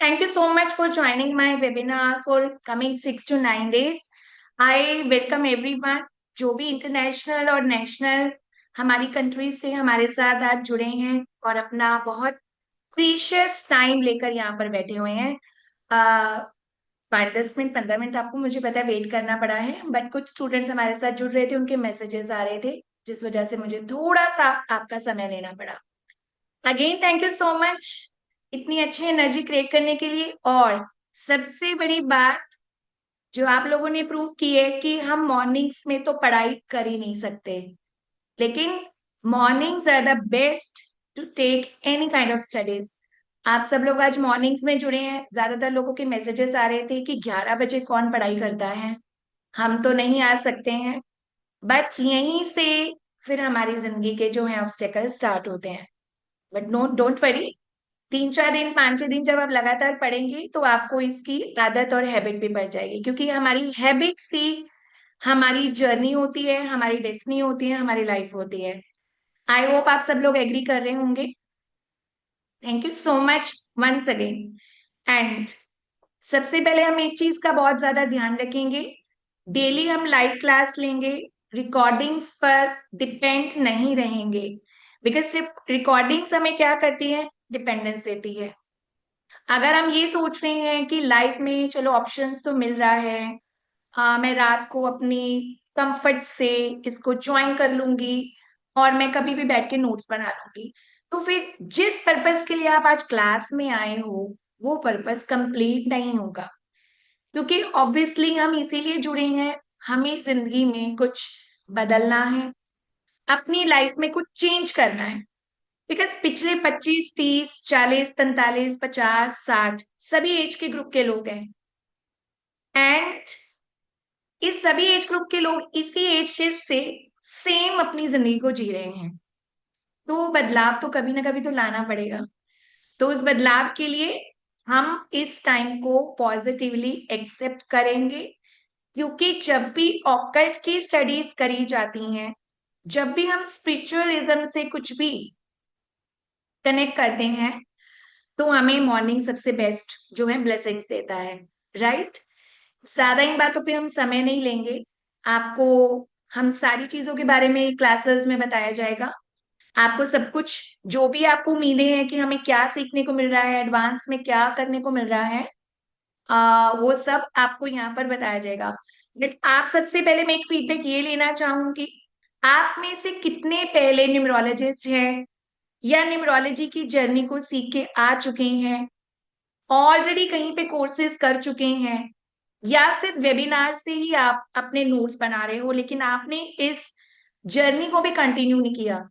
Thank you so much for joining my webinar for coming 6 to 9 days. I welcome everyone जो भी international और national हमारी countries से हमारे साथ आज जुड़े हैं और अपना बहुत प्रीशियस टाइम लेकर यहाँ पर बैठे हुए हैं। 5-10 मिनट 15 मिनट आपको मुझे पता है वेट करना पड़ा है, बट कुछ स्टूडेंट्स हमारे साथ जुड़ रहे थे, उनके मैसेजेस आ रहे थे, जिस वजह से मुझे थोड़ा सा आपका समय लेना पड़ा। Again thank you so much इतनी अच्छी एनर्जी क्रिएट करने के लिए। और सबसे बड़ी बात जो आप लोगों ने प्रूव की है कि हम मॉर्निंग्स में तो पढ़ाई कर ही नहीं सकते, लेकिन mornings are the best to take any kind of studies. आप सब लोग आज मॉर्निंग्स में जुड़े हैं। ज्यादातर लोगों के मैसेजेस आ रहे थे कि 11 बजे कौन पढ़ाई करता है, हम तो नहीं आ सकते हैं। बट यहीं से फिर हमारी जिंदगी के जो है ऑब्स्टेकल स्टार्ट होते हैं। बट नो, डोंट वरी, 3-4 दिन 5-6 दिन जब आप लगातार पढ़ेंगे तो आपको इसकी आदत और हैबिट भी पड़ जाएगी, क्योंकि हमारी हैबिट से हमारी जर्नी होती है, हमारी डेस्टिनी होती है, हमारी लाइफ होती है। आई होप आप सब लोग एग्री कर रहे होंगे। Thank you so much once again. And सबसे पहले हम एक चीज का बहुत ज्यादा ध्यान रखेंगे। डेली हम लाइव क्लास लेंगे, रिकॉर्डिंग्स पर डिपेंड नहीं रहेंगे, बिकॉज सिर्फ रिकॉर्डिंग्स हमें क्या करती है, डिपेंडेंस देती है। अगर हम ये सोच रहे हैं कि लाइफ में चलो ऑप्शंस तो मिल रहा है, हाँ मैं रात को अपनी कंफर्ट से इसको ज्वाइन कर लूंगी और मैं कभी भी बैठ के नोट्स बना लूंगी, तो फिर जिस पर्पस के लिए आप आज क्लास में आए हो वो पर्पस कंप्लीट नहीं होगा। क्योंकि ऑब्वियसली हम इसीलिए जुड़े हैं, हमें जिंदगी में कुछ बदलना है, अपनी लाइफ में कुछ चेंज करना है। बिकॉज पिछले 25, 30, 40, 45, 50, 60 सभी एज के ग्रुप के लोग हैं। एंड इस सभी एज ग्रुप के लोग इसी एज से सेम अपनी जिंदगी को जी रहे हैं। तो बदलाव तो कभी ना कभी तो लाना पड़ेगा। तो उस बदलाव के लिए हम इस टाइम को पॉजिटिवली एक्सेप्ट करेंगे, क्योंकि जब भी ऑकल्ट की स्टडीज करी जाती हैं, जब भी हम स्पिरिचुअलिज्म से कुछ भी कनेक्ट करते हैं, तो हमें मॉर्निंग सबसे बेस्ट जो है ब्लेसिंग्स देता है। राइट। ज्यादा इन बातों पे हम समय नहीं लेंगे। आपको हम सारी चीजों के बारे में क्लासेस में बताया जाएगा। आपको सब कुछ जो भी आपको उम्मीदें हैं कि हमें क्या सीखने को मिल रहा है, एडवांस में क्या करने को मिल रहा है, वो सब आपको यहाँ पर बताया जाएगा। बट आप सबसे पहले मैं एक फीडबैक ये लेना चाहूंगी, आप में से कितने पहले न्यूमरोलॉजिस्ट हैं या न्यूमरोलॉजी की जर्नी को सीख के आ चुके हैं, ऑलरेडी कहीं पे कोर्सेज कर चुके हैं, या सिर्फ वेबिनार से ही आप अपने नोट्स बना रहे हो लेकिन आपने इस जर्नी को भी कंटिन्यू नहीं किया।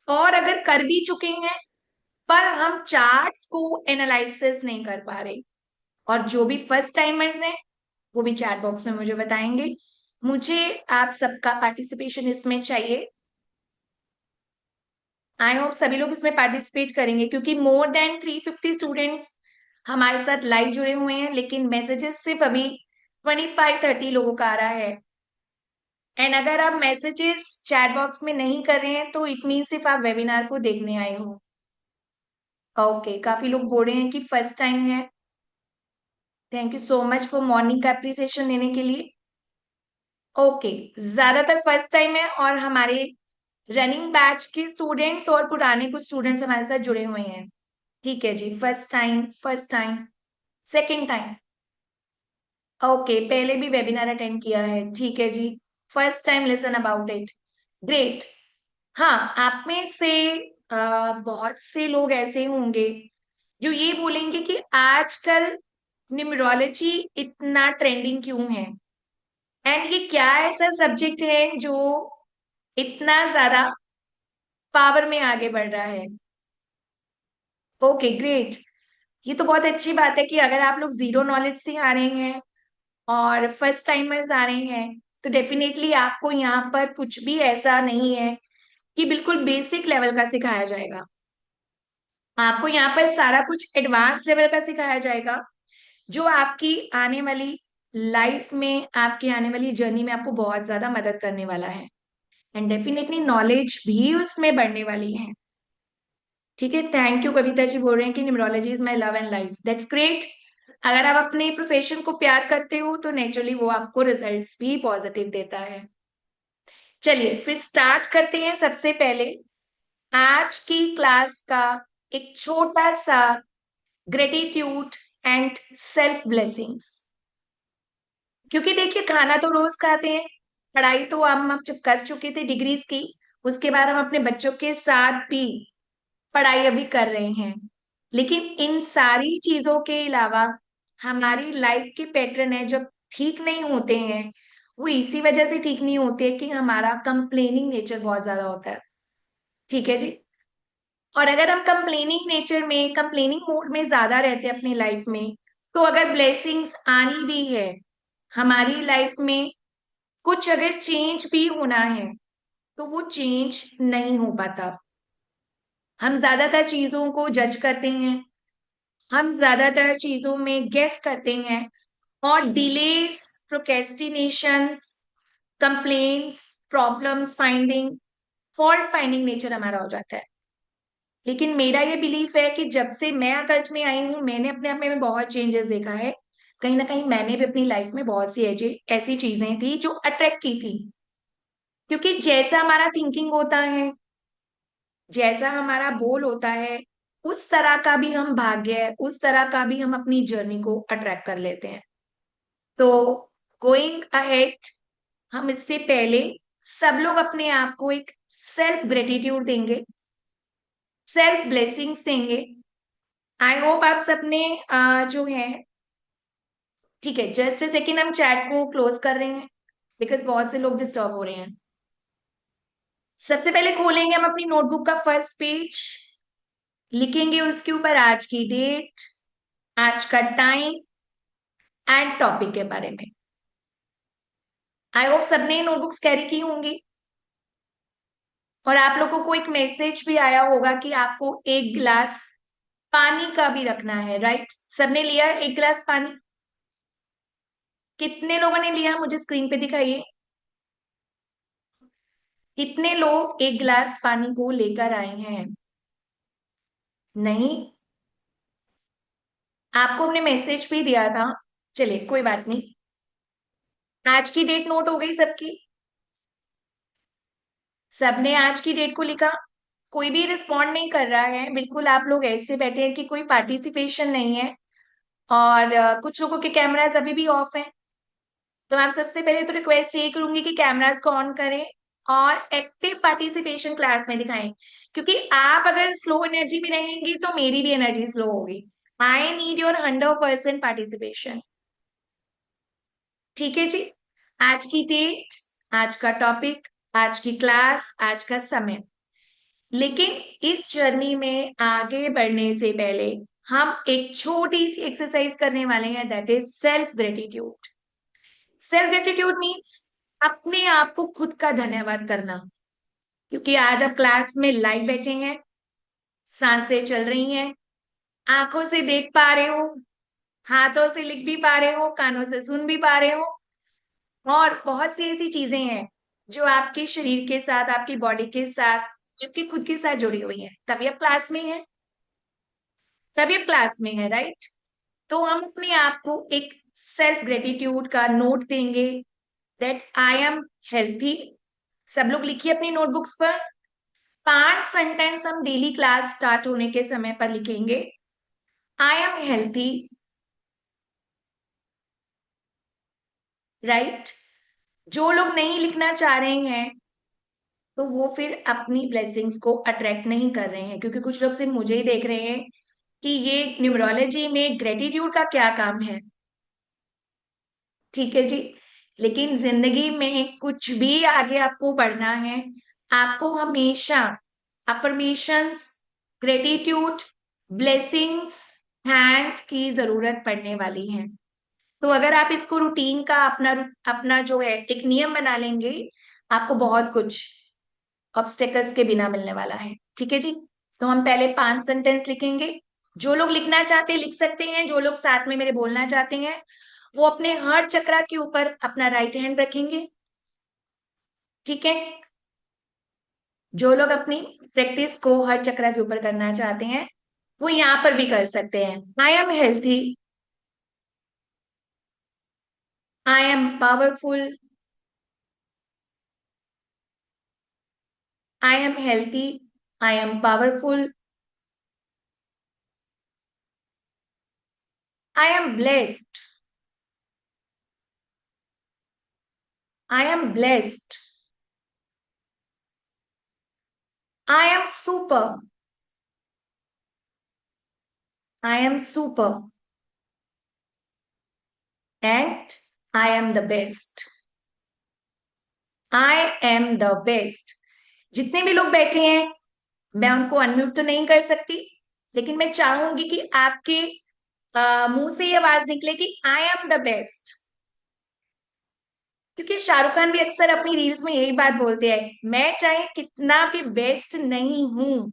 और अगर कर भी चुके हैं पर हम चार्ट्स को एनालिसिस नहीं कर पा रहे। और जो भी फर्स्ट टाइमर्स हैं वो भी चैट बॉक्स में मुझे बताएंगे। मुझे आप सबका पार्टिसिपेशन इसमें चाहिए। आई होप सभी लोग इसमें पार्टिसिपेट करेंगे, क्योंकि मोर देन 350 स्टूडेंट्स हमारे साथ लाइव जुड़े हुए हैं, लेकिन मैसेजेस सिर्फ अभी 25-30 लोगों का आ रहा है। एंड अगर आप मैसेजेस चैट बॉक्स में नहीं कर रहे हैं तो इट मीन सिर्फ आप वेबिनार को देखने आए हो। ओके, काफी लोग बोल रहे हैं कि फर्स्ट टाइम है। Thank you so much for morning का अप्रिसिएशन देने के लिए। ओके, ज्यादातर फर्स्ट टाइम है और हमारे रनिंग बैच के स्टूडेंट्स और पुराने कुछ स्टूडेंट्स हमारे साथ जुड़े हुए हैं। ठीक है जी, first time, first time, second time. Okay, पहले भी वेबिनार अटेंड किया है, ठीक है जी। First time listen about it, great. हाँ, आप में से बहुत से लोग ऐसे होंगे जो ये बोलेंगे कि आजकल न्यूमरोलॉजी इतना ट्रेंडिंग क्यों है, एंड ये क्या ऐसा सब्जेक्ट है जो इतना ज्यादा पावर में आगे बढ़ रहा है। Okay great. ये तो बहुत अच्छी बात है कि अगर आप लोग जीरो नॉलेज से आ रहे हैं और फर्स्ट टाइमर्स आ रहे हैं, तो डेफिनेटली आपको यहाँ पर कुछ भी ऐसा नहीं है कि बिल्कुल बेसिक लेवल का सिखाया जाएगा। आपको यहाँ पर सारा कुछ एडवांस लेवल का सिखाया जाएगा, जो आपकी आने वाली लाइफ में, आपकी आने वाली जर्नी में आपको बहुत ज्यादा मदद करने वाला है। एंड डेफिनेटली नॉलेज भी उसमें बढ़ने वाली है। ठीक है, थैंक यू। कविता जी बोल रहे हैं कि numerology is my love and life, that's great. अगर आप अपने प्रोफेशन को प्यार करते हो तो नेचुरली वो आपको रिजल्ट्स भी पॉजिटिव देता है। चलिए फिर स्टार्ट करते हैं। सबसे पहले आज की क्लास का एक छोटा सा ग्रेटिट्यूड एंड सेल्फ ब्लेसिंग्स। क्योंकि देखिए खाना तो रोज खाते हैं, पढ़ाई तो हम अब जब कर चुके थे डिग्रीज की, उसके बाद हम अपने बच्चों के साथ भी पढ़ाई अभी कर रहे हैं। लेकिन इन सारी चीजों के अलावा हमारी लाइफ के पैटर्न है जब ठीक नहीं होते हैं, वो इसी वजह से ठीक नहीं होते कि हमारा कंप्लेनिंग नेचर बहुत ज्यादा होता है। ठीक है जी। और अगर हम कंप्लेनिंग नेचर में, कंप्लेनिंग मोड में ज्यादा रहते हैं अपनी लाइफ में, तो अगर ब्लेसिंग्स आनी भी है हमारी लाइफ में, कुछ अगर चेंज भी होना है तो वो चेंज नहीं हो पाता। हम ज्यादातर चीजों को जज करते हैं, हम ज्यादातर चीजों में गेस करते हैं, और delays, procrastinations, complains, problems finding, fault finding nature हमारा हो जाता है। लेकिन मेरा ये बिलीफ है कि जब से मैं अकल्ट में आई हूँ, मैंने अपने आप में बहुत चेंजेस देखा है। कहीं ना कहीं मैंने भी अपनी लाइफ में बहुत सी ऐसी ऐसी चीजें थी जो अट्रैक्ट की थी। क्योंकि जैसा हमारा थिंकिंग होता है, जैसा हमारा गोल होता है, उस तरह का भी हम भाग्य, उस तरह का भी हम अपनी जर्नी को अट्रैक्ट कर लेते हैं। तो गोइंग अहेड, हम इससे पहले सब लोग अपने आप को एक सेल्फ ग्रेटिट्यूड देंगे, सेल्फ ब्लेसिंग्स देंगे। आई होप आप सबने जो है, ठीक है, जस्ट ए सेकेंड, हम चैट को क्लोज कर रहे हैं बिकॉज बहुत से लोग डिस्टर्ब हो रहे हैं। सबसे पहले खोलेंगे हम अपनी नोटबुक का फर्स्ट पेज, लिखेंगे उसके ऊपर आज की डेट, आज का टाइम एंड टॉपिक के बारे में। आई होप सबने नोटबुक्स कैरी की होंगी और आप लोगों को एक मैसेज भी आया होगा कि आपको एक गिलास पानी का भी रखना है, राइट? सबने लिया एक गिलास पानी? कितने लोगों ने लिया मुझे स्क्रीन पे दिखाइए। कितने लोग एक गिलास पानी को लेकर आए हैं? नहीं, आपको हमने मैसेज भी दिया था। चलिए कोई बात नहीं। आज की डेट नोट हो गई सबकी? सबने आज की डेट को लिखा? कोई भी रिस्पॉन्ड नहीं कर रहा है, बिल्कुल आप लोग ऐसे बैठे हैं कि कोई पार्टिसिपेशन नहीं है। और कुछ लोगों के कैमरास अभी भी ऑफ हैं। तो मैं सबसे पहले तो रिक्वेस्ट ये करूंगी कि कैमरास को ऑन करें और एक्टिव पार्टिसिपेशन क्लास में दिखाएं। क्योंकि आप अगर स्लो एनर्जी में रहेंगी तो मेरी भी एनर्जी स्लो होगी। I need your 100% participation. ठीक है जी। आज की डेट, आज का टॉपिक, आज की क्लास, आज का समय। लेकिन इस जर्नी में आगे बढ़ने से पहले हम एक छोटी सी एक्सरसाइज करने वाले हैं, that is self gratitude. Self gratitude means अपने आप को खुद का धन्यवाद करना। क्योंकि आज आप क्लास में लाइव बैठे हैं, सांसें चल रही हैं, आंखों से देख पा रहे हो, हाथों से लिख भी पा रहे हो, कानों से सुन भी पा रहे हो, और बहुत सी ऐसी चीजें हैं जो आपके शरीर के साथ, आपकी बॉडी के साथ, आपकी खुद के साथ जुड़ी हुई है। तभी आप क्लास में है, तभी आप क्लास में है, राइट? तो हम अपने आप को एक सेल्फ ग्रेटिट्यूड का नोट देंगे, दैट आई एम हेल्थी। सब लोग लिखिए अपनी नोटबुक्स पर। 5 सेंटेंस हम डेली क्लास स्टार्ट होने के समय पर लिखेंगे। आई एम हेल्थी, राइट? जो लोग नहीं लिखना चाह रहे हैं तो वो फिर अपनी ब्लेसिंग्स को अट्रैक्ट नहीं कर रहे हैं, क्योंकि कुछ लोग सिर्फ मुझे ही देख रहे हैं कि ये न्यूमरोलॉजी में ग्रेटिट्यूड का क्या काम है। ठीक है जी। लेकिन जिंदगी में कुछ भी आगे आपको बढ़ना है, आपको हमेशा अफर्मेशंस, ग्रेटिट्यूड, ब्लेसिंग्स, थैंक्स की जरूरत पड़ने वाली है। तो अगर आप इसको रूटीन का अपना अपना जो है एक नियम बना लेंगे, आपको बहुत कुछ ऑब्स्टेकल्स के बिना मिलने वाला है। ठीक है जी। तो हम पहले 5 सेंटेंस लिखेंगे। जो लोग लिखना चाहते हैं लिख सकते हैं, जो लोग साथ में मेरे बोलना चाहते हैं वो अपने हार्ट चक्रा के ऊपर अपना राइट हैंड रखेंगे। ठीक है। जो लोग अपनी प्रैक्टिस को हर चक्र के ऊपर करना चाहते हैं वो यहाँ पर भी कर सकते हैं। आई am healthy, I am powerful, I am healthy, I am powerful, I am blessed, I am blessed, I am super, I am super, and I am the best, I am the best. जितने भी लोग बैठे हैं मैं उनको unmute तो नहीं कर सकती, लेकिन मैं चाहूंगी कि आपके मुंह से ये आवाज निकले कि आई एम द बेस्ट। क्योंकि शाहरुख खान भी अक्सर अपनी रील्स में यही बात बोलते हैं, मैं चाहे कितना भी बेस्ट नहीं हूं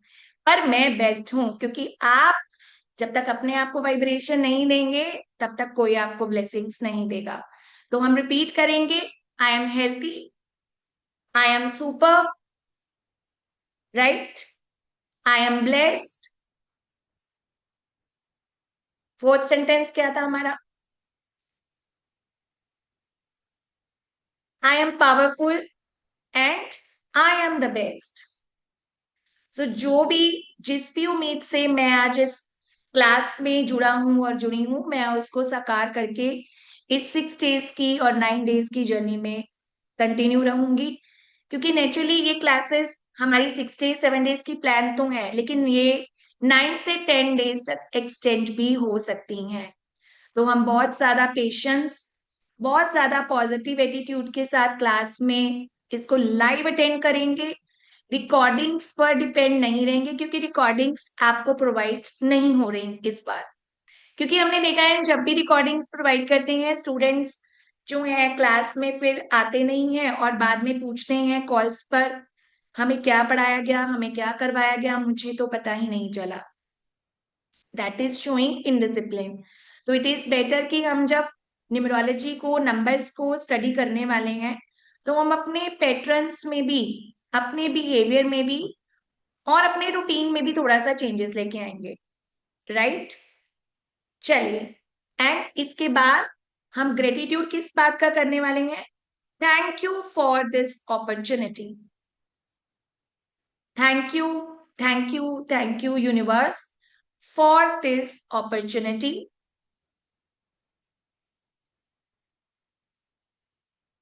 पर मैं बेस्ट हूं। क्योंकि आप जब तक अपने आप को वाइब्रेशन नहीं देंगे तब तक कोई आपको ब्लेसिंग्स नहीं देगा। तो हम रिपीट करेंगे, I am healthy, I am super, right, I am blessed. Fourth sentence क्या था हमारा? I am powerful and I am the best. So जो भी जिस भी उम्मीद से मैं आज इस क्लास में जुड़ा हूं और जुड़ी हूं, मैं उसको साकार करके इस 6 डेज की और 9 डेज की जर्नी में कंटिन्यू रहूंगी। क्योंकि नेचुरली ये क्लासेस हमारी 6 डेज 7 डेज की प्लान तो है, लेकिन ये 9 से 10 डेज तक एक्सटेंड भी हो सकती हैं। तो हम बहुत ज्यादा पेशेंस, बहुत ज्यादा पॉजिटिव एटीट्यूड के साथ क्लास में इसको लाइव अटेंड करेंगे। रिकॉर्डिंग्स पर डिपेंड नहीं रहेंगे, क्योंकि रिकॉर्डिंग्स आपको प्रोवाइड नहीं हो रही इस बार। क्योंकि हमने देखा है जब भी रिकॉर्डिंग्स प्रोवाइड करते हैं स्टूडेंट्स जो है क्लास में फिर आते नहीं हैं और बाद में पूछते हैं कॉल्स पर हमें क्या पढ़ाया गया, हमें क्या करवाया गया, मुझे तो पता ही नहीं चला। That is showing indiscipline. तो इट इज बेटर कि हम जब न्यूमरोलॉजी को, नंबर्स को स्टडी करने वाले हैं तो हम अपने पैटर्न्स में भी, अपने बिहेवियर में भी और अपने रूटीन में भी थोड़ा सा चेंजेस लेके आएंगे, राइट? चलिए, एंड इसके बाद हम ग्रेटिट्यूड किस बात का करने वाले हैं? Thank you for this opportunity. Thank you, thank you, thank you universe for this opportunity.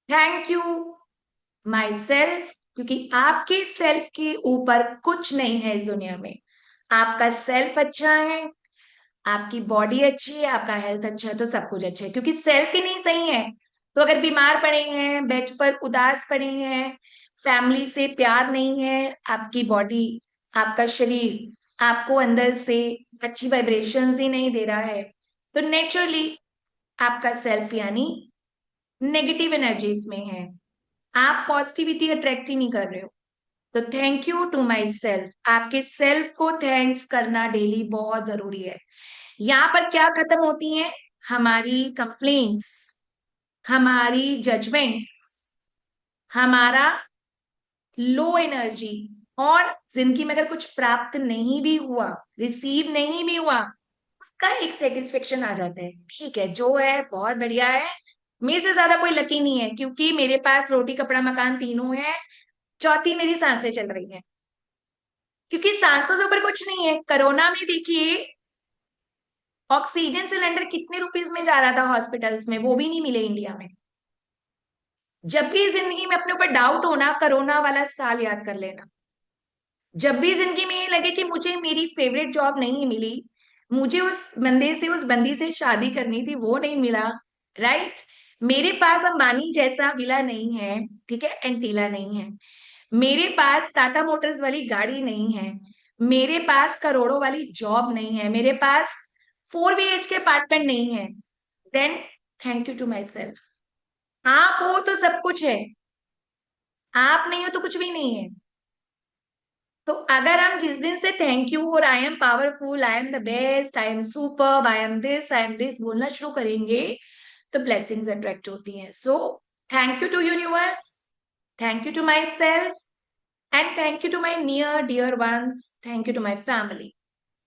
Thank you my self, क्योंकि आपके सेल्फ के ऊपर कुछ नहीं है इस दुनिया में। आपका सेल्फ अच्छा है, आपकी बॉडी अच्छी है, आपका हेल्थ अच्छा है तो सब कुछ अच्छा है। क्योंकि सेल्फ ही नहीं सही है तो अगर बीमार पड़े हैं, बेड पर उदास पड़े हैं, फैमिली से प्यार नहीं है, आपकी बॉडी, आपका शरीर आपको अंदर से अच्छी वाइब्रेशंस ही नहीं दे रहा है, तो नेचुरली आपका सेल्फ यानी नेगेटिव एनर्जीज में है। आप पॉजिटिविटी अट्रैक्ट ही नहीं कर रहे हो। तो thank you to myself. आपके सेल्फ को थैंक्स करना डेली बहुत जरूरी है। यहाँ पर क्या खत्म होती हैं? हमारी कंप्लेन्स, हमारी जजमेंट्स, हमारा लो एनर्जी। और जिंदगी में अगर कुछ प्राप्त नहीं भी हुआ, रिसीव नहीं भी हुआ, उसका एक सेटिस्फेक्शन आ जाता है, ठीक है जो है बहुत बढ़िया है, मेरे से ज्यादा कोई लकी नहीं है क्योंकि मेरे पास रोटी कपड़ा मकान तीनों है, चौथी मेरी सांसें चल रही हैं। क्योंकि सांसों से ऊपर कुछ नहीं है। कोरोना में देखिए ऑक्सीजन सिलेंडर कितने रुपीस में जा रहा था हॉस्पिटल्स में, वो भी नहीं मिले इंडिया में। जब भी जिंदगी में अपने ऊपर डाउट होना, कोरोना वाला साल याद कर लेना। जब भी जिंदगी में ये लगे कि मुझे मेरी फेवरेट जॉब नहीं मिली, मुझे उस बंदे से, उस बंदी से शादी करनी थी, वो नहीं मिला, राइट, मेरे पास अंबानी जैसा विला नहीं है, ठीक है, एंटीला नहीं है, मेरे पास टाटा मोटर्स वाली गाड़ी नहीं है, मेरे पास करोड़ों वाली जॉब नहीं है, मेरे पास 4 BHK अपार्टमेंट नहीं है, then thank you to myself. आप हो तो सब कुछ है, आप नहीं हो तो कुछ भी नहीं है। तो अगर हम जिस दिन से थैंक यू और I am powerful, I am the best, I am super, I am this बोलना शुरू करेंगे तो ब्लेसिंग्स अट्रैक्ट होती हैं। So thank you to universe, thank you to myself, and thank you to my near dear ones, thank you to my family.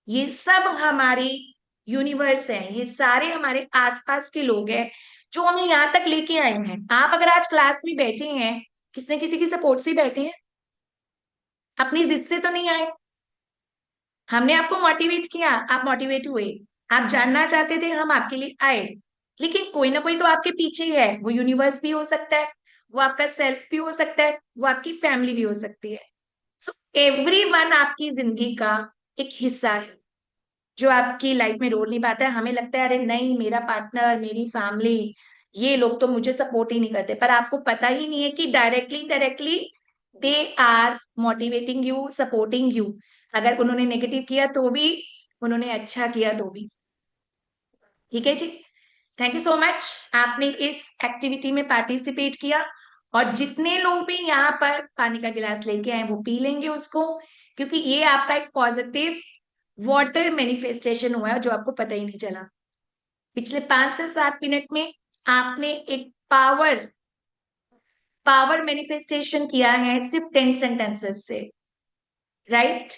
ये सब हमारी universe है, ये सारे हमारे आसपास के लोग हैं जो हमें यहाँ तक लेके आए हैं। आप अगर आज क्लास में बैठे हैं, किसी न किसी की सपोर्ट से बैठे हैं, अपनी जिद से तो नहीं आए। हमने आपको मोटिवेट किया, आप मोटिवेट हुए, आप जानना चाहते थे, हम आपके लिए आए। लेकिन कोई ना कोई तो आपके पीछे ही है, वो यूनिवर्स भी हो सकता है, वो आपका सेल्फ भी हो सकता है, वो आपकी फैमिली भी हो सकती है। सो एवरी वन आपकी जिंदगी का एक हिस्सा है जो आपकी लाइफ में रोल नहीं पाता है। हमें लगता है अरे नहीं, मेरा पार्टनर, मेरी फैमिली, ये लोग तो मुझे सपोर्ट ही नहीं करते, पर आपको पता ही नहीं है कि directly directly they are motivating you, supporting you. अगर उन्होंने नेगेटिव किया तो भी, उन्होंने अच्छा किया तो भी। ठीक है जी, थैंक यू सो मच, आपने इस एक्टिविटी में पार्टिसिपेट किया। और जितने लोग भी यहाँ पर पानी का गिलास लेके आए वो पी लेंगे उसको, क्योंकि ये आपका एक पॉजिटिव वाटर मैनिफेस्टेशन हुआ है जो आपको पता ही नहीं चला। पिछले 5 से 7 मिनट में आपने एक पावर पावर मैनिफेस्टेशन किया है सिर्फ 10 सेंटेंसेस से, राइट।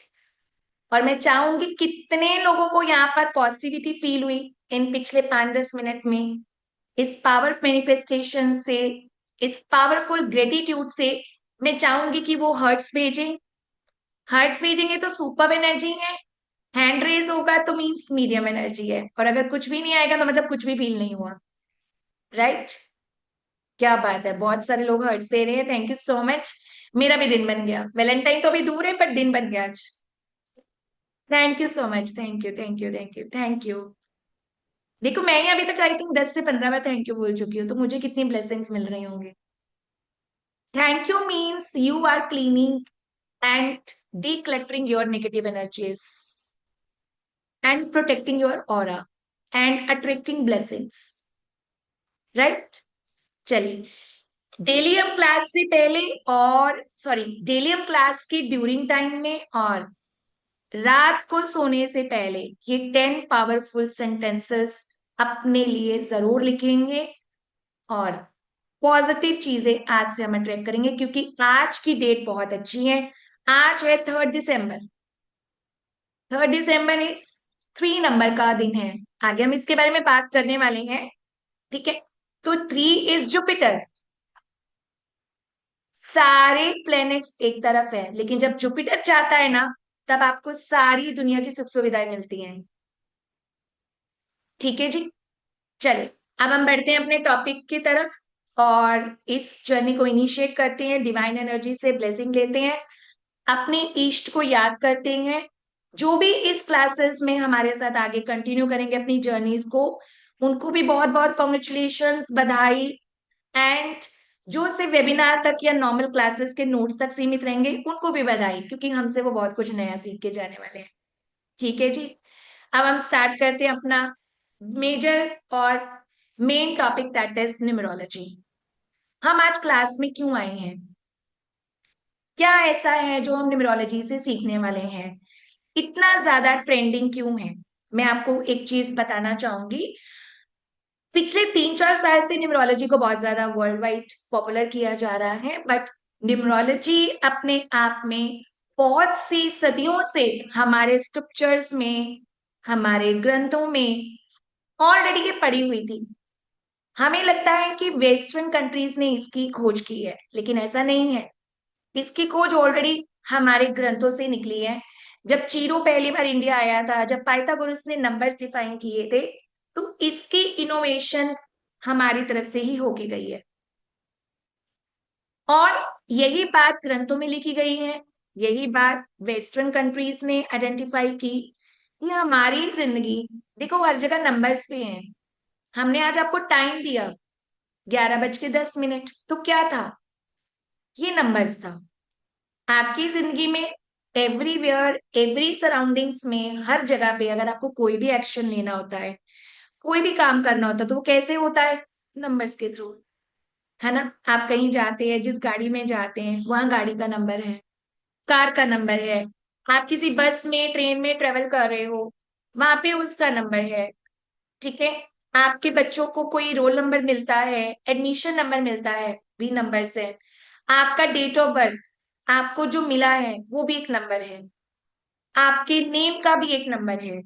और मैं चाहूंगी कितने लोगों को यहाँ पर पॉजिटिविटी फील हुई इन पिछले 5-10 मिनट में, इस पावर मैनिफेस्टेशन से, इस पावरफुल ग्रेटिट्यूड से। मैं चाहूंगी कि वो हर्ट्स भेजें, हर्ट्स भेजेंगे तो सुपर एनर्जी है, हैंड रेज होगा तो मीन्स मीडियम एनर्जी है, और अगर कुछ भी नहीं आएगा तो मतलब कुछ भी फील नहीं हुआ, राइट। क्या बात है, बहुत सारे लोग हर्ट्स दे रहे हैं, थैंक यू सो मच। मेरा भी दिन बन गया, वैलेंटाइन तो अभी दूर है पर दिन बन गया आज। Thank you so much, thank you thank you thank you thank you. देखो मैं ही अभी तक आई थिंक 10 से 15 बार थैंक यू बोल चुकी हूँ, तो मुझे कितनी ब्लेसिंग्स मिल रही होंगी। Thank you means you are cleaning and decluttering your negative energies and protecting your aura and attracting blessings, right? चलिए, डेली हम क्लास से पहले और सॉरी डेली हम क्लास के ड्यूरिंग टाइम में और रात को सोने से पहले ये 10 पावरफुल सेंटेंसेस अपने लिए जरूर लिखेंगे। और पॉजिटिव चीजें आज से हम अट्रैक्ट करेंगे, क्योंकि आज की डेट बहुत अच्छी है। आज है 3 दिसंबर। 3 दिसंबर इस 3 नंबर का दिन है, आगे हम इसके बारे में बात करने वाले हैं। ठीक है, तो 3 इज जुपिटर। सारे प्लैनेट्स एक तरफ है, लेकिन जब जुपिटर चाहता है ना, तब आपको सारी दुनिया की सुख सुविधाएं मिलती हैं। ठीक है जी, चलिए अब हम बढ़ते हैं अपने टॉपिक की तरफ और इस जर्नी को इनिशिएट करते हैं, डिवाइन एनर्जी से ब्लेसिंग लेते हैं, अपने ईष्ट को याद करते हैं। जो भी इस क्लासेस में हमारे साथ आगे कंटिन्यू करेंगे अपनी जर्नीज को, उनको भी बहुत बहुत कॉन्ग्रेचुलेशंस, बधाई। एंड जो सिर्फ वेबिनार तक या नॉर्मल क्लासेस के नोट्स तक सीमित रहेंगे उनको भी बधाई, क्योंकि हमसे वो बहुत कुछ नया सीख के जाने वाले हैं। ठीक है जी, अब हम स्टार्ट करते हैं अपना मेजर और main topic, that is numerology. हम आज क्लास में क्यों आए हैं, क्या ऐसा है जो हम न्यूमरोलॉजी से सीखने वाले हैं, इतना ज्यादा ट्रेंडिंग क्यों है। मैं आपको एक चीज बताना चाहूंगी, पिछले 3-4 साल से न्यूमरोलॉजी को बहुत ज्यादा वर्ल्ड वाइड पॉपुलर किया जा रहा है, बट न्यूमरोलॉजी अपने आप में बहुत सी सदियों से हमारे स्क्रिप्चर्स में, हमारे ग्रंथों में ऑलरेडी ये पड़ी हुई थी। हमें लगता है कि वेस्टर्न कंट्रीज ने इसकी खोज की है, लेकिन ऐसा नहीं है। इसकी खोज ऑलरेडी हमारे ग्रंथों से निकली है। जब चीरो पहली बार इंडिया आया था, जब पाइथागोरस ने नंबर्स डिफाइन किए थे, तो इसकी इनोवेशन हमारी तरफ से ही होके गई है। और यही बात ग्रंथों में लिखी गई है, यही बात वेस्टर्न कंट्रीज ने आइडेंटिफाई की। ये हमारी जिंदगी, देखो हर जगह नंबर्स पे हैं। हमने आज आपको टाइम दिया 11:10, तो क्या था, ये नंबर्स था। आपकी जिंदगी में एवरीवेयर, एवरी सराउंडिंग्स में, हर जगह पे अगर आपको कोई भी एक्शन लेना होता है, कोई भी काम करना होता है, तो वो कैसे होता है, नंबर्स के थ्रू, है ना। आप कहीं जाते हैं, जिस गाड़ी में जाते हैं वहां गाड़ी का नंबर है, कार का नंबर है। आप किसी बस में, ट्रेन में ट्रेवल कर रहे हो, वहां पे उसका नंबर है। ठीक है, आपके बच्चों को कोई रोल नंबर मिलता है, एडमिशन नंबर मिलता है, भी नंबर से। आपका डेट ऑफ बर्थ, आपको जो मिला है वो भी एक नंबर है, आपके नेम का भी एक नंबर है,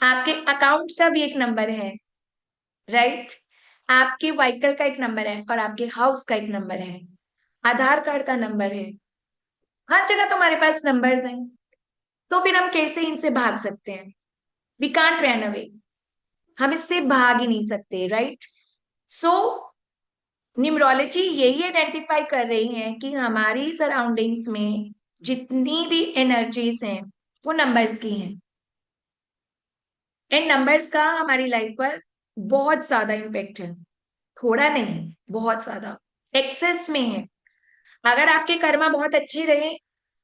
आपके अकाउंट का भी एक नंबर है, राइट। आपके व्हीकल का एक नंबर है और आपके हाउस का एक नंबर है, आधार कार्ड का नंबर है। हर जगह तो हमारे पास नंबर्स हैं, तो फिर हम कैसे इनसे भाग सकते हैं? वी कांट रन अवे, हम इससे भाग ही नहीं सकते, राइट। सो न्यूमरोलॉजी यही आइडेंटिफाई कर रही है कि हमारी सराउंडिंग्स में जितनी भी एनर्जीज हैं वो नंबर्स की हैं, इन नंबर्स का हमारी लाइफ पर बहुत ज्यादा इम्पेक्ट है, थोड़ा नहीं, बहुत ज्यादा, एक्सेस में है। अगर आपके कर्मा बहुत अच्छे रहे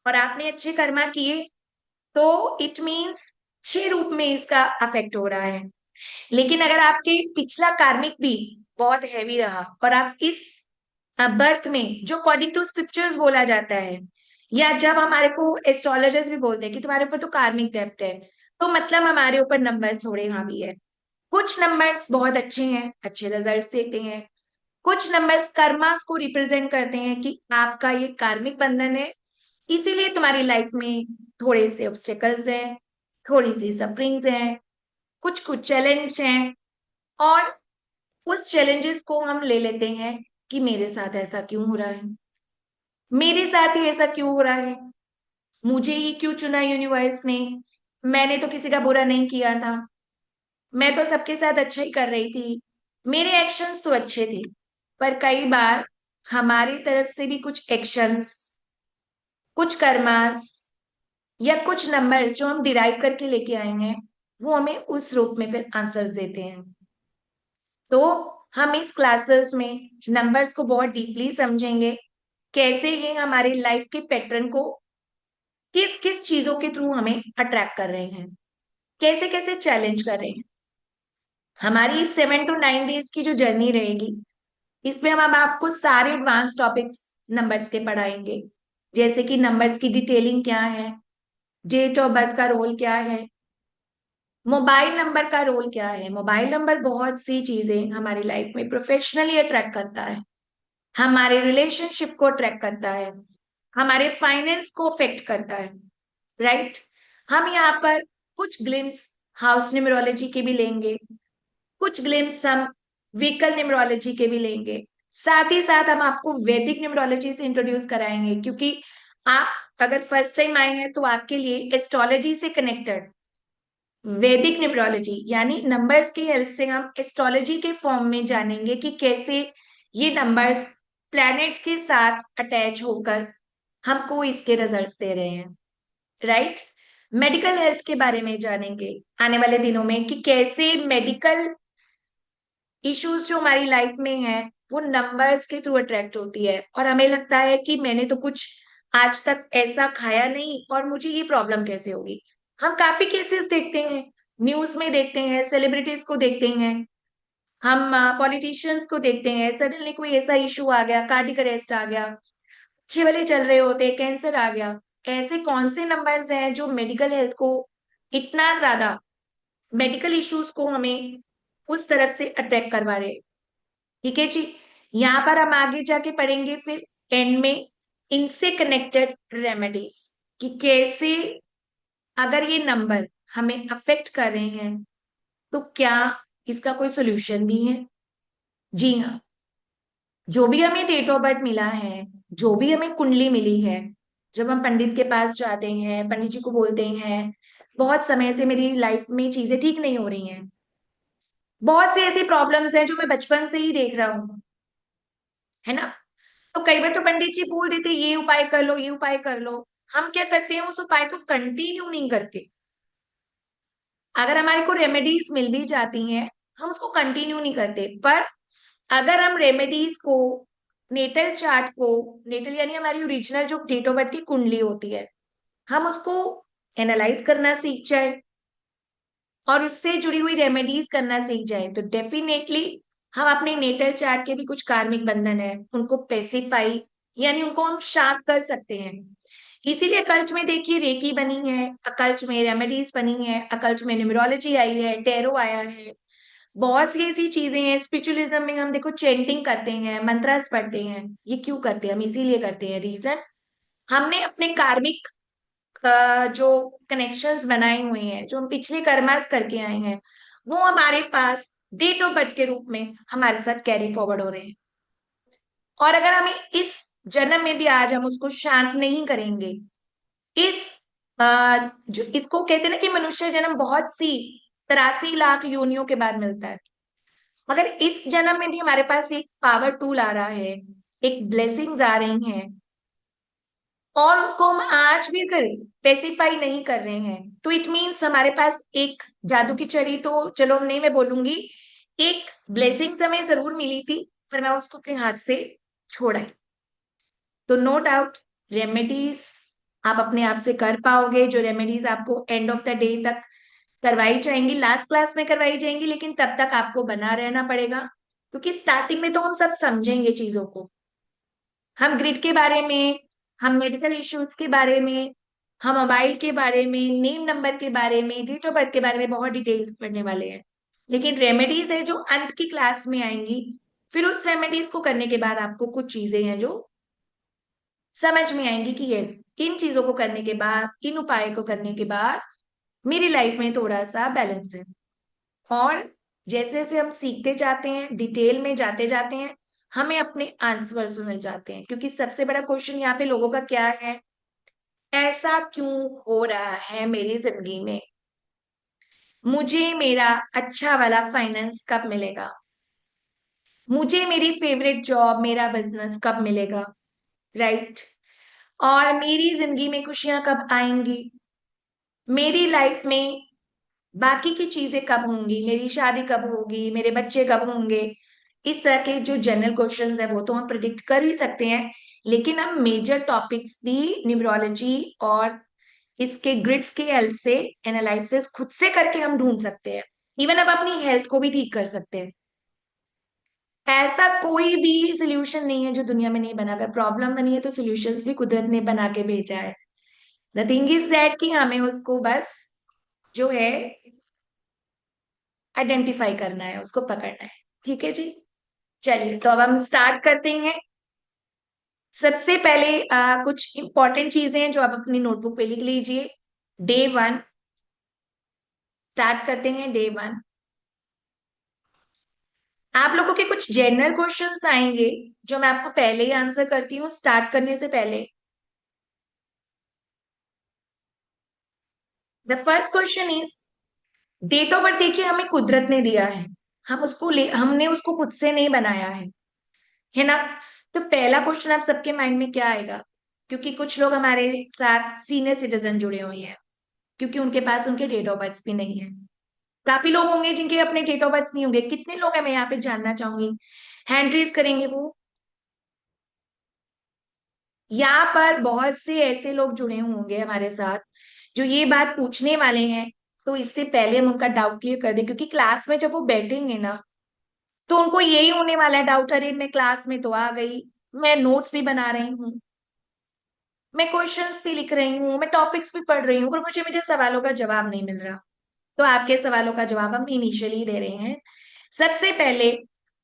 और आपने अच्छे कर्मा किए तो इट मीन्स अच्छे रूप में इसका अफेक्ट हो रहा है। लेकिन अगर आपके पिछला कार्मिक भी बहुत हैवी रहा और आप इस बर्थ में, जो अकॉर्डिंग टू स्क्रिप्चर्स बोला जाता है, या जब हमारे को एस्ट्रोलॉजर्स भी बोलते हैं कि तुम्हारे ऊपर तो कार्मिक डेप्थ है, तो मतलब हमारे ऊपर नंबर्स थोड़े हावी है। कुछ नंबर्स बहुत अच्छे हैं, अच्छे रिजल्ट्स देते हैं, कुछ नंबर्स कर्मास को रिप्रेजेंट करते हैं कि आपका ये कार्मिक बंधन है, इसीलिए तुम्हारी लाइफ में थोड़े से ऑब्स्टेकल्स हैं, थोड़ी सी सफरिंग्स हैं, कुछ कुछ चैलेंज हैं, और उस चैलेंजेस को हम ले लेते हैं कि मेरे साथ ऐसा क्यों हो रहा है, मेरे साथ ही ऐसा क्यों हो रहा है, मुझे ही क्यों चुना यूनिवर्स ने, मैंने तो किसी का बुरा नहीं किया था, मैं तो सबके साथ अच्छा ही कर रही थी, मेरे एक्शंस तो अच्छे थे। पर कई बार हमारी तरफ से भी कुछ एक्शंस, कुछ कर्मास, या कुछ नंबर्स जो हम डिराइव करके लेके आए हैं, वो हमें उस रूप में फिर आंसर्स देते हैं। तो हम इस क्लासेस में नंबर्स को बहुत डीपली समझेंगे, कैसे ये हमारे लाइफ के पैटर्न को किस किस चीजों के थ्रू हमें अट्रैक्ट कर रहे हैं, कैसे कैसे चैलेंज कर रहे हैं। हमारी इस 7 to 9 डेज की जो जर्नी रहेगी, इसमें हम अब आपको सारे एडवांस टॉपिक्स नंबर्स के पढ़ाएंगे, जैसे कि नंबर्स की डिटेलिंग क्या है, डेट ऑफ बर्थ का रोल क्या है, मोबाइल नंबर का रोल क्या है। मोबाइल नंबर बहुत सी चीजें हमारी लाइफ में प्रोफेशनली अट्रैक्ट करता है, हमारे रिलेशनशिप को अट्रैक्ट करता है, हमारे फाइनेंस को अफेक्ट करता है, राइट। हम यहाँ पर कुछ ग्लिम्स हाउस न्यूमरोलॉजी के भी लेंगे, कुछ ग्लिम्स हम व्हीकल न्यूमरोलॉजी के भी लेंगे, साथ ही साथ हम आपको वैदिक न्यूमरोलॉजी से इंट्रोड्यूस कराएंगे, क्योंकि आप अगर फर्स्ट टाइम आए हैं तो आपके लिए एस्ट्रोलॉजी से कनेक्टेड वैदिक न्यूमरोलॉजी यानी नंबर्स की हेल्प से हम एस्ट्रोलॉजी के फॉर्म में जानेंगे कि कैसे ये नंबर्स प्लैनेट्स के साथ अटैच होकर हमको इसके रिजल्ट्स दे रहे हैं, राइट। मेडिकल हेल्थ के बारे में जानेंगे आने वाले दिनों में कि कैसे मेडिकल इश्यूज जो हमारी लाइफ में है वो नंबर्स के थ्रू अट्रैक्ट होती है, और हमें लगता है कि मैंने तो कुछ आज तक ऐसा खाया नहीं और मुझे ये प्रॉब्लम कैसे होगी। हम काफी केसेस देखते हैं, न्यूज में देखते हैं, सेलिब्रिटीज को देखते हैं, हम पॉलिटिशियंस को देखते हैं, सडनली कोई ऐसा इशू आ गया, कार्डियक अरेस्ट आ गया, अच्छे वाले चल रहे होते, कैंसर आ गया। ऐसे कौन से नंबर्स हैं जो मेडिकल हेल्थ को इतना ज्यादा, मेडिकल इश्यूज को हमें उस तरफ से अट्रैक्ट करवा रहे हैं? ठीक है जी। यहाँ पर हम आगे जाके पढ़ेंगे फिर एंड में इनसे कनेक्टेड रेमेडीज, कि कैसे अगर ये नंबर हमें अफेक्ट कर रहे हैं तो क्या इसका कोई सोल्यूशन भी है। जी हाँ, जो भी हमें डेट ऑफ बर्थ मिला है, जो भी हमें कुंडली मिली है, जब हम पंडित के पास जाते हैं, पंडित जी को बोलते हैं बहुत समय से मेरी लाइफ में चीजें ठीक नहीं हो रही हैं, बहुत सी ऐसी प्रॉब्लम्स हैं जो मैं बचपन से ही देख रहा हूँ, है ना। तो कई बार तो पंडित जी बोल देते ये उपाय कर लो, ये उपाय कर लो, हम क्या करते हैं उस उपाय को कंटिन्यू नहीं करते। अगर हमारे को रेमेडीज मिल भी जाती हैं, हम उसको कंटिन्यू नहीं करते। पर अगर हम रेमेडीज को, नेटल चार्ट को, नेटल यानी हमारी ओरिजिनल जो डेट ऑफ बर्थ की कुंडली होती है, हम उसको एनालाइज करना सीख जाए और उससे जुड़ी हुई रेमेडीज करना सीख जाए, तो डेफिनेटली हम अपने नेटल चार्ट के भी कुछ कार्मिक बंधन है उनको पेसिफाई यानी उनको हम शांत कर सकते हैं। इसीलिए अकल्ट में देखिए रेकी बनी है, अकल्ट में रेमेडीज बनी है, अकल्ट में न्यूमरोलॉजी आई है, टेरो आया है, बहुत सी ऐसी चीजें हैं। स्पिरिचुअलिज्म में हम देखो चेंटिंग करते हैं, मंत्रास पढ़ते हैं, ये क्यों करते हैं? हम इसीलिए करते हैं, रीजन हमने अपने कार्मिक जो कनेक्शंस बनाए हुए हैं, जो हम पिछले कर्मास करके आए हैं, वो हमारे पास डेट ऑफ बर्थ के रूप में हमारे साथ कैरी फॉरवर्ड हो रहे हैं। और अगर हमें इस जन्म में भी आज हम उसको शांत नहीं करेंगे, इस जो इसको कहते हैं ना कि मनुष्य जन्म बहुत सी 83 लाख योनियों के बाद मिलता है। मगर इस जन्म में भी हमारे पास एक पावर टूल आ रहा है, एक ब्लेसिंग्स आ रही हैं, और उसको हम आज भी अगर स्पेसिफाई नहीं कर रहे हैं तो इट मीन्स हमारे पास एक जादू की छड़ी, तो चलो नहीं मैं बोलूंगी, एक ब्लेसिंग्स हमें जरूर मिली थी, पर मैं उसको अपने हाथ से छोड़ा। तो नो डाउट रेमेडीज आप अपने आप से कर पाओगे, जो रेमेडीज आपको एंड ऑफ द डे तक करवाई जाएंगी, लास्ट क्लास में करवाई जाएंगी, लेकिन तब तक आपको बना रहना पड़ेगा, क्योंकि स्टार्टिंग में तो हम सब समझेंगे चीजों को, हम ग्रिड के बारे में, हम मेडिकल इश्यूज के बारे में, हम मोबाइल के बारे में, नेम नंबर के बारे में, डेट ऑफ बर्थ के बारे में बहुत डिटेल्स पढ़ने वाले हैं। लेकिन रेमेडीज है जो अंत की क्लास में आएंगी, फिर उस रेमेडीज को करने के बाद आपको कुछ चीजें हैं जो समझ में आएंगी कि यस, इन चीजों को करने के बाद, इन उपाय को करने के बाद मेरी लाइफ में थोड़ा सा बैलेंस है। और जैसे जैसे हम सीखते जाते हैं, डिटेल में जाते जाते हैं, हमें अपने आंसर्स मिल जाते हैं, क्योंकि सबसे बड़ा क्वेश्चन यहाँ पे लोगों का क्या है, ऐसा क्यों हो रहा है मेरी जिंदगी में, मुझे मेरा अच्छा वाला फाइनेंस कब मिलेगा, मुझे मेरी फेवरेट जॉब, मेरा बिजनेस कब मिलेगा, राइट, और मेरी जिंदगी में खुशियां कब आएंगी, मेरी लाइफ में बाकी की चीजें कब होंगी, मेरी शादी कब होगी, मेरे बच्चे कब होंगे। इस तरह के जो जनरल क्वेश्चंस है वो तो हम प्रिडिक्ट कर ही सकते हैं, लेकिन हम मेजर टॉपिक्स भी न्यूमरोलॉजी और इसके ग्रिड्स की हेल्प से एनालिसिस खुद से करके हम ढूंढ सकते हैं। इवन अब अपनी हेल्थ को भी ठीक कर सकते हैं। ऐसा कोई भी सोल्यूशन नहीं है जो दुनिया में नहीं बना, अगर प्रॉब्लम बनी है तो सोल्यूशंस भी कुदरत ने बना के भेजा है। द थिंग इज दैट कि हमें उसको बस जो है आइडेंटिफाई करना है, उसको पकड़ना है। ठीक है जी, चलिए तो अब हम स्टार्ट करते हैं। सबसे पहले कुछ इंपॉर्टेंट चीजें हैं जो आप अपनी नोटबुक पे लिख लीजिए। डे वन, स्टार्ट करते हैं डे वन। आप लोगों के कुछ जनरल क्वेश्चंस आएंगे जो मैं आपको पहले ही आंसर करती हूँ स्टार्ट करने से पहले। The first question is, date of birth देखिए हमें कुदरत ने दिया है, हम उसको हमने उसको खुद से नहीं बनाया है ना। तो पहला क्वेश्चन आप सबके माइंड में क्या आएगा, क्योंकि कुछ लोग हमारे साथ सीनियर सिटीजन जुड़े हुए हैं, क्योंकि उनके पास उनके डेट ऑफ बर्थ भी नहीं है। काफी लोग होंगे जिनके अपने डेट ऑफ बर्थ नहीं होंगे, कितने लोग हैं मैं यहाँ पे जानना चाहूंगी, हैंड रेज करेंगे वो। यहाँ पर बहुत से ऐसे लोग जुड़े होंगे हमारे साथ जो ये बात पूछने वाले हैं, तो इससे पहले हम उनका डाउट क्लियर कर दें, क्योंकि क्लास में जब वो बैठेंगे ना तो उनको यही होने वाला है डाउट, अरे मैं क्लास में तो आ गई, मैं नोट्स भी बना रही हूँ, मैं क्वेश्चंस भी लिख रही हूँ, मैं टॉपिक्स भी पढ़ रही हूँ, पर मुझे मेरे सवालों का जवाब नहीं मिल रहा। तो आपके सवालों का जवाब हम इनिशियली दे रहे हैं। सबसे पहले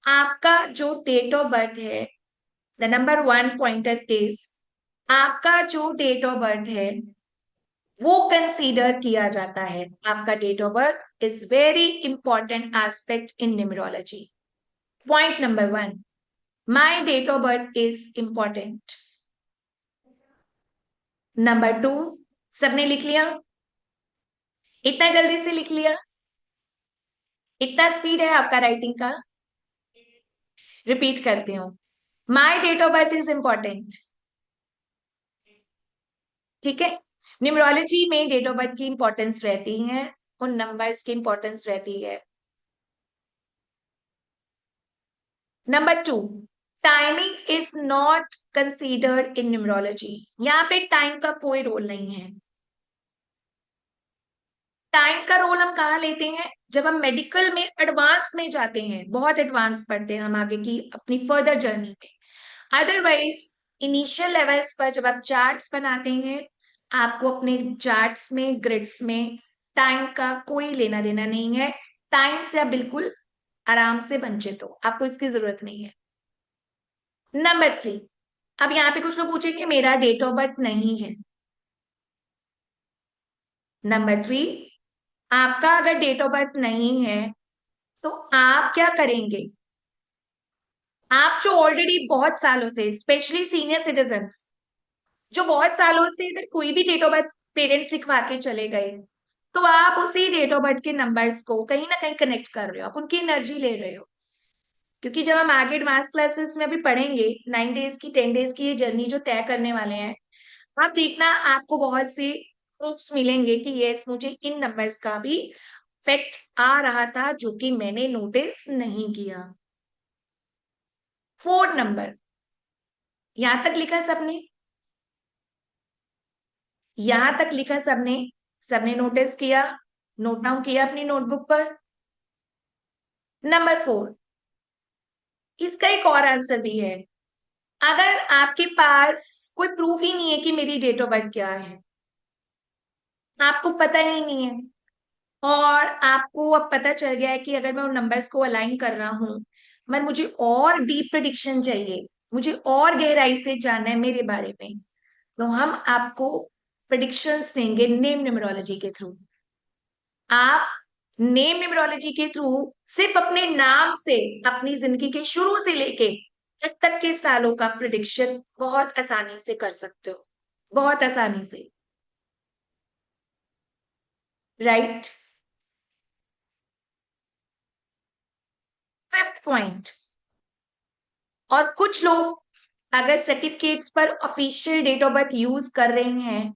आपका जो डेट ऑफ बर्थ है, the number one pointer is, आपका जो डेट ऑफ बर्थ है वो कंसीडर किया जाता है, आपका date of birth is very important aspect in numerology. Point number one, my date of birth is important. Number two, सबने लिख लिया? इतना जल्दी से लिख लिया? इतना स्पीड है आपका राइटिंग का? रिपीट करती हूँ, my date of birth is important. ठीक है, न्यूमरोलॉजी में डेट ऑफ बर्थ की इंपॉर्टेंस रहती है, उन नंबर्स की इंपॉर्टेंस रहती है। Number two, timing is not considered in numerology. यहाँ पे टाइम का कोई रोल नहीं है। टाइम का रोल हम कहाँ लेते हैं, जब हम मेडिकल में एडवांस में जाते हैं, बहुत एडवांस पढ़ते हैं हम आगे की अपनी फर्दर जर्नी में। अदरवाइज इनिशियल लेवल्स पर जब आप चार्ट्स बनाते हैं, आपको अपने चार्ट्स में, ग्रिड्स में टाइम का कोई लेना देना नहीं है। टाइम से आप बिल्कुल आराम से वंचित हो, आपको इसकी जरूरत नहीं है। नंबर थ्री, अब यहाँ पे कुछ लोग पूछेंगे मेरा डेट ऑफ बर्थ नहीं है। नंबर 3, आपका अगर डेट ऑफ बर्थ नहीं है तो आप क्या करेंगे? आप जो ऑलरेडी बहुत सालों से, स्पेशली सीनियर सिटीजन्स, जो बहुत सालों से अगर कोई भी डेट ऑफ बर्थ पेरेंट्स लिखवा के चले गए, तो आप उसी डेट ऑफ बर्थ के नंबर्स को कहीं ना कहीं कनेक्ट कर रहे हो, आप उनकी एनर्जी ले रहे हो। क्योंकि जब हम आगे एडवांस क्लासेस में अभी पढ़ेंगे, 9 डेज की 10 डेज की ये जर्नी जो तय करने वाले हैं, आप देखना आपको बहुत से प्रूफ्स मिलेंगे कि यस, मुझे इन नंबर्स का भी इफेक्ट आ रहा था जो कि मैंने नोटिस नहीं किया। 4 नंबर, यहां तक लिखा सबने? यहां तक लिखा सबने? सबने नोटिस किया, नोट डाउन किया अपनी नोटबुक पर? नंबर 4, इसका एक और आंसर भी है। अगर आपके पास कोई प्रूफ ही नहीं है कि मेरी डेट ऑफ बर्थ क्या है, आपको पता ही नहीं है, और आपको अब पता चल गया है कि अगर मैं उन नंबर्स को अलाइन कर रहा हूं, मैं मुझे और डीप प्रिडिक्शन चाहिए, मुझे और गहराई से जानना है मेरे बारे में, तो हम आपको प्रिडिक्शंस देंगे नेम न्यूमरोलॉजी के थ्रू। आप नेम न्यूमरोलॉजी के थ्रू सिर्फ अपने नाम से अपनी जिंदगी के शुरू से लेके अब तक के सालों का प्रिडिक्शन बहुत आसानी से कर सकते हो, बहुत आसानी से। राइट। 5th पॉइंट, और कुछ लोग अगर सर्टिफिकेट्स पर official date of birth use कर रहे हैं,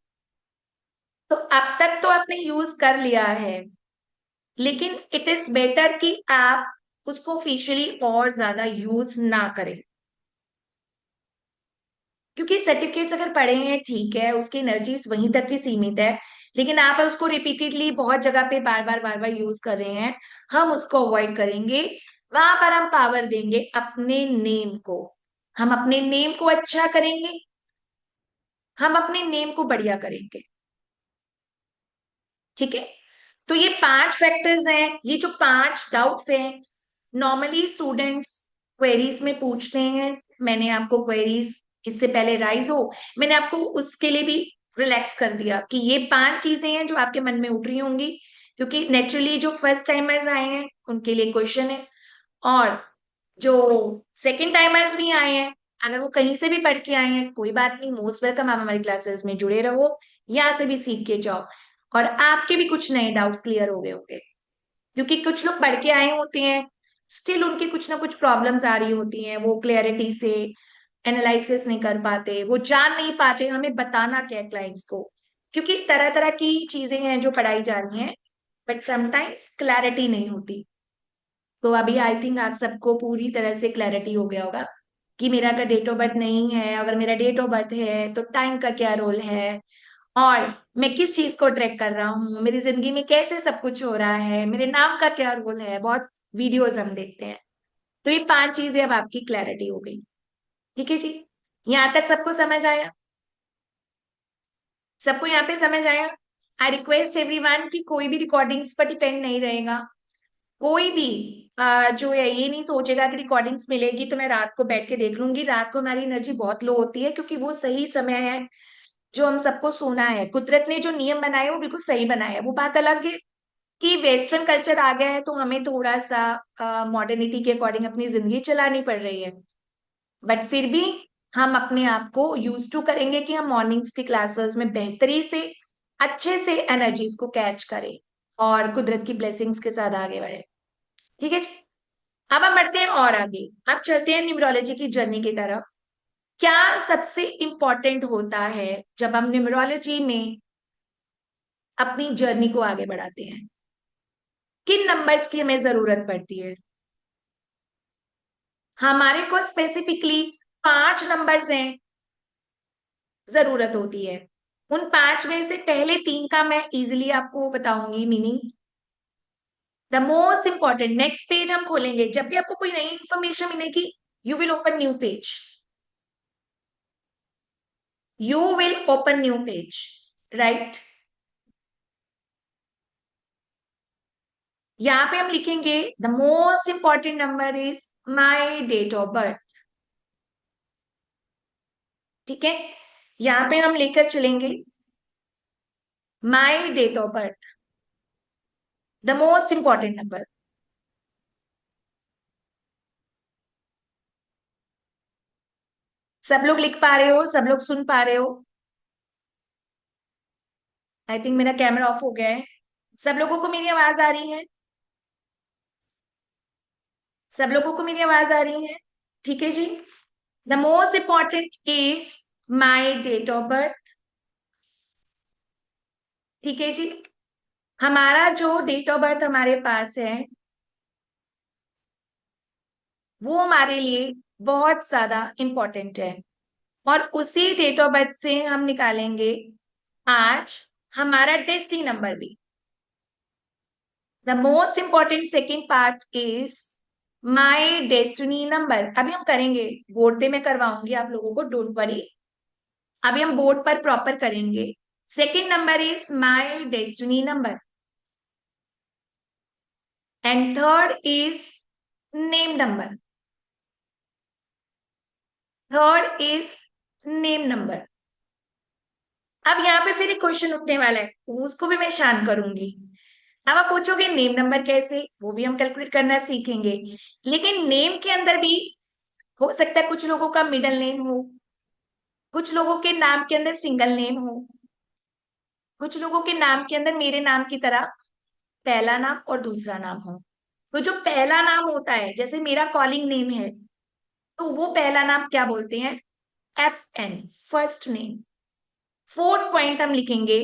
तो अब तक तो आपने यूज कर लिया है, लेकिन इट इज बेटर कि आप उसको ऑफिशियली और ज्यादा यूज ना करें। क्योंकि सर्टिफिकेट्स अगर पढ़े हैं ठीक है, उसकी एनर्जीज वहीं तक ही सीमित है, लेकिन आप उसको रिपीटेडली बहुत जगह पे बार बार यूज कर रहे हैं, हम उसको अवॉइड करेंगे। वहां पर हम पावर देंगे अपने नेम को, हम अपने नेम को अच्छा करेंगे, हम अपने नेम को बढ़िया करेंगे। ठीक है। तो ये 5 फैक्टर्स हैं, ये जो 5 डाउट्स हैं, नॉर्मली स्टूडेंट्स क्वेरीज में पूछते हैं। मैंने आपको क्वेरीज इससे पहले राइज हो, मैंने आपको उसके लिए भी रिलैक्स कर दिया कि ये 5 चीजें हैं जो आपके मन में उठ रही होंगी, क्योंकि नेचुरली जो फर्स्ट टाइमर्स आए हैं उनके लिए क्वेश्चन है, और जो सेकंड टाइमर्स भी आए हैं, अगर वो कहीं से भी पढ़ के आए हैं कोई बात नहीं, मोस्ट वेलकम, आप हमारी क्लासेस में जुड़े रहो, यहाँ से भी सीख के जाओ, और आपके भी कुछ नए डाउट्स क्लियर हो गए होंगे। क्योंकि कुछ लोग पढ़ के आए होते हैं, स्टिल उनके कुछ ना कुछ प्रॉब्लम्स आ रही होती हैं, वो क्लैरिटी से एनालिसिस नहीं कर पाते, वो जान नहीं पाते हमें बताना क्या है क्लाइंट्स को, क्योंकि तरह तरह की चीजें हैं जो पढ़ाई जा रही हैं, बट समटाइम्स क्लैरिटी नहीं होती। तो अभी आई थिंक आप सबको पूरी तरह से क्लैरिटी हो गया होगा कि मेरा अगर डेट ऑफ बर्थ नहीं है, अगर मेरा डेट ऑफ बर्थ है तो टाइम का क्या रोल है, और मैं किस चीज को ट्रैक कर रहा हूँ, मेरी जिंदगी में कैसे सब कुछ हो रहा है, मेरे नाम का क्या रोल है। बहुत वीडियोस हम देखते हैं। तो ये 5 चीजें अब आपकी क्लैरिटी हो गई। ठीक है जी, यहाँ तक सबको समझ आया? सबको यहाँ पे समझ आया? आई रिक्वेस्ट एवरीवन कि कोई भी रिकॉर्डिंग्स पर डिपेंड नहीं रहेगा। कोई भी जो है ये नहीं सोचेगा कि रिकॉर्डिंग्स मिलेगी तो मैं रात को बैठ के देख लूंगी। रात को हमारी एनर्जी बहुत लो होती है, क्योंकि वो सही समय है जो हम सबको सोना है। कुदरत ने जो नियम बनाए वो बिल्कुल सही बनाए है। वो बात अलग है कि वेस्टर्न कल्चर आ गया है तो हमें थोड़ा सा मॉडर्निटी के अकॉर्डिंग अपनी जिंदगी चलानी पड़ रही है, बट फिर भी हम अपने आप को यूज टू करेंगे कि हम मॉर्निंग्स की क्लासेस में बेहतरी से अच्छे से एनर्जीज को कैच करें और कुदरत की ब्लेसिंग्स के साथ आगे बढ़े। ठीक है जी। अब हम बढ़ते हैं और आगे, अब चलते हैं न्यूमरोलॉजी की जर्नी की तरफ। क्या सबसे इंपॉर्टेंट होता है जब हम न्यूमरोलॉजी में अपनी जर्नी को आगे बढ़ाते हैं? किन नंबर्स की हमें जरूरत पड़ती है? हमारे को स्पेसिफिकली 5 नंबर्स हैं जरूरत होती है। उन 5 में से पहले 3 का मैं इजिली आपको बताऊंगी meaning. The most important, next page हम खोलेंगे जब भी आपको कोई नई इंफॉर्मेशन मिलेगी, you will open new page, you will open new page, right. यहाँ पे हम लिखेंगे the most important number is my date of birth. ठीक है, यहाँ पे हम लेकर चलेंगे my date of birth, the most important number. सब लोग लिख पा रहे हो, सब लोग सुन पा रहे हो? आई थिंक मेरा कैमरा ऑफ हो गया है। सब लोगों को मेरी आवाज आ रही है? सब लोगों को मेरी आवाज आ रही है? ठीक है जी। The most important is my date of birth. ठीक है जी। हमारा जो डेट ऑफ बर्थ हमारे पास है वो हमारे लिए बहुत ज्यादा इंपॉर्टेंट है, और उसी डेट ऑफ बर्थ से हम निकालेंगे आज हमारा डेस्टिनी नंबर भी। The most important second part is my destiny number. अभी हम करेंगे, बोर्ड पे मैं करवाऊंगी आप लोगों को, डोंट वरी। अभी हम बोर्ड पर प्रॉपर करेंगे। Second number is my destiny number, and third is name number. Third is name number. अब यहाँ पे फिर एक क्वेश्चन उठने वाला है, उसको भी मैं शांत करूंगी। अब आप पूछोगे नेम नंबर कैसे, वो भी हम कैलकुलेट करना सीखेंगे। लेकिन नेम के अंदर भी हो सकता है कुछ लोगों का मिडल नेम हो, कुछ लोगों के नाम के अंदर सिंगल नेम हो, कुछ लोगों के नाम के अंदर मेरे नाम की तरह पहला नाम और दूसरा नाम हो। तो जो पहला नाम होता है, जैसे मेरा कॉलिंग नेम है, तो वो पहला नाम क्या बोलते हैं? FN, first name. Fourth point हम लिखेंगे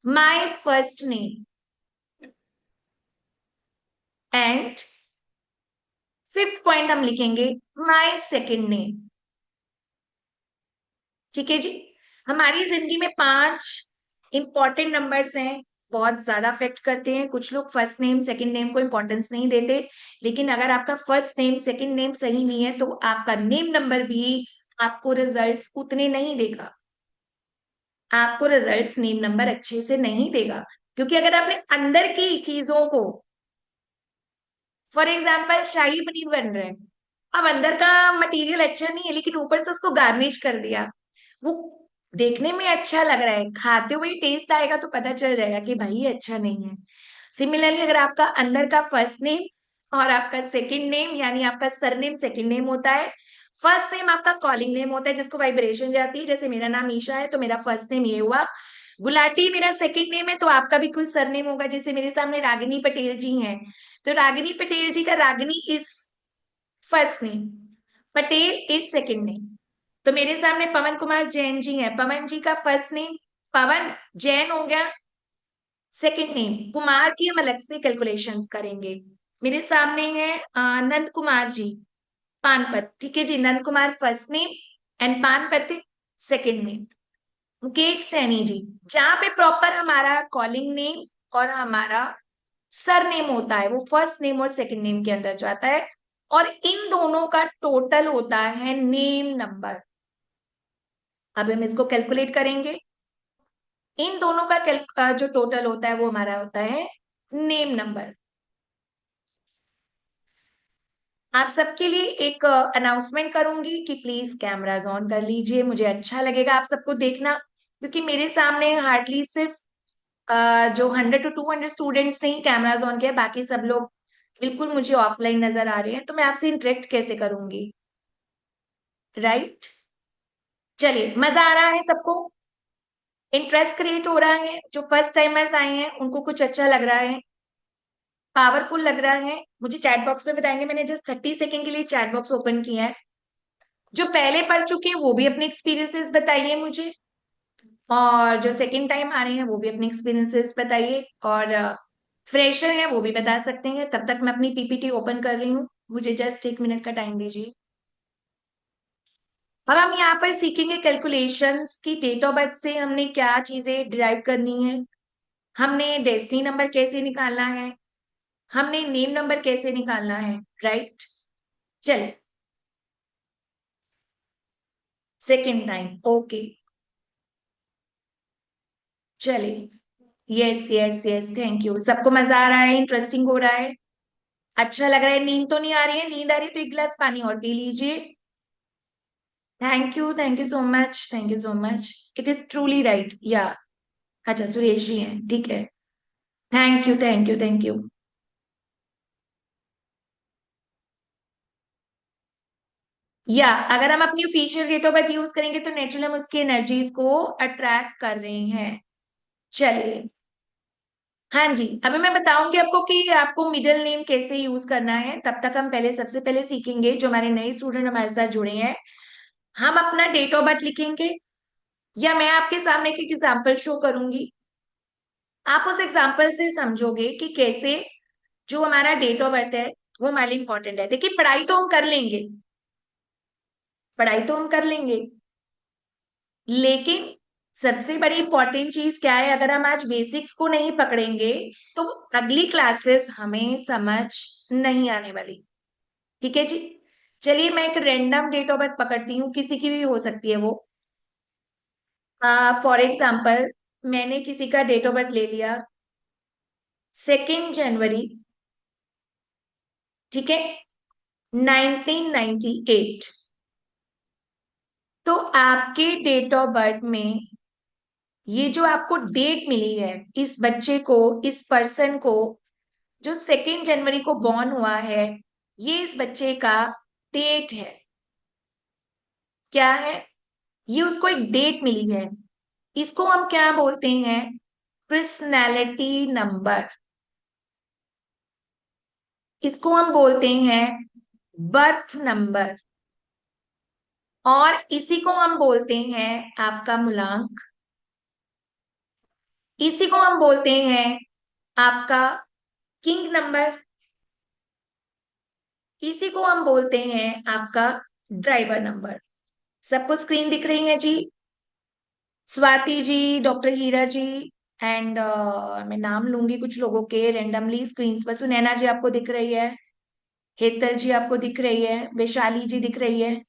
my first name, and fifth point हम लिखेंगे माई सेकेंड नेम। ठीक है जी। हमारी जिंदगी में 5 इंपॉर्टेंट नंबर्स हैं, बहुत ज्यादा अफेक्ट करते हैं। कुछ लोग फर्स्ट नेम सेकंड नेम को इंपॉर्टेंस नहीं देते, लेकिन अगर आपका फर्स्ट नेम सेकंड नेम सही नहीं है तो आपका नेम नंबर भी आपको रिजल्ट्स उतने नहीं देगा, आपको रिजल्ट्स नेम नंबर अच्छे से नहीं देगा। क्योंकि अगर आपने अंदर की चीजों को, फॉर एग्जाम्पल शाही पनीर बन रहे हैं, अब अंदर का मटेरियल अच्छा नहीं है लेकिन ऊपर से उसको गार्निश कर दिया, वो देखने में अच्छा लग रहा है, खाते हुए टेस्ट आएगा तो पता चल जाएगा कि भाई ये अच्छा नहीं है। सिमिलरली अगर आपका अंदर का फर्स्ट नेम और आपका सेकंड नेम, यानी आपका सरनेम सेकंड नेम होता है, फर्स्ट नेम आपका कॉलिंग नेम होता है जिसको वाइब्रेशन जाती है, जैसे मेरा नाम ईशा है तो मेरा फर्स्ट नेम ये हुआ। गुलाटी मेरा सेकंड नेम है, तो आपका भी कुछ सरनेम होगा, जैसे मेरे सामने रागिनी पटेल जी हैं, तो रागिनी पटेल जी का Ragini is first name, Patel is second name. तो मेरे सामने पवन कुमार जैन जी हैं, पवन जी का फर्स्ट नेम पवन, जैन हो गया सेकंड नेम, कुमार की हम अलग से कैलकुलेशंस करेंगे। मेरे सामने है नंद कुमार जी, पानपत। ठीक है जी, Nand Kumar first name and Panpat second name. Mukesh Saini ji, जहां पे प्रॉपर हमारा कॉलिंग नेम और हमारा सर नेम होता है वो फर्स्ट नेम और सेकंड नेम के अंदर जाता है, और इन दोनों का टोटल होता है नेम नंबर। अब हम इसको कैलकुलेट करेंगे। इन दोनों का जो टोटल होता है वो हमारा होता है नेम नंबर। आप सबके लिए एक अनाउंसमेंट करूंगी कि प्लीज कैमराज ऑन कर लीजिए, मुझे अच्छा लगेगा आप सबको देखना, क्योंकि मेरे सामने हार्डली सिर्फ जो 100 to 200 स्टूडेंट्स ने ही कैमराज ऑन किया, बाकी सब लोग बिल्कुल मुझे ऑफलाइन नजर आ रहे हैं, तो मैं आपसे इंटरेक्ट कैसे करूंगी? राइट। चलिए, मजा आ रहा है सबको? इंटरेस्ट क्रिएट हो रहा है? जो फर्स्ट टाइमर्स आए हैं उनको कुछ अच्छा लग रहा है, पावरफुल लग रहा है? मुझे चैट बॉक्स में बताएंगे, मैंने जस्ट 30 सेकेंड के लिए चैट बॉक्स ओपन किया है। जो पहले पढ़ चुके हैं वो भी अपने एक्सपीरियंसेस बताइए मुझे, और जो सेकंड टाइम आ रहे हैं वो भी अपने एक्सपीरियंसेस बताइए, और फ्रेशर है वो भी बता सकते हैं। तब तक मैं अपनी पीपीटी ओपन कर रही हूँ, मुझे जस्ट 1 मिनट का टाइम दीजिए। अब हम यहाँ पर सीखेंगे कैलकुलेशंस की, डेट ऑफ बर्थ से हमने क्या चीजें डिराइव करनी है, हमने डेस्टिनी नंबर कैसे निकालना है, हमने नेम नंबर कैसे निकालना है। राइट। चलिए, सेकेंड टाइम ओके। चलिए, yes yes yes, thank you. सबको मजा आ रहा है, इंटरेस्टिंग हो रहा है, अच्छा लग रहा है? नींद तो नहीं आ रही है? नींद आ रही है तो एक गिलास पानी और पी लीजिए। Thank you so much, thank you so much. It is truly right yeah. अच्छा, सुरेश जी हैं, ठीक है। Thank you, thank you, thank you. या अगर हम अपनी official date of birth use करेंगे तो नेचुरली हम उसकी एनर्जीज को अट्रैक्ट कर रहे हैं। चलिए। हाँ जी, अभी मैं बताऊंगी आपको कि आपको मिडिल नेम कैसे यूज करना है। तब तक हम पहले सबसे पहले सीखेंगे, जो हमारे नए स्टूडेंट हमारे साथ जुड़े हैं, हम अपना डेट ऑफ बर्थ लिखेंगे, या मैं आपके सामने एक एग्जाम्पल शो करूंगी। आप उस एग्जाम्पल से समझोगे कि कैसे जो हमारा डेट ऑफ बर्थ है वो हमारे लिए इंपॉर्टेंट है। देखिए, पढ़ाई तो हम कर लेंगे, पढ़ाई तो हम कर लेंगे, लेकिन सबसे बड़ी इंपॉर्टेंट चीज क्या है? अगर हम आज बेसिक्स को नहीं पकड़ेंगे तो अगली क्लासेस हमें समझ नहीं आने वाली। ठीक है जी। चलिए, मैं एक रैंडम डेट ऑफ बर्थ पकड़ती हूँ, किसी की भी हो सकती है वो। फॉर एग्जाम्पल, मैंने किसी का डेट ऑफ बर्थ ले लिया 2 जनवरी, ठीक है, 1998। तो आपके डेट ऑफ बर्थ में ये जो आपको डेट मिली है, इस बच्चे को, इस पर्सन को, जो 2 जनवरी को बॉर्न हुआ है, ये इस बच्चे का डेट है। क्या है? ये उसको एक डेट मिली है। इसको हम क्या बोलते हैं? Personality number. इसको हम बोलते हैं बर्थ नंबर। और इसी को हम बोलते हैं आपका मूलांक। इसी को हम बोलते हैं आपका किंग नंबर। इसी को हम बोलते हैं आपका ड्राइवर नंबर। सबको स्क्रीन दिख रही है जी? Swati ji, doctor Heera ji, and मैं नाम लूंगी कुछ लोगों के रेंडमली स्क्रीन पर। सुनैना जी आपको दिख रही है, हेतल जी आपको दिख रही है, वैशाली जी दिख रही है।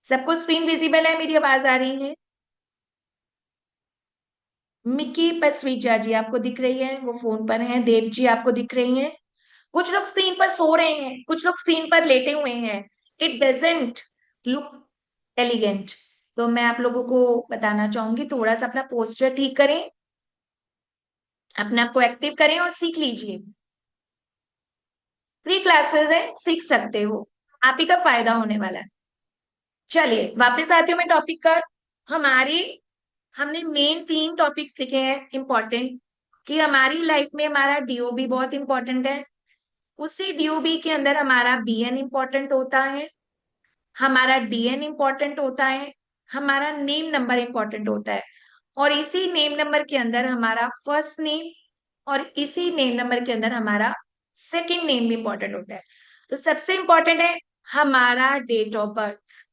सबको स्क्रीन विजिबल है? मेरी आवाज आ रही है? मिकी पसरीजा जी आपको दिख रही है, वो फोन पर हैं। देव जी आपको दिख रही हैं। कुछ लोग स्क्रीन पर सो रहे हैं, कुछ लोग स्क्रीन पर लेटे हुए हैं। It doesn't look elegant. तो मैं आप लोगों को बताना चाहूंगी, थोड़ा सा अपना पोस्चर ठीक करें, अपने आप को एक्टिव करें और सीख लीजिए। फ्री क्लासेस है, सीख सकते हो, आप ही का फायदा होने वाला है। चलिए, वापस आती हूँ मैं टॉपिक का। हमारी हमने मेन 3 टॉपिक्स लिखे हैं इंपॉर्टेंट, कि हमारी लाइफ में हमारा डीओबी बहुत इंपॉर्टेंट है। उसी डीओबी के अंदर हमारा बीएन इंपॉर्टेंट होता है, हमारा डीएन इंपॉर्टेंट होता है, हमारा नेम नंबर इंपॉर्टेंट होता है, और इसी नेम नंबर के अंदर हमारा फर्स्ट नेम, और इसी नेम नंबर के अंदर हमारा सेकंड नेम भी इंपॉर्टेंट होता है। तो सबसे इंपॉर्टेंट है हमारा डेट ऑफ बर्थ।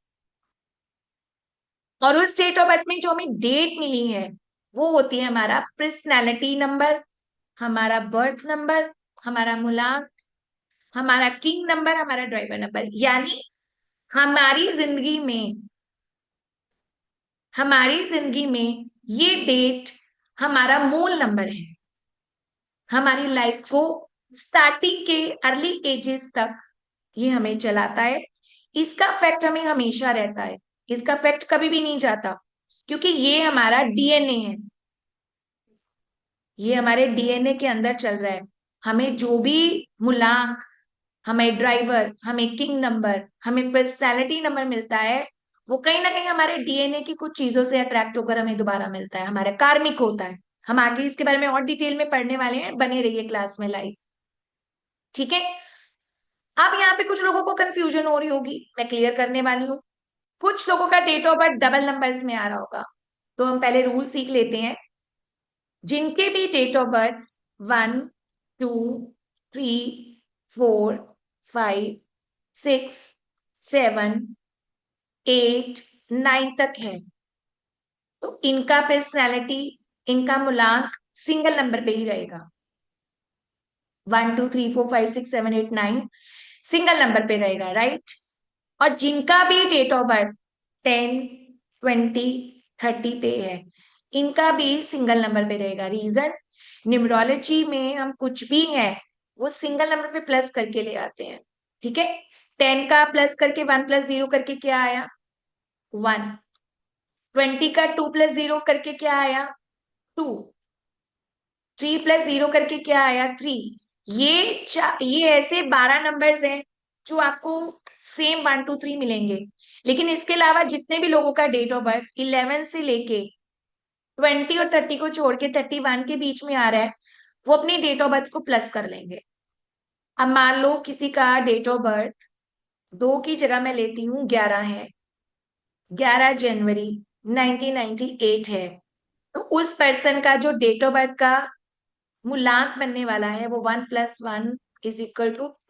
और उस डेट ऑफ बर्थ में जो हमें डेट मिली है वो होती है हमारा पर्सनैलिटी नंबर, हमारा बर्थ नंबर, हमारा मूलांक, हमारा किंग नंबर, हमारा ड्राइवर नंबर। यानी हमारी जिंदगी में, हमारी जिंदगी में ये डेट हमारा मूल नंबर है। हमारी लाइफ को स्टार्टिंग के अर्ली एजेस तक ये हमें चलाता है। इसका फैक्ट हमें हमेशा रहता है, इसका फैक्ट कभी भी नहीं जाता, क्योंकि ये हमारा डीएनए है। ये हमारे डीएनए के अंदर चल रहा है। हमें जो भी मूलांक, हमें ड्राइवर, हमें किंग नंबर, हमें पर्सनैलिटी नंबर मिलता है, वो कहीं ना कहीं हमारे डीएनए की कुछ चीजों से अट्रैक्ट होकर हमें दोबारा मिलता है, हमारा कार्मिक होता है। हम आगे इसके बारे में और डिटेल में पढ़ने वाले हैं, बने रहिए क्लास में लाइव। ठीक है। अब यहाँ पे कुछ लोगों को कंफ्यूजन हो रही होगी, मैं क्लियर करने वाली हूँ। कुछ लोगों का date of birth double numbers में आ रहा होगा, तो हम पहले रूल सीख लेते हैं। जिनके भी डेट ऑफ बर्थ 1, 2, 3, 4, 5, 6, 7, 8, 9 तक है, तो इनका पर्सनैलिटी, इनका मूलांक सिंगल नंबर पे ही रहेगा। 1, 2, 3, 4, 5, 6, 7, 8, 9 सिंगल नंबर पे रहेगा, राइट। और जिनका भी डेट ऑफ बर्थ 10, 20, 30 पे है, इनका भी सिंगल नंबर पे रहेगा। रीजन, न्यूमरोलॉजी में हम कुछ भी है वो सिंगल नंबर पे प्लस करके ले आते हैं। ठीक है। 10 का प्लस करके 1 + 0 करके क्या आया? 1। 20 का 2 + 0 करके क्या आया? 2। 3 + 0 करके क्या आया? 3। ये ऐसे 12 नंबर्स हैं जो आपको सेम 1 2 3 मिलेंगे। लेकिन इसके अलावा जितने भी लोगों का डेट ऑफ बर्थ 11 से लेके 20 और 30 को छोड़ के 31 के बीच में आ रहा है, वो अपनी डेट ऑफ बर्थ को प्लस कर लेंगे। अब मान लो किसी का डेट ऑफ बर्थ 2 की जगह मैं लेती हूँ 11 है, 11 जनवरी 1998 है, तो उस पर्सन का जो डेट ऑफ बर्थ का मूलांक बनने वाला है वो 1 + 1 =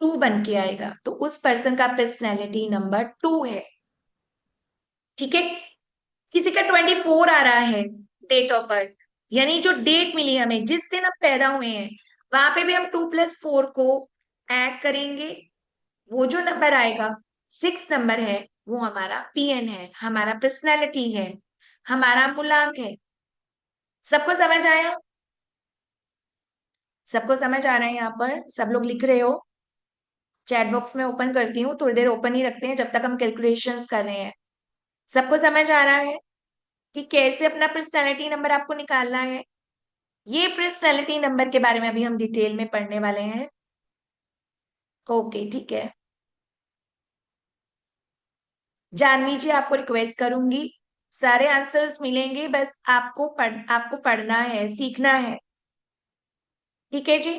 2 बन के आएगा। तो उस पर्सन का पर्सनैलिटी नंबर 2 है। ठीक है। किसी का 24 आ रहा है डेट ऑफ बर्थ, यानी जो डेट मिली हमें जिस दिन हम पैदा हुए हैं, वहां पे भी हम 2 + 4 को ऐड करेंगे। वो जो नंबर आएगा 6 नंबर है, वो हमारा पीएन है, हमारा पर्सनैलिटी है, हमारा मूलांक है। सबको समझ आया? सबको समझ आ रहा है? यहाँ पर सब लोग लिख रहे हो? चैट बॉक्स में ओपन करती हूँ, थोड़ी देर ओपन ही रखते हैं जब तक हम कैलकुलेशंस कर रहे हैं। सबको समझ आ रहा है कि कैसे अपना पर्सनैलिटी नंबर आपको निकालना है? ये पर्सनैलिटी नंबर के बारे में अभी हम डिटेल में पढ़ने वाले हैं। ओके, ठीक है। जानवी जी, आपको रिक्वेस्ट करूंगी, सारे आंसर्स मिलेंगे, बस आपको पढ़ना है, सीखना है। ठीक है जी।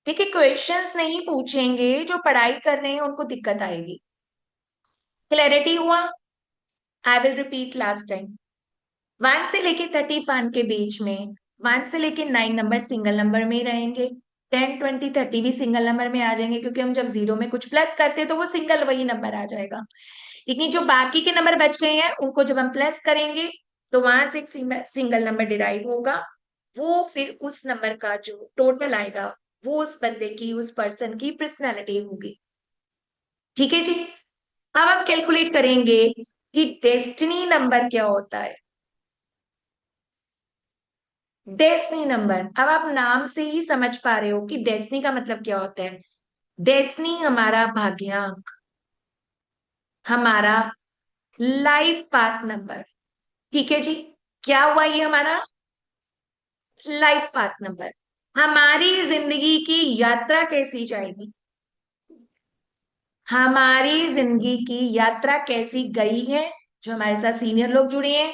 ठीक है, क्वेश्चंस नहीं पूछेंगे, जो पढ़ाई कर रहे हैं उनको दिक्कत आएगी। क्लैरिटी हुआ? I will repeat last time. 1 से लेके 31 के बीच में 1 से लेके 9 नंबर सिंगल नंबर में ही रहेंगे। 10 20 30 भी सिंगल नंबर में आ जाएंगे, क्योंकि हम जब जीरो में कुछ प्लस करते हैं तो वो सिंगल वही नंबर आ जाएगा। लेकिन जो बाकी के नंबर बच गए हैं उनको जब हम प्लस करेंगे तो वहां से एक सिंगल नंबर डिराइव होगा। वो फिर उस नंबर का जो टोटल आएगा वो उस बंदे की, उस पर्सन की पर्सनैलिटी होगी। ठीक है जी। अब हम कैलकुलेट करेंगे कि डेस्टिनी नंबर क्या होता है। डेस्टिनी नंबर, अब आप नाम से ही समझ पा रहे हो कि डेस्टिनी का मतलब क्या होता है। डेस्टिनी हमारा भाग्यांक, हमारा लाइफ पाथ नंबर। ठीक है जी। क्या हुआ? ये हमारा लाइफ पाथ नंबर। हमारी जिंदगी की यात्रा कैसी जाएगी, हमारी जिंदगी की यात्रा कैसी गई है। जो हमारे साथ सीनियर लोग जुड़े हैं,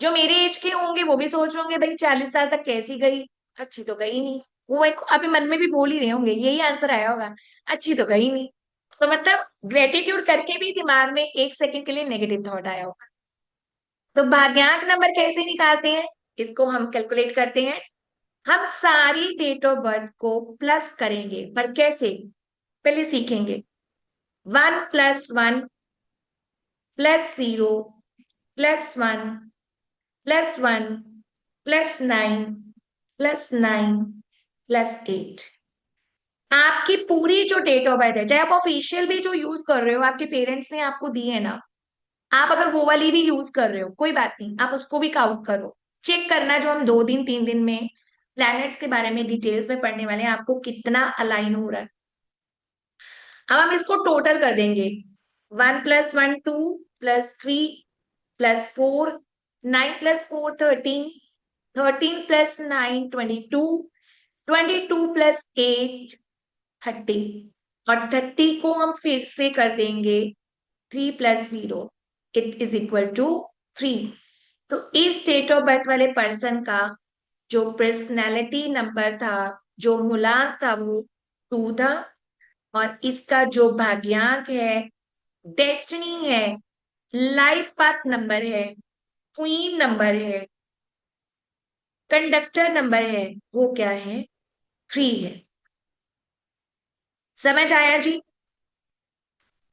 जो मेरे एज के होंगे वो भी सोच रहे होंगे भाई 40 साल तक कैसी गई। अच्छी तो गई नहीं। वो एक अभी मन में भी बोल ही रहे होंगे, यही आंसर आया होगा, अच्छी तो गई नहीं। तो मतलब ग्रेटिट्यूड करके भी दिमाग में 1 सेकंड के लिए नेगेटिव थॉट आया होगा। तो भाग्यांक नंबर कैसे निकालते हैं, इसको हम कैलकुलेट करते हैं। हम सारी डेट ऑफ बर्थ को प्लस करेंगे, पर कैसे पहले सीखेंगे। 1 + 1 + 0 +1 +1 +9 +9 +8। आपकी पूरी जो डेट ऑफ बर्थ है, चाहे आप ऑफिशियल भी जो यूज कर रहे हो, आपके पेरेंट्स ने आपको दी है ना, आप अगर वो वाली भी यूज कर रहे हो कोई बात नहीं, आप उसको भी काउंट करो। चेक करना, जो हम 2 दिन 3 दिन में प्लैनेट्स के बारे में डिटेल्स में पढ़ने वाले हैं, आपको कितना अलाइन हो रहा है। अब हम इसको टोटल कर देंगे। 1 + 1 2 + 3 + 4, 9 + 4 13, 13 + 9 22, 22 + 8 30, और 30 को हम फिर से कर देंगे 3 + 0, इट इज इक्वल टू 3। तो इस डेट ऑफ बर्थ वाले पर्सन का जो पर्सनैलिटी नंबर था, जो मूलांक था, वो 2 था। और इसका जो भाग्यांक है, डेस्टिनी है, लाइफ पाथ नंबर है, क्वीन नंबर है, कंडक्टर नंबर है, वो क्या है? 3 है। समझ आया जी?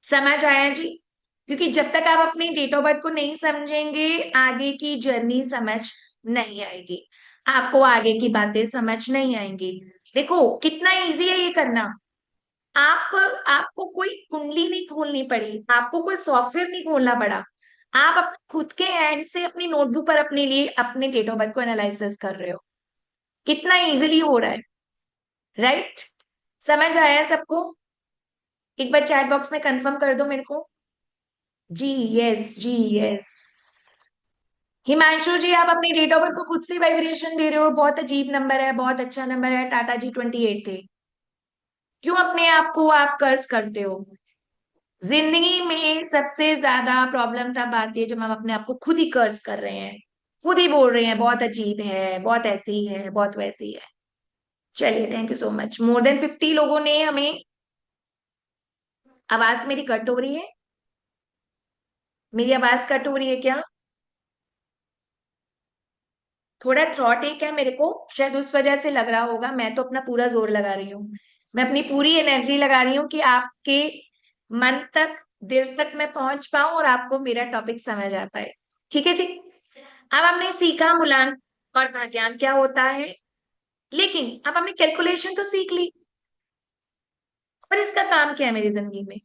समझ आया जी? क्योंकि जब तक आप अपनी डेट ऑफ बर्थ को नहीं समझेंगे, आगे की जर्नी समझ नहीं आएगी, आपको आगे की बातें समझ नहीं आएंगी। देखो कितना इजी है ये करना। आप आपको कोई कुंडली नहीं खोलनी पड़ी, आपको कोई सॉफ्टवेयर नहीं खोलना पड़ा। आप अपने खुद के हैंड से अपनी नोटबुक पर अपने लिए अपने डेट ऑफ बर्थ को एनालिसिस कर रहे हो। कितना इजीली हो रहा है, राइट? समझ आया सबको? एक बार चैट बॉक्स में कंफर्म कर दो मेरे को। जी यस, जी यस। हिमांशु जी, आप अपनी डेट ऑफ बर्थ को खुद से वाइब्रेशन दे रहे हो, बहुत अजीब नंबर है, बहुत अच्छा नंबर है, टाटा जी 28 थे। क्यों अपने आप को आप कर्ज करते हो? जिंदगी में सबसे ज्यादा प्रॉब्लम तब आती है जब हम अपने आप को खुद ही कर्ज कर रहे हैं, खुद ही बोल रहे हैं बहुत अजीब है, बहुत ऐसी है, बहुत वैसी है। चलिए, thank you so much. More than 50 लोगों ने हमें। आवाज मेरी कट हो रही है? मेरी आवाज कट हो रही है क्या? थोड़ा थ्रॉट एक है मेरे को, शायद उस वजह से लग रहा होगा। मैं तो अपना पूरा जोर लगा रही हूँ, मैं अपनी पूरी एनर्जी लगा रही हूँ कि आपके मन तक, दिल तक मैं पहुंच पाऊं और आपको मेरा टॉपिक समझ आ पाए। ठीक है जी। अब हमने सीखा मूलांक और भाग्यांक क्या होता है, लेकिन अब हमने कैलकुलेशन तो सीख ली, पर इसका काम क्या है मेरी जिंदगी में?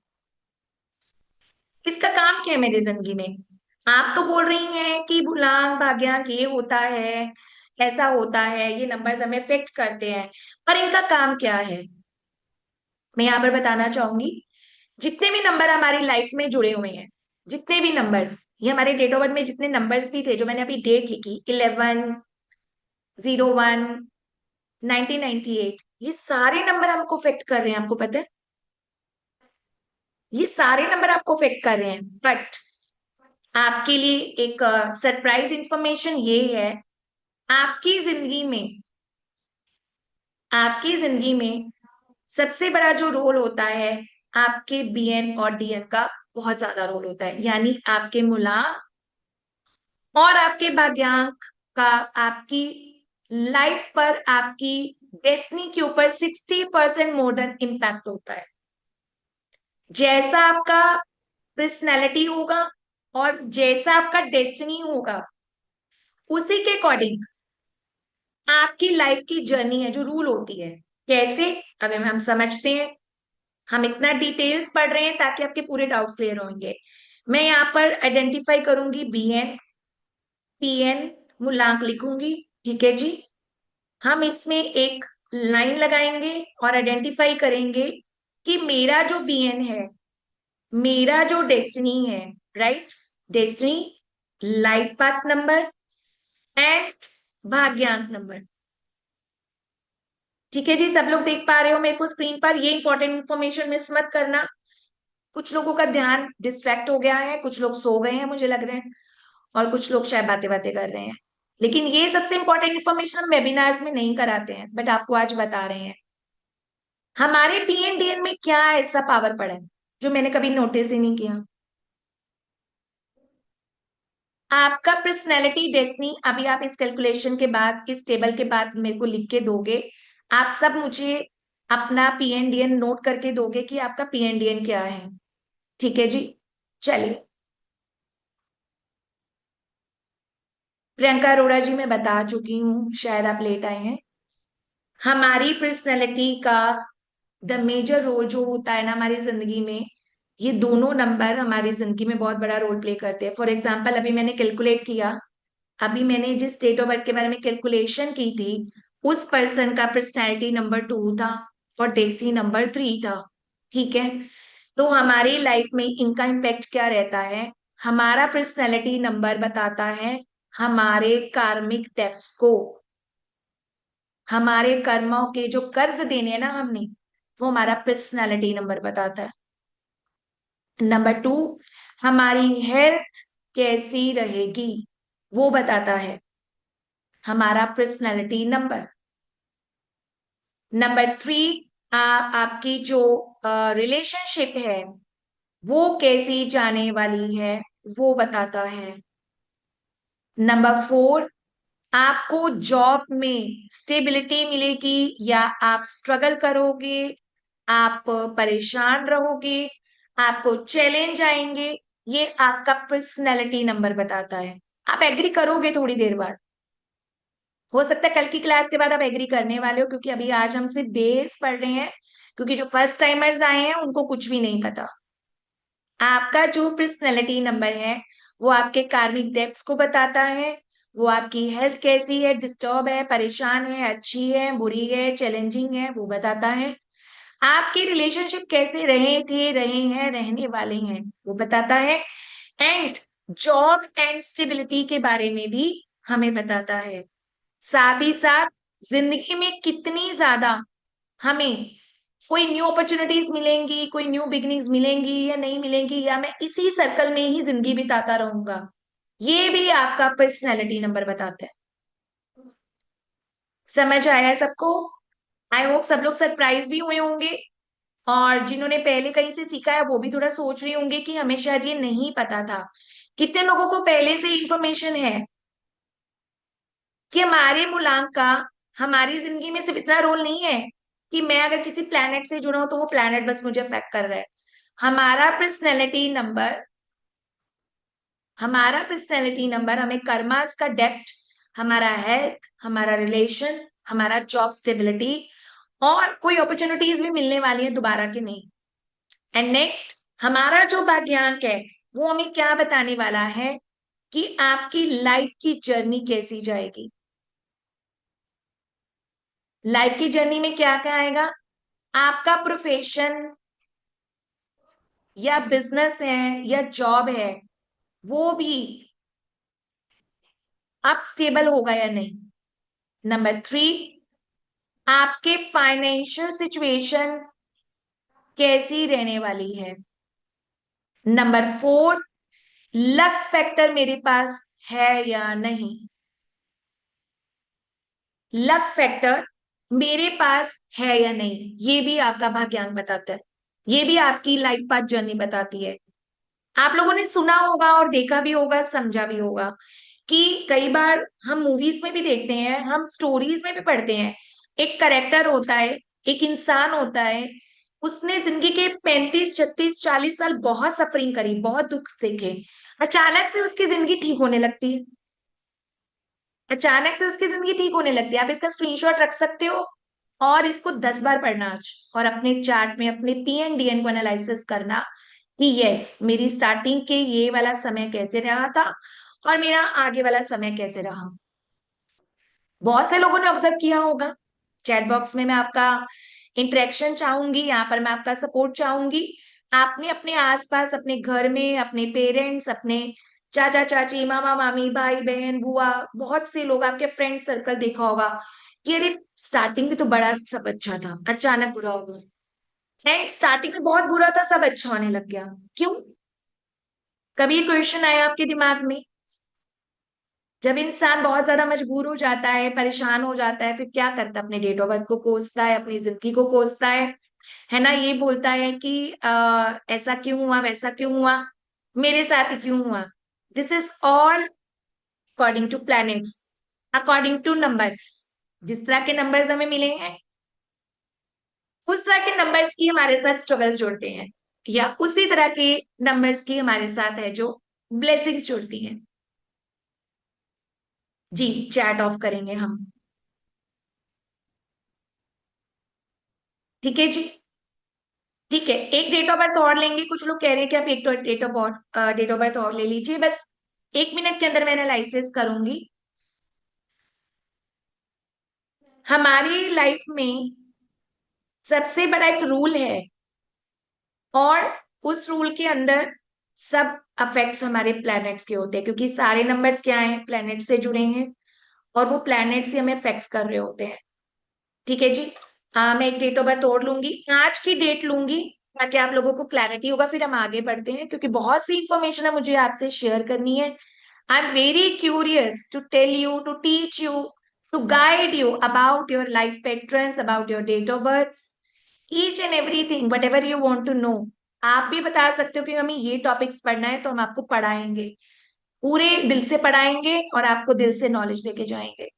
इसका काम क्या है मेरी जिंदगी में? आप तो बोल रही हैं कि मूलांक भाग्यांक ये होता है, ऐसा होता है, ये नंबर्स हमें अफेक्ट करते हैं, पर इनका काम क्या है? मैं यहाँ पर बताना चाहूंगी, जितने भी नंबर हमारी लाइफ में जुड़े हुए हैं, जितने भी नंबर्स, ये हमारे डेट ऑफ बर्थ में जितने नंबर्स भी थे, जो मैंने अभी डेट लिखी, 1101, 1998, ये सारे नंबर हमको अफेक्ट कर रहे हैं, आपको पता है? ये सारे नंबर आपको अफेक्ट कर रहे हैं, बट आपके लिए एक सरप्राइज इंफॉर्मेशन ये है, आपकी जिंदगी में, आपकी जिंदगी में सबसे बड़ा जो रोल होता है, आपके बीएन और डीएन का बहुत ज्यादा रोल होता है, यानी आपके मूलांक और आपके भाग्यांक का आपकी लाइफ पर, आपकी डेस्टिनी के ऊपर 60% मोर देन इम्पैक्ट होता है। जैसा आपका पर्सनैलिटी होगा और जैसा आपका डेस्टिनी होगा, उसी के अकॉर्डिंग आपकी लाइफ की जर्नी है जो रूल होती है। कैसे? अब हम समझते हैं। हम इतना डिटेल्स पढ़ रहे हैं ताकि आपके पूरे डाउट्स क्लियर होंगे। मैं यहाँ पर आइडेंटिफाई करूंगी बीएन, पीएन, मूलांक लिखूंगी। ठीक है जी। हम इसमें एक लाइन लगाएंगे और आइडेंटिफाई करेंगे कि मेरा जो बीएन है, मेरा जो डेस्टिनी है, right, destiny, life path number and भाग्यांक नंबर। ठीक है जी, सब लोग देख पा रहे हो मेरे को स्क्रीन पर? ये इंपॉर्टेंट इंफॉर्मेशन मिस मत करना। कुछ लोगों का ध्यान डिस्ट्रैक्ट हो गया है, कुछ लोग सो गए हैं मुझे लग रहे हैं, और कुछ लोग शायद बातें बातें कर रहे हैं। लेकिन ये सबसे इंपॉर्टेंट इन्फॉर्मेशन हम वेबिनार्स में नहीं कराते हैं, बट आपको आज बता रहे हैं। हमारे पीएनडीएन में क्या ऐसा पावर पड़ा है जो मैंने कभी नोटिस ही नहीं किया? आपका पर्सनैलिटी डेस्टिनी, अभी आप इस कैलकुलेशन के बाद, इस टेबल के बाद मेरे को लिख के दोगे। आप सब मुझे अपना पीएनडीएन नोट करके दोगे कि आपका पीएनडीएन क्या है। ठीक है जी। चलिए, प्रियंका अरोड़ा जी मैं बता चुकी हूँ, शायद आप लेट आए हैं। हमारी पर्सनैलिटी का द मेजर रोल जो होता है ना हमारी जिंदगी में, ये दोनों नंबर हमारी जिंदगी में बहुत बड़ा रोल प्ले करते हैं। फॉर एग्जाम्पल, अभी मैंने कैलकुलेट किया, अभी मैंने जिस डेट ऑफ बर्थ के बारे में कैलकुलेशन की थी, उस पर्सन का पर्सनैलिटी नंबर 2 था और डेसी नंबर 3 था। ठीक है। तो हमारी लाइफ में इनका इम्पेक्ट क्या रहता है? हमारा पर्सनैलिटी नंबर बताता है हमारे कार्मिक डेब्ट्स को, हमारे कर्मों के जो कर्ज देने हैं ना हमने, वो हमारा पर्सनैलिटी नंबर बताता है। नंबर 2, हमारी हेल्थ कैसी रहेगी, वो बताता है हमारा पर्सनैलिटी नंबर। नंबर 3, आपकी जो रिलेशनशिप है वो कैसी जाने वाली है, वो बताता है। नंबर 4, आपको जॉब में स्टेबिलिटी मिलेगी या आप स्ट्रगल करोगे, आप परेशान रहोगे, आपको चैलेंज आएंगे, ये आपका पर्सनैलिटी नंबर बताता है। आप एग्री करोगे थोड़ी देर बाद, हो सकता है कल की क्लास के बाद आप एग्री करने वाले हो, क्योंकि अभी आज हम सिर्फ बेस पढ़ रहे हैं, क्योंकि जो फर्स्ट टाइमर्स आए हैं उनको कुछ भी नहीं पता। आपका जो पर्सनैलिटी नंबर है वो आपके कार्मिक डेब्ट्स को बताता है, वो आपकी हेल्थ कैसी है, डिस्टर्ब है, परेशान है, अच्छी है, बुरी है, चैलेंजिंग है, वो बताता है। आपके रिलेशनशिप कैसे रहे थे, रहे हैं, रहने वाले हैं, वो बताता है। एंड जॉब एंड स्टेबिलिटी के बारे में भी हमें बताता है। साथ ही साथ जिंदगी में कितनी ज्यादा हमें कोई न्यू अपॉर्चुनिटीज मिलेंगी, कोई न्यू बिगनिंग्स मिलेंगी या नहीं मिलेंगी, या मैं इसी सर्कल में ही जिंदगी बिताता रहूंगा, ये भी आपका पर्सनैलिटी नंबर बताता है। समझ आया है सबको? आई होप सब लोग सरप्राइज भी हुए होंगे, और जिन्होंने पहले कहीं से सीखा है वो भी थोड़ा सोच रहे होंगे कि हमें शायद ये नहीं पता था। कितने लोगों को पहले से इंफॉर्मेशन है कि हमारे मूलांक का हमारी जिंदगी में सिर्फ इतना रोल नहीं है कि मैं अगर किसी प्लैनेट से जुड़ा हूं तो वो प्लैनेट बस मुझे अफेक्ट कर रहा है। हमारा पर्सनैलिटी नंबर हमारा पर्सनैलिटी नंबर हमें कर्मास का डेप्थ, हमारा हेल्थ, हमारा रिलेशन, हमारा जॉब स्टेबिलिटी, और कोई अपॉर्चुनिटीज भी मिलने वाली है दोबारा के नहीं। एंड नेक्स्ट, हमारा जो भाग्यांक है वो हमें क्या बताने वाला है कि आपकी लाइफ की जर्नी कैसी जाएगी। लाइफ की जर्नी में क्या क्या आएगा? आपका प्रोफेशन या बिजनेस है या जॉब है, वो भी अब स्टेबल होगा या नहीं। नंबर 3, आपके फाइनेंशियल सिचुएशन कैसी रहने वाली है। नंबर 4, लक फैक्टर मेरे पास है या नहीं। लक फैक्टर मेरे पास है या नहीं, ये भी आपका भाग्यांक बताता है। ये भी आपकी लाइफ पाथ जर्नी बताती है। आप लोगों ने सुना होगा और देखा भी होगा, समझा भी होगा कि कई बार हम मूवीज में भी देखते हैं, हम स्टोरीज में भी पढ़ते हैं, एक करेक्टर होता है, एक इंसान होता है, उसने जिंदगी के 35 36 40 साल बहुत सफरिंग करी, बहुत दुख देखे, अचानक से उसकी जिंदगी ठीक होने लगती है। अचानक से उसकी जिंदगी ठीक होने लगती है। आप इसका स्क्रीनशॉट रख सकते हो और इसको 10 बार पढ़ना आज, और अपने चार्ट में अपने पीएनडीएन को एनालिसिस करना कि यस, मेरी स्टार्टिंग के ये वाला समय कैसे रहा था और मेरा आगे वाला समय कैसे रहा। बहुत से लोगों ने ऑब्जर्व किया होगा। चैट बॉक्स में मैं आपका इंटरेक्शन चाहूंगी, यहाँ पर मैं आपका सपोर्ट चाहूंगी। आपने अपने आसपास, अपने घर में, अपने पेरेंट्स, अपने चाचा चाची, मामा मामी, भाई बहन, बुआ, बहुत से लोग, आपके फ्रेंड सर्कल देखा होगा कि अरे स्टार्टिंग में तो बड़ा सब अच्छा था, अचानक बुरा हो गया। एंड स्टार्टिंग में बहुत बुरा था, सब अच्छा होने लग गया। क्यों? कभी क्वेश्चन आया आपके दिमाग में? जब इंसान बहुत ज्यादा मजबूर हो जाता है, परेशान हो जाता है, फिर क्या करता है? अपने डेट ऑफ बर्थ को कोसता है, अपनी जिंदगी को कोसता है ना? ये बोलता है कि ऐसा क्यों हुआ, वैसा क्यों हुआ, मेरे साथ ही क्यों हुआ। This is all according to planets, according two numbers. जिस तरह के नंबर्स हमें मिले हैं, उस तरह के नंबर्स की हमारे साथ स्ट्रगल्स जुड़ते हैं, या उसी तरह के नंबर्स की हमारे साथ है जो ब्लेसिंग्स जुड़ती हैं। जी, चैट ऑफ करेंगे हम। ठीक है जी। ठीक है, एक डेट ऑफ बर्थ और लेंगे। कुछ लोग कह रहे हैं कि आप एक डेट ऑफ बर्थ और ले लीजिए, बस 1 मिनट के अंदर मैं एनालिसिस करूंगी। हमारी लाइफ में सबसे बड़ा एक रूल है, और उस रूल के अंदर सब अफेक्ट्स हमारे प्लैनेट्स के होते हैं, क्योंकि सारे नंबर्स क्या हैं, प्लैनेट से जुड़े हैं, और वो प्लैनेट से हमें अफेक्ट्स कर रहे होते हैं। ठीक है जी। मैं एक डेट ऑफ बर्थ और लूंगी, आज की डेट लूंगी, ताकि आप लोगों को क्लैरिटी होगा। फिर हम आगे बढ़ते हैं, क्योंकि बहुत सी इंफॉर्मेशन है मुझे आपसे शेयर करनी है। I am very curious to tell you, to teach you, to guide you about your life patterns, about your date of birth, each and everything, whatever you want to know. आप भी बता सकते हो कि हमें ये topics पढ़ना है, तो हम आपको पढ़ाएंगे, पूरे दिल से पढ़ाएंगे और आपको दिल से नॉलेज देके जाएंगे।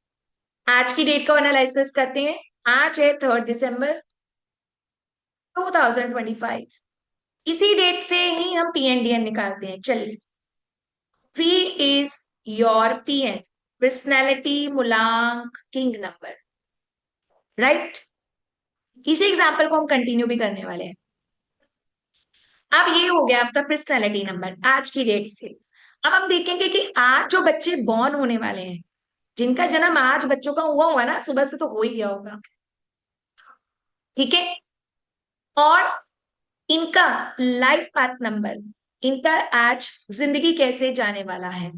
आज की डेट का एनालिसिस करते हैं। आज है 3 दिसंबर 2025। इसी डेट से ही हम पीएनडीएन निकालते हैं। चलिए, P is your PN, personality मूलांक किंग नंबर, राइट। इसी एग्जाम्पल को हम कंटिन्यू भी करने वाले हैं। अब ये हो गया आपका पर्सनैलिटी नंबर आज की डेट से। अब हम देखेंगे कि आज जो बच्चे बॉर्न होने वाले हैं, जिनका जन्म आज बच्चों का हुआ होगा ना, सुबह से तो हो ही गया होगा, ठीक है, और इनका लाइफ पाथ नंबर इनका आज जिंदगी कैसे जाने वाला है,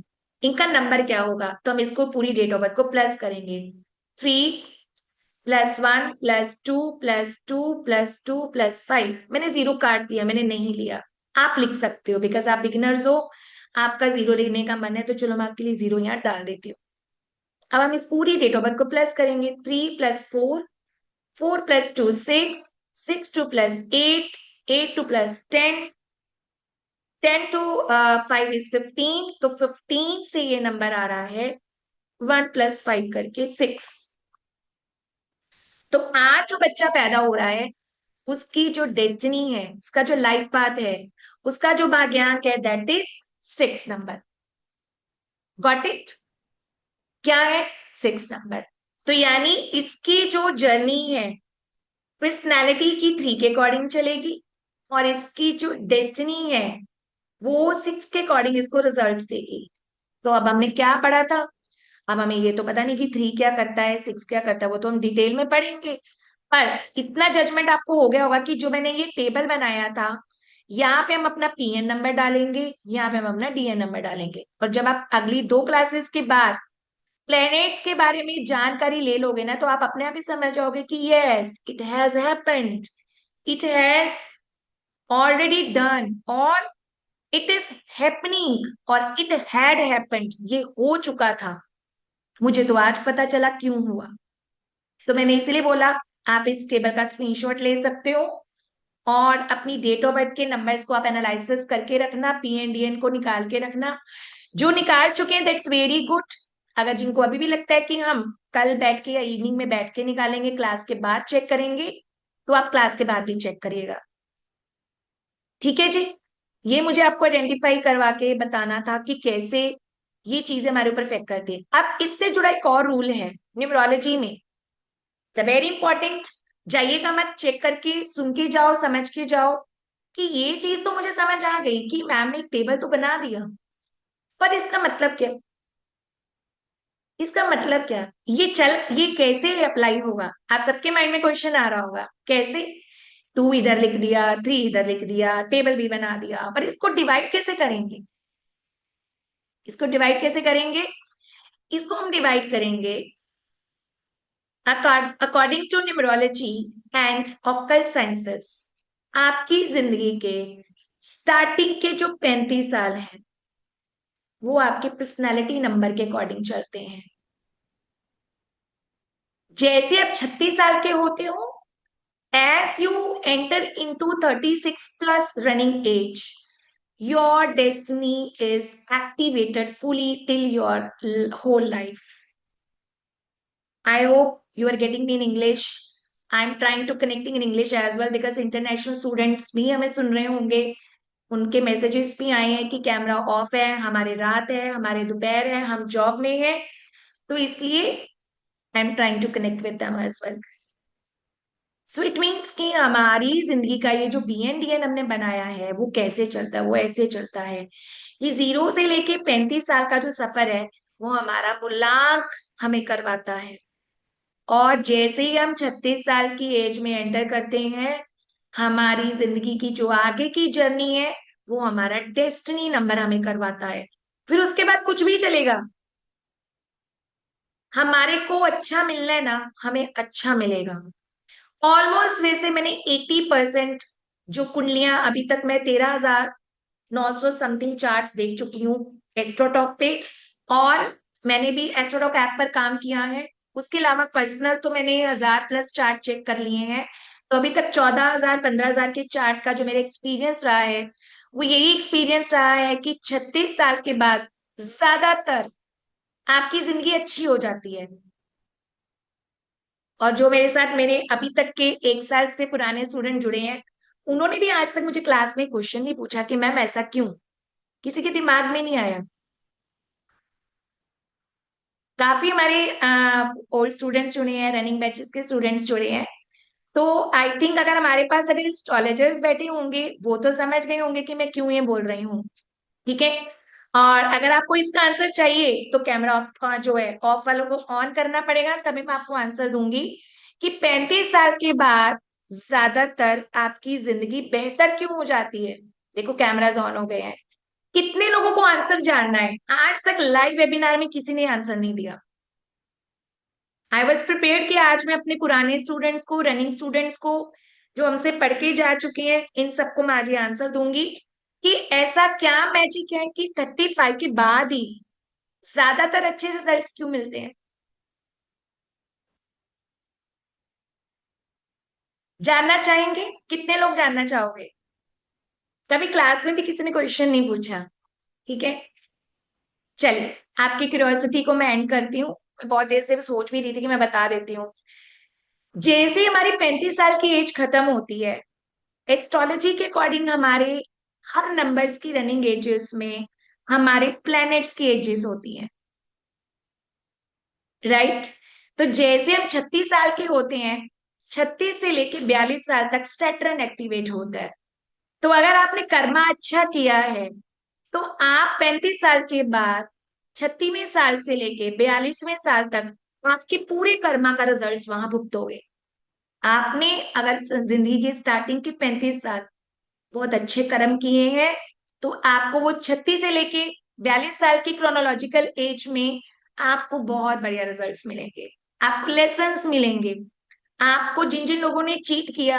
इनका नंबर क्या होगा, तो हम इसको पूरी डेट ऑफ बर्थ को प्लस करेंगे। 3+1+2+2+2+5, मैंने जीरो काट दिया, मैंने नहीं लिया। आप लिख सकते हो बिकॉज आप बिगिनर्स हो, आपका जीरो लिखने का मन है तो चलो मैं आपके लिए जीरो यहाँ डाल देती हूँ। अब हम इस पूरी डेट ऑफ बर्थ को प्लस करेंगे। 3+4, 4+2 6, 6 2+8, 8 2+10, 10 to 5 is 15, तो 15 से ये नंबर आ रहा है 1+5 करके 6। तो आज जो बच्चा पैदा हो रहा है उसकी जो डेस्टिनी है, उसका जो लाइफ पाथ है, उसका जो भाग्यांक है, that is 6 number. Got it? क्या है? 6 नंबर। तो यानी इसकी जो जर्नी है पर्सनैलिटी की 3 के अकॉर्डिंग चलेगी, और इसकी जो डेस्टिनी है वो 6 के अकॉर्डिंग इसको रिजल्ट्स देगी। तो अब हमने क्या पढ़ा था? अब हमें ये तो पता नहीं कि 3 क्या करता है, 6 क्या करता है, वो तो हम डिटेल में पढ़ेंगे। पर इतना जजमेंट आपको हो गया होगा कि जो मैंने ये टेबल बनाया था, यहाँ पे हम अपना पीएन नंबर डालेंगे, यहाँ पे हम अपना डीएन नंबर डालेंगे, और जब आप अगली 2 क्लासेस के बाद प्लैनेट्स के बारे में जानकारी ले लोगे ना, तो आप अपने आप ही समझ जाओगे कि yes it has happened, it has already done, और इट इज हैपनिंग, और इट हैड हैपेंड, ये हो चुका था। मुझे तो आज पता चला क्यों हुआ। तो मैंने इसलिए बोला आप इस टेबल का स्क्रीनशॉट ले सकते हो, और अपनी डेट ऑफ बर्थ के नंबर्स को आप एनालिसिस करके रखना, पीएनडीएन को निकाल के रखना। जो निकाल चुके हैं दैट्स वेरी गुड। अगर जिनको अभी भी लगता है कि हम कल बैठ के या इवनिंग में बैठ के निकालेंगे, क्लास के बाद चेक करेंगे, तो आप क्लास के बाद भी चेक करिएगा। ठीक है जी? ये मुझे आपको आइडेंटिफाई करवा के बताना था कि कैसे ये चीजें हमारे ऊपर इफेक्ट करती है। अब इससे जुड़ा एक और रूल है न्यूमरोलॉजी में, द वेरी इंपॉर्टेंट। जाइएगा मत, चेक करके सुन के जाओ, समझ के जाओ कि ये चीज तो मुझे समझ आ गई कि मैम ने एक टेबल तो बना दिया, पर इसका मतलब क्या? इसका मतलब क्या? ये कैसे अप्लाई होगा? आप सबके माइंड में क्वेश्चन आ रहा होगा कैसे? 2 इधर लिख दिया, 3 इधर लिख दिया, टेबल भी बना दिया, पर इसको डिवाइड कैसे करेंगे? इसको डिवाइड कैसे करेंगे? इसको हम डिवाइड करेंगे according to numerology and occult sciences. आपकी जिंदगी के स्टार्टिंग के जो 35 साल हैं वो आपके पर्सनालिटी नंबर के अकॉर्डिंग चलते हैं। जैसे आप 36 साल के होते हो, as you enter into 36 plus running age, your destiny is activated fully till your whole life. I hope you are getting me in English. I'm trying to connecting in English as well because international students भी हमें सुन रहे होंगे, उनके messages भी आए हैं कि camera off है, हमारे रात है, हमारे दोपहर है, हम जॉब में है, तो इसलिए I am trying to connect with them as well. So it means कि हमारी जिंदगी का ये जो बीएनडीएन हमने बनाया है वो कैसे चलता है, वो ऐसे चलता है। ये 0 से लेके 35 साल का जो सफर है वो हमारा मूल्यांक हमें करवाता है, और जैसे ही हम 36 साल की एज में एंटर करते हैं, हमारी जिंदगी की जो आगे की जर्नी है वो हमारा डेस्टिनी नंबर हमें करवाता है। फिर उसके बाद कुछ भी चलेगा, हमारे को अच्छा मिलना है ना, हमें अच्छा मिलेगा। ऑलमोस्ट वैसे मैंने 80% जो कुंडलियां अभी तक मैं 13,900 समथिंग चार्ट्स देख चुकी हूँ एस्ट्रोटॉक पे, और मैंने भी एस्ट्रोटॉक ऐप पर काम किया है। उसके अलावा पर्सनल तो मैंने 1000+ चार्ट चेक कर लिए हैं। तो अभी तक 14,000 15,000 के चार्ट का जो मेरा एक्सपीरियंस रहा है वो यही एक्सपीरियंस रहा है कि 36 साल के बाद ज्यादातर आपकी जिंदगी अच्छी हो जाती है। और जो मेरे साथ मेरे अभी तक के 1 साल से पुराने स्टूडेंट जुड़े हैं, उन्होंने भी आज तक मुझे क्लास में क्वेश्चन नहीं पूछा कि मैम ऐसा क्यों, किसी के दिमाग में नहीं आया। काफी हमारे ओल्ड स्टूडेंट्स जुड़े हैं, रनिंग बैचेस के स्टूडेंट्स जुड़े हैं। तो आई थिंक अगर हमारे पास अगर एस्ट्रोलॉजर्स बैठे होंगे वो तो समझ गए होंगे कि मैं क्यों ये बोल रही हूँ। ठीक है? और अगर आपको इसका आंसर चाहिए तो कैमरा ऑफ जो है ऑफ वालों को ऑन करना पड़ेगा, तभी मैं आपको आंसर दूंगी कि 35 साल के बाद ज्यादातर आपकी जिंदगी बेहतर क्यों हो जाती है। देखो कैमराज ऑन हो गए हैं। कितने लोगों को आंसर जानना है? आज तक लाइव वेबिनार में किसी ने आंसर नहीं दिया। आई वॉज प्रिपेयर्ड कि आज मैं अपने पुराने स्टूडेंट्स को, रनिंग स्टूडेंट्स को, जो हमसे पढ़ के जा चुके हैं, इन सबको मैं आज ये आंसर दूंगी कि ऐसा क्या मैजिक है कि 35 के बाद ही ज्यादातर अच्छे रिजल्ट्स क्यों मिलते हैं। जानना चाहेंगे? कितने लोग जानना चाहोगे? कभी क्लास में भी किसी ने क्वेश्चन नहीं पूछा? ठीक है, चलिए आपकी क्यूरियोसिटी को मैं एंड करती हूँ। मैं बहुत देर से सोच भी रही थी कि मैं बता देती हूँ। जैसे ही हमारी 35 साल की एज खत्म होती है, एस्ट्रोलॉजी के अकॉर्डिंग हमारे हर नंबर्स की रनिंग एजेस में हमारे प्लैनेट्स की एजेस होती हैं, राइट? तो जैसे हम 36 साल के होते हैं, 36 से लेके 42 साल तक सैटर्न एक्टिवेट होता है। तो अगर आपने कर्मा अच्छा किया है, तो आप 35 साल के बाद 36वें साल से लेके 42वें साल तक आपके पूरे कर्मा का रिजल्ट वहां भुगतोगे। आपने अगर जिंदगी के स्टार्टिंग के 35 साल बहुत अच्छे कर्म किए हैं, तो आपको वो 36 से लेके 42 साल की क्रोनोलॉजिकल एज में आपको बहुत बढ़िया रिजल्ट्स मिलेंगे। आपको लेसन्स मिलेंगे। आपको जिन जिन लोगों ने चीट किया,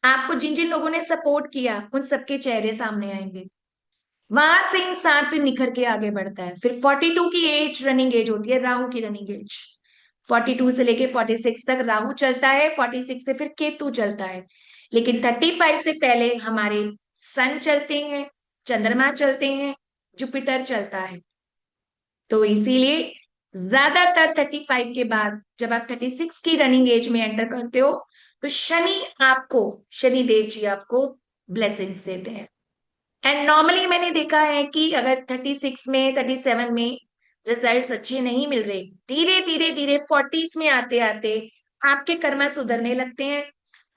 आपको जिन जिन लोगों ने सपोर्ट किया, उन सबके चेहरे सामने आएंगे। वहां से इंसान फिर निखर के आगे बढ़ता है। फिर 42 की एज रनिंग एज होती है, राहु की रनिंग एज। 42 से लेके 46 तक राहु चलता है, 46 से फिर केतु चलता है। लेकिन 35 से पहले हमारे सन चलते हैं, चंद्रमा चलते हैं, जुपिटर चलता है। तो इसीलिए ज्यादातर 35 के बाद जब आप 36 की रनिंग एज में एंटर करते हो, तो आपको शनि देव जी आपको ब्लेसिंग्स देते हैं। एंड नॉर्मली मैंने देखा है कि अगर 36 में, 37 में रिजल्ट्स अच्छे नहीं मिल रहे, धीरे धीरे धीरे 40s में आते आते आपके कर्मा सुधरने लगते हैं।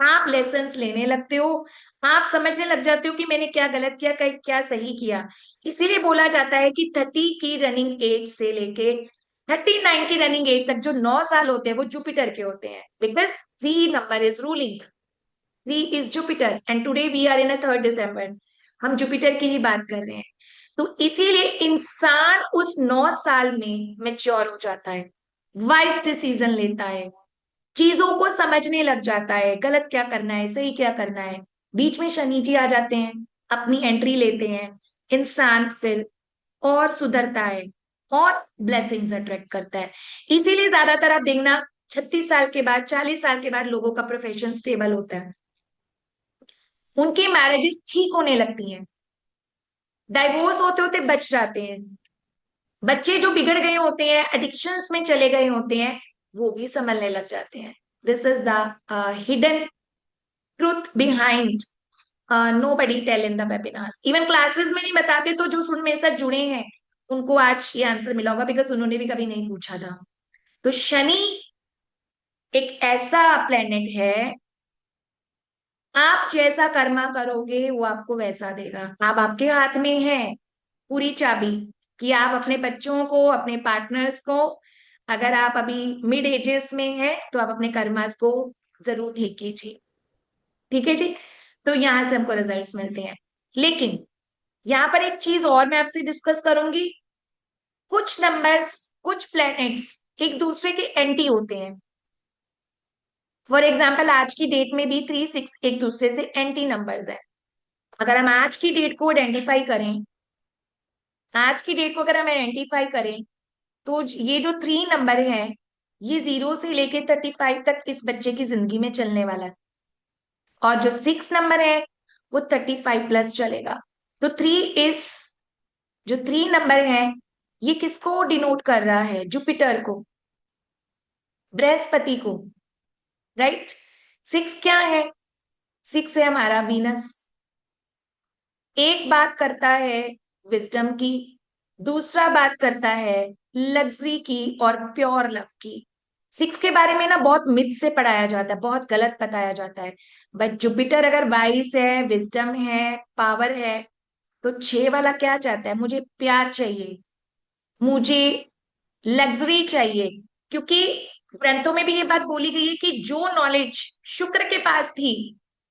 आप लेसन्स लेने लगते हो। आप समझने लग जाते हो कि मैंने क्या गलत किया, क्या सही किया। इसीलिए बोला जाता है कि 30 की रनिंग एज से लेके 39 की रनिंग एज तक जो 9 साल होते हैं वो जुपिटर के होते हैं, because 3 number is ruling. 3 is Jupiter and today we are in a 3rd December। हम जुपिटर की ही बात कर रहे हैं। तो इसीलिए इंसान उस 9 साल में मेच्योर हो जाता है, वाइज डिसीजन लेता है, चीजों को समझने लग जाता है, गलत क्या करना है, सही क्या करना है। बीच में शनि जी आ जाते हैं, अपनी एंट्री लेते हैं। इंसान फिर और सुधरता है और ब्लेसिंग्स अट्रैक्ट करता है। इसीलिए ज्यादातर आप देखना 36 साल के बाद, 40 साल के बाद लोगों का प्रोफेशन स्टेबल होता है, उनकी मैरिजेस ठीक होने लगती हैं, डाइवोर्स होते होते बच जाते हैं। बच्चे जो बिगड़ गए होते हैं, एडिक्शंस में चले गए होते हैं, वो भी संभलने लग जाते हैं। This is the hidden truth behind nobody tell in the webinars. Even classes में नहीं बताते, तो जो स्टूडेंट मेरे साथ जुड़े हैं उनको आज ये आंसर मिला होगा, बिकॉज उन्होंने भी कभी नहीं पूछा था। तो शनि एक ऐसा प्लेनेट है, आप जैसा कर्मा करोगे वो आपको वैसा देगा। आप आपके हाथ में है पूरी चाबी कि आप अपने बच्चों को, अपने पार्टनर्स को, अगर आप अभी मिड एजेस में हैं तो आप अपने कर्मास को जरूर ठीक कीजिए। ठीक है जी। तो यहां से हमको रिजल्ट्स मिलते हैं। लेकिन यहाँ पर एक चीज और मैं आपसे डिस्कस करूंगी। कुछ नंबर्स, कुछ प्लैनेट्स एक दूसरे के एंटी होते हैं। फॉर एग्जाम्पल आज की डेट में भी 3, 6 एक दूसरे से एंटी नंबर्स हैं। अगर हम आज की डेट को आइडेंटिफाई करें, आज की डेट को अगर हम आइडेंटिफाई करें, तो ये जो 3 नंबर है, ये 0 से लेके 35 तक इस बच्चे की जिंदगी में चलने वाला है। और जो 6 नंबर है वो 35 प्लस चलेगा। तो जो 3 नंबर है, ये किसको डिनोट कर रहा है? जुपिटर को, बृहस्पति को, राइट? 6 क्या है? 6 है हमारा वीनस। एक बात करता है विजडम की, दूसरा बात करता है लग्जरी की और प्योर लव की। 6 के बारे में ना बहुत मिथ से पढ़ाया जाता है, बहुत गलत बताया जाता है। बट जुपिटर अगर वाइस है, विजडम है, पावर है, तो 6 वाला क्या चाहता है? मुझे प्यार चाहिए, मुझे लग्जरी चाहिए। क्योंकि ग्रंथों में भी ये बात बोली गई है कि जो नॉलेज शुक्र के पास थी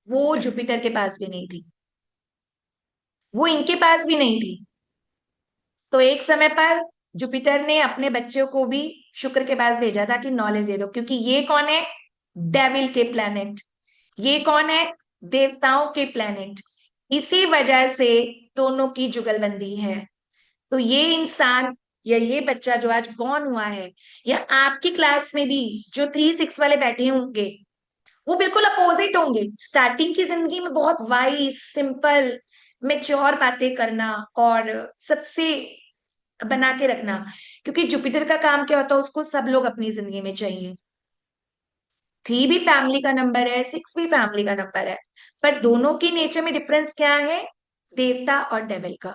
वो जुपिटर के पास भी नहीं थी। वो इनके पास भी नहीं थी। तो एक समय पर जुपिटर ने अपने बच्चों को भी शुक्र के पास भेजा था कि नॉलेज दे दो, क्योंकि ये कौन है? डेविल के प्लेनेट। ये कौन है? देवताओं के प्लेनेट। इसी वजह से दोनों की जुगलबंदी है। तो ये इंसान या ये बच्चा जो आज बॉर्न हुआ है, या आपकी क्लास में भी जो 3-6 वाले बैठे होंगे, वो बिल्कुल अपोजिट होंगे। स्टार्टिंग की जिंदगी में बहुत वाइज, सिंपल, मेच्योर बातें करना और सबसे बना के रखना, क्योंकि जुपिटर का काम क्या होता है, उसको सब लोग अपनी जिंदगी में चाहिए। 3 भी फैमिली का नंबर है, 6 भी फैमिली का नंबर है, पर दोनों की नेचर में डिफरेंस क्या है? देवता और डेविल का।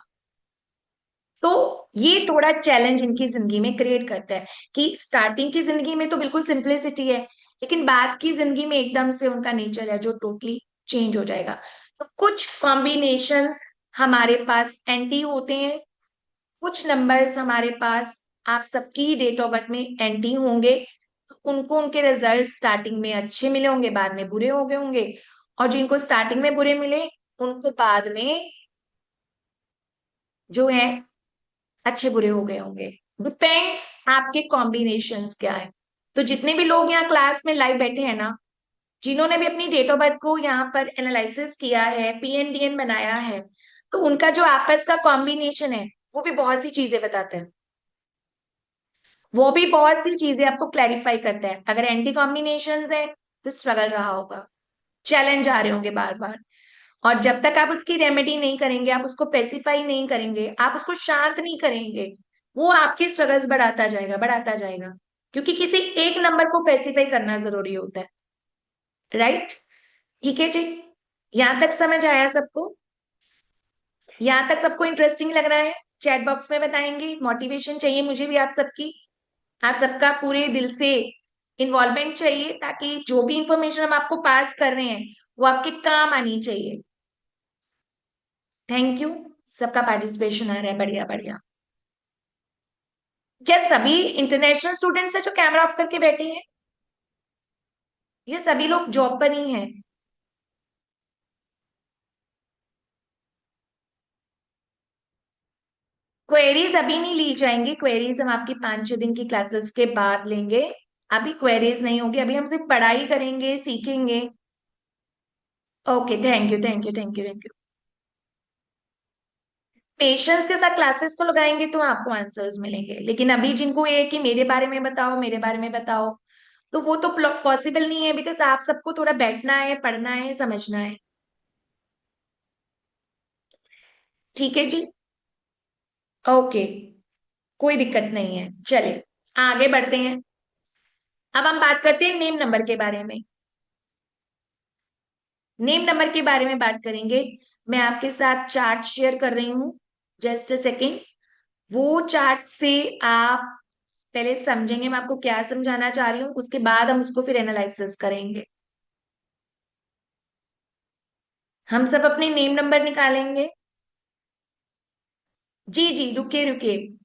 तो ये थोड़ा चैलेंज इनकी जिंदगी में क्रिएट करता है कि स्टार्टिंग की जिंदगी में तो बिल्कुल सिंप्लिसिटी है, लेकिन बाद की जिंदगी में एकदम से उनका नेचर है जो टोटली चेंज हो जाएगा। तो कुछ कॉम्बिनेशंस हमारे पास एंटी होते हैं, कुछ नंबर्स हमारे पास आप सबकी डेट ऑफ बर्थ में एंटी होंगे। तो उनको उनके रिजल्ट स्टार्टिंग में अच्छे मिले होंगे, बाद में बुरे हो गए होंगे, और जिनको स्टार्टिंग में बुरे मिले उनको बाद में जो है अच्छे बुरे हो गए होंगे। डिपेंड्स आपके कॉम्बिनेशंस क्या है। तो जितने भी लोग यहाँ क्लास में लाइव बैठे हैं ना, जिन्होंने भी अपनी डेट ऑफ बर्थ को यहाँ पर एनालिसिस किया है, पीएनडीएन बनाया है, तो उनका जो आपस का कॉम्बिनेशन है वो भी बहुत सी चीजें बताते हैं। वो भी बहुत सी चीजें आपको क्लैरिफाई करता है। अगर एंटी कॉम्बिनेशंस है तो स्ट्रगल रहा होगा, चैलेंज आ रहे होंगे बार बार, और जब तक आप उसकी रेमेडी नहीं करेंगे, आप उसको पेसिफाई नहीं करेंगे, आप उसको शांत नहीं करेंगे, वो आपके स्ट्रगल्स बढ़ाता जाएगा, बढ़ाता जाएगा। क्योंकि किसी एक नंबर को पेसिफाई करना जरूरी होता है। राइट? ठीक है जी। यहां तक समझ आया सबको? यहां तक सबको इंटरेस्टिंग लग रहा है? चैट बॉक्स में बताएंगे। मोटिवेशन चाहिए मुझे भी आप सबकी, आप सबका पूरे दिल से इन्वॉल्वमेंट चाहिए, ताकि जो भी इंफॉर्मेशन हम आपको पास कर रहे हैं वो आपके काम आनी चाहिए। Thank you. सबका पार्टिसिपेशन आ रहा है, बढ़िया बढ़िया। क्या सभी इंटरनेशनल स्टूडेंट्स है जो कैमरा ऑफ करके बैठे हैं? ये सभी लोग जॉब पर ही हैं? क्वेरीज अभी नहीं ली जाएंगी, क्वेरीज हम आपकी 5-6 दिन की क्लासेस के बाद लेंगे। अभी क्वेरीज नहीं होगी, अभी हम सिर्फ पढ़ाई करेंगे, सीखेंगे। Okay, thank you thank you thank you thank you. Patience के साथ क्लासेस को लगाएंगे तो आपको आंसर्स मिलेंगे, लेकिन अभी जिनको ये है कि मेरे बारे में बताओ, मेरे बारे में बताओ, तो वो तो पॉसिबल नहीं है, बिकॉज आप सबको थोड़ा बैठना है, पढ़ना है, समझना है। ठीक है जी। ओके, कोई दिक्कत नहीं है, चलिए आगे बढ़ते हैं। अब हम बात करते हैं नेम नंबर के बारे में। नेम नंबर के बारे में बात करेंगे। मैं आपके साथ चार्ट शेयर कर रही हूं, जस्ट अ सेकेंड। वो चार्ट से आप पहले समझेंगे मैं आपको क्या समझाना चाह रही हूँ, उसके बाद हम उसको फिर एनालिसिस करेंगे। हम सब अपने नेम नंबर निकालेंगे। जी जी, रुकिए रुकिए।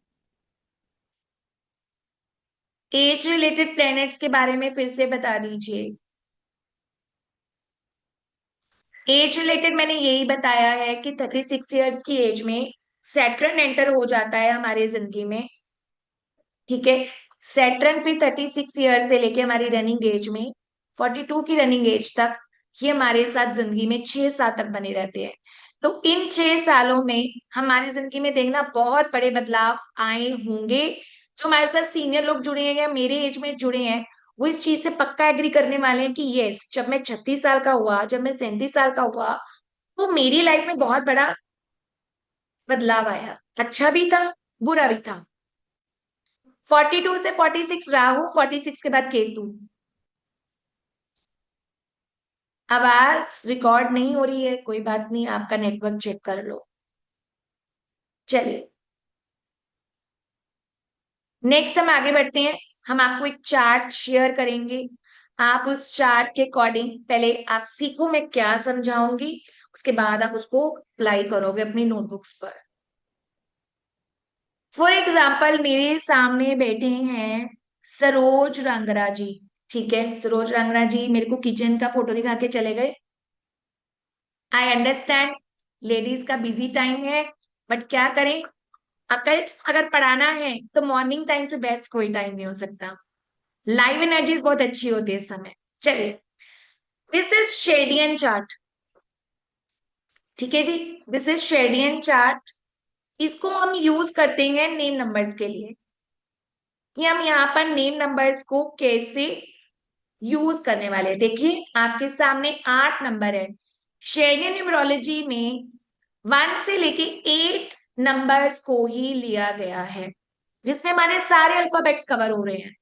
एज रिलेटेड प्लैनेट्स के बारे में फिर से बता दीजिए। एज रिलेटेड मैंने यही बताया है कि 36 ईयर्स की एज में सैटर्न एंटर हो जाता है हमारी जिंदगी में। ठीक है? सैटर्न फिर 36 ईयर से लेके हमारी रनिंग एज में 42 की रनिंग एज तक, ये हमारे साथ जिंदगी में 6 साल तक बने रहते हैं। तो इन 6 सालों में हमारी जिंदगी में देखना बहुत बड़े बदलाव आए होंगे। जो हमारे साथ सीनियर लोग जुड़े हैं या मेरे एज में जुड़े हैं, वो इस चीज से पक्का एग्री करने वाले हैं कि यस, जब मैं 36 साल का हुआ, जब मैं 37 साल का हुआ, तो मेरी लाइफ में बहुत बड़ा बदलाव आया। अच्छा भी था, बुरा भी था। 42 से 46 राहु, 46 के बाद केतु। आवाज रिकॉर्ड नहीं हो रही है, कोई बात नहीं, आपका नेटवर्क चेक कर लो। चलिए, नेक्स्ट हम आगे बढ़ते हैं। हम आपको एक चार्ट शेयर करेंगे। आप उस चार्ट के अकॉर्डिंग पहले आप सीखो मैं क्या समझाऊंगी, उसके बाद आप उसको अप्लाई करोगे अपनी नोटबुक्स पर। फॉर एग्जाम्पल मेरे सामने बैठे हैं सरोज रंगरा जी। ठीक है, सरोज रंगरा जी मेरे को किचन का फोटो दिखा के चले गए। I understand. लेडीज का बिजी टाइम है, बट क्या करें, अकल्ट अगर पढ़ाना है तो मॉर्निंग टाइम से बेस्ट कोई टाइम नहीं हो सकता। लाइव एनर्जीज बहुत अच्छी होती है इस समय। चलिए, दिस इज शेडियन चार्ट। ठीक है जी, दिस इज शेडियन चार्ट। इसको हम यूज करते हैं नेम नंबर्स के लिए, कि हम यहाँ पर नेम नंबर्स को कैसे यूज करने वाले हैं। देखिए आपके सामने 8 नंबर है। शेडियन न्यूमरोलॉजी में 1 से लेके 8 नंबर्स को ही लिया गया है, जिसमें हमारे सारे अल्फाबेट्स कवर हो रहे हैं।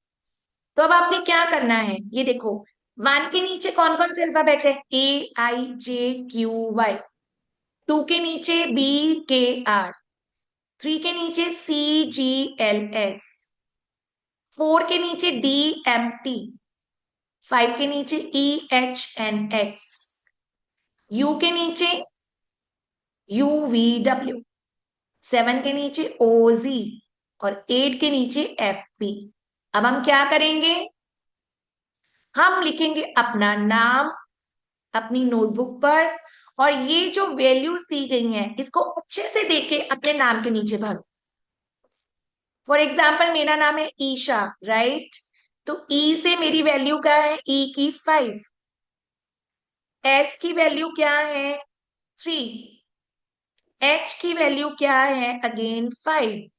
तो अब आपने क्या करना है, ये देखो 1 के नीचे कौन कौन से अल्फाबेट है, AIJQY। 2 के नीचे BKR। 3 के नीचे CGLS। 4 के नीचे DMT। 5 के नीचे EHNX। U के नीचे UVW। 7 के नीचे OZ। और 8 के नीचे FP। अब हम क्या करेंगे, हम लिखेंगे अपना नाम अपनी नोटबुक पर, और ये जो वैल्यूज दी गई हैं इसको अच्छे से देख के अपने नाम के नीचे भरो। फॉर एग्जाम्पल मेरा नाम है ईशा, राइट। तो ई से मेरी वैल्यू क्या है, ई की 5। एस की वैल्यू क्या है, 3। एच की वैल्यू क्या है, अगेन 5।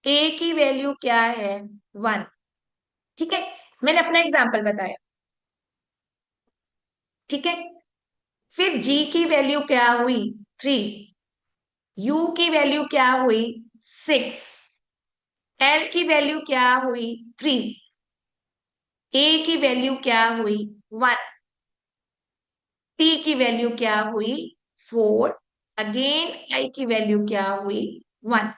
ए की वैल्यू क्या है, 1। ठीक है, मैंने अपना एग्जाम्पल बताया। ठीक है, फिर जी की वैल्यू क्या हुई, 3। यू की वैल्यू क्या हुई, 6। एल की वैल्यू क्या हुई, 3। ए की वैल्यू क्या हुई, 1। टी की वैल्यू क्या हुई, 4। अगेन आई की वैल्यू क्या हुई, 1।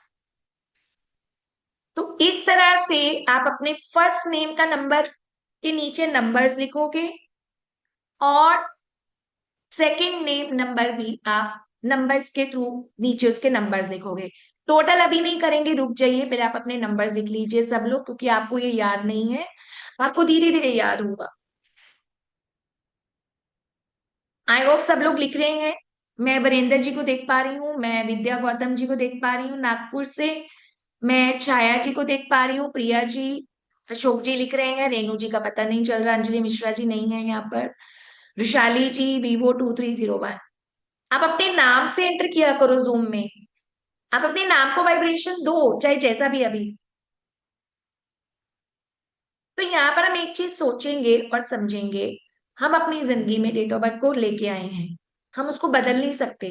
तो इस तरह से आप अपने फर्स्ट नेम का नंबर के नीचे नंबर्स लिखोगे, और सेकंड नेम नंबर भी आप नंबर्स के थ्रू नीचे उसके नंबर्स लिखोगे। टोटल अभी नहीं करेंगे, रुक जाइए, पहले आप अपने नंबर्स लिख लीजिए सब लोग, क्योंकि आपको ये याद नहीं है, आपको धीरे धीरे याद होगा। आई होप सब लोग लिख रहे हैं। मैं वीरेंद्र जी को देख पा रही हूँ, मैं विद्या गौतम जी को देख पा रही हूँ नागपुर से, मैं छाया जी को देख पा रही हूँ, प्रिया जी, अशोक जी लिख रहे हैं, रेणु जी का पता नहीं चल रहा, अंजलि मिश्रा जी नहीं है यहाँ पर, विशाली जी Vivo2301। आप अपने नाम से एंटर किया करो जूम में, आप अपने नाम को वाइब्रेशन दो, चाहे जैसा भी अभी। तो यहाँ पर हम एक चीज सोचेंगे और समझेंगे, हम अपनी जिंदगी में डेट ऑफ बर्थ को लेके आए हैं, हम उसको बदल नहीं सकते,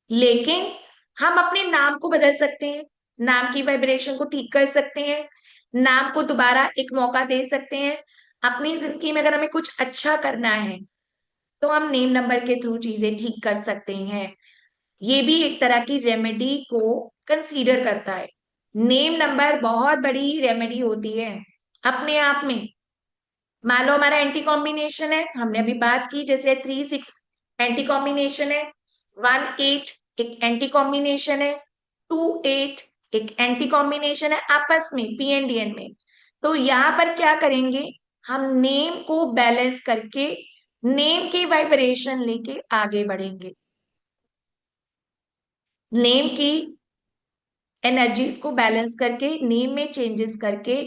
लेकिन हम अपने नाम को बदल सकते हैं, नाम की वाइब्रेशन को ठीक कर सकते हैं, नाम को दोबारा एक मौका दे सकते हैं। अपनी जिंदगी में अगर हमें कुछ अच्छा करना है तो हम नेम नंबर के थ्रू चीजें ठीक कर सकते हैं। ये भी एक तरह की रेमेडी को कंसीडर करता है। नेम नंबर बहुत बड़ी रेमेडी होती है अपने आप में। मान लो हमारा एंटी कॉम्बिनेशन है, हमने अभी बात की, जैसे 3 6 एंटी कॉम्बिनेशन है, 1 8 एक एंटी कॉम्बिनेशन है, 2 8 एक एंटी कॉम्बिनेशन है आपस में PNDN में। तो यहां पर क्या करेंगे, हम नेम को बैलेंस करके नेम की वाइब्रेशन लेके आगे बढ़ेंगे, नेम की एनर्जीज को बैलेंस करके, नेम में चेंजेस करके,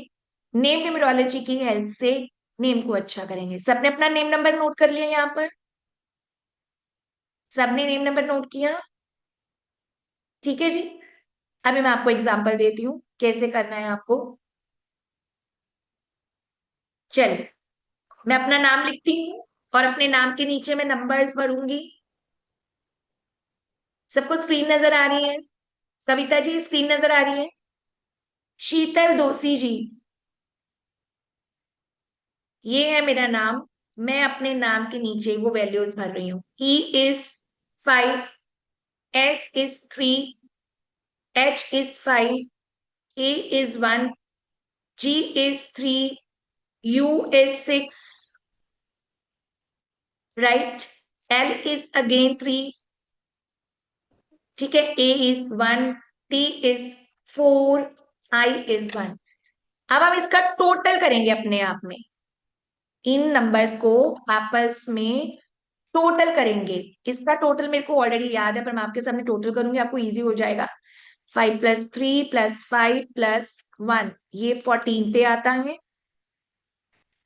नेम न्यूमरोलॉजी की हेल्प से नेम को अच्छा करेंगे। सबने अपना नेम नंबर नोट कर लिया यहाँ पर, सबने नेम नंबर नोट किया, ठीक है जी। अभी मैं आपको एग्जांपल देती हूँ कैसे करना है आपको। चलिए, मैं अपना नाम लिखती हूँ और अपने नाम के नीचे मैं नंबर्स भरूंगी। सबको स्क्रीन नजर आ रही है, कविता जी स्क्रीन नजर आ रही है, शीतल दोषी जी, ये है मेरा नाम। मैं अपने नाम के नीचे वो वैल्यूज भर रही हूँ। E is 5, S is 3, H is 5, A is 1, G is 3, U is 6, right, L is again 3, ठीक है, A is 1, T is 4, I is 1। अब हम इसका टोटल करेंगे अपने आप में, इन नंबर्स को आपस में टोटल करेंगे। इसका टोटल मेरे को ऑलरेडी याद है, पर मैं आपके सामने टोटल करूंगी, आपको इजी हो जाएगा। 5 + 3 + 5 + 1, ये 14 पे आता है।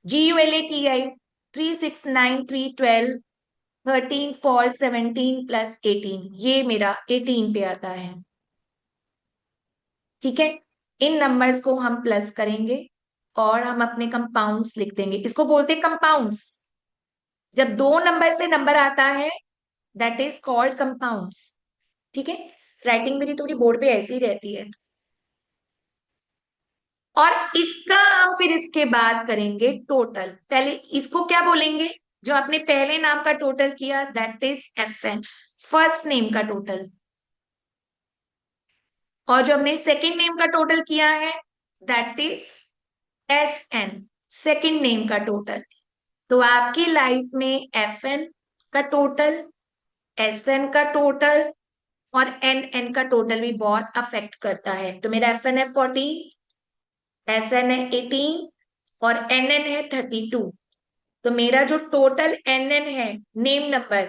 GULATI 3 6 9 3 12 13 4 17 + 18, ये मेरा 18 पे आता है। ठीक है, इन नंबर्स को हम प्लस करेंगे और हम अपने कंपाउंड्स लिख देंगे। इसको बोलते हैं कंपाउंड्स। जब दो नंबर से नंबर आता है, दैट इज कॉल्ड कंपाउंड्स। ठीक है, राइटिंग मेरी थोड़ी बोर्ड पे ऐसी ही रहती है। और इसका हम फिर इसके बाद करेंगे टोटल। पहले इसको क्या बोलेंगे, जो आपने पहले नाम का टोटल किया, that is FN, first name का टोटल। और जो हमने सेकंड नेम का टोटल किया है, that is SN, second name का टोटल। तो आपकी लाइफ में FN का टोटल, SN का टोटल और NN का टोटल भी बहुत अफेक्ट करता है। तो मेरा FN है 14, SN है 18 और NN है 32। तो मेरा जो टोटल NN है, नेम नंबर,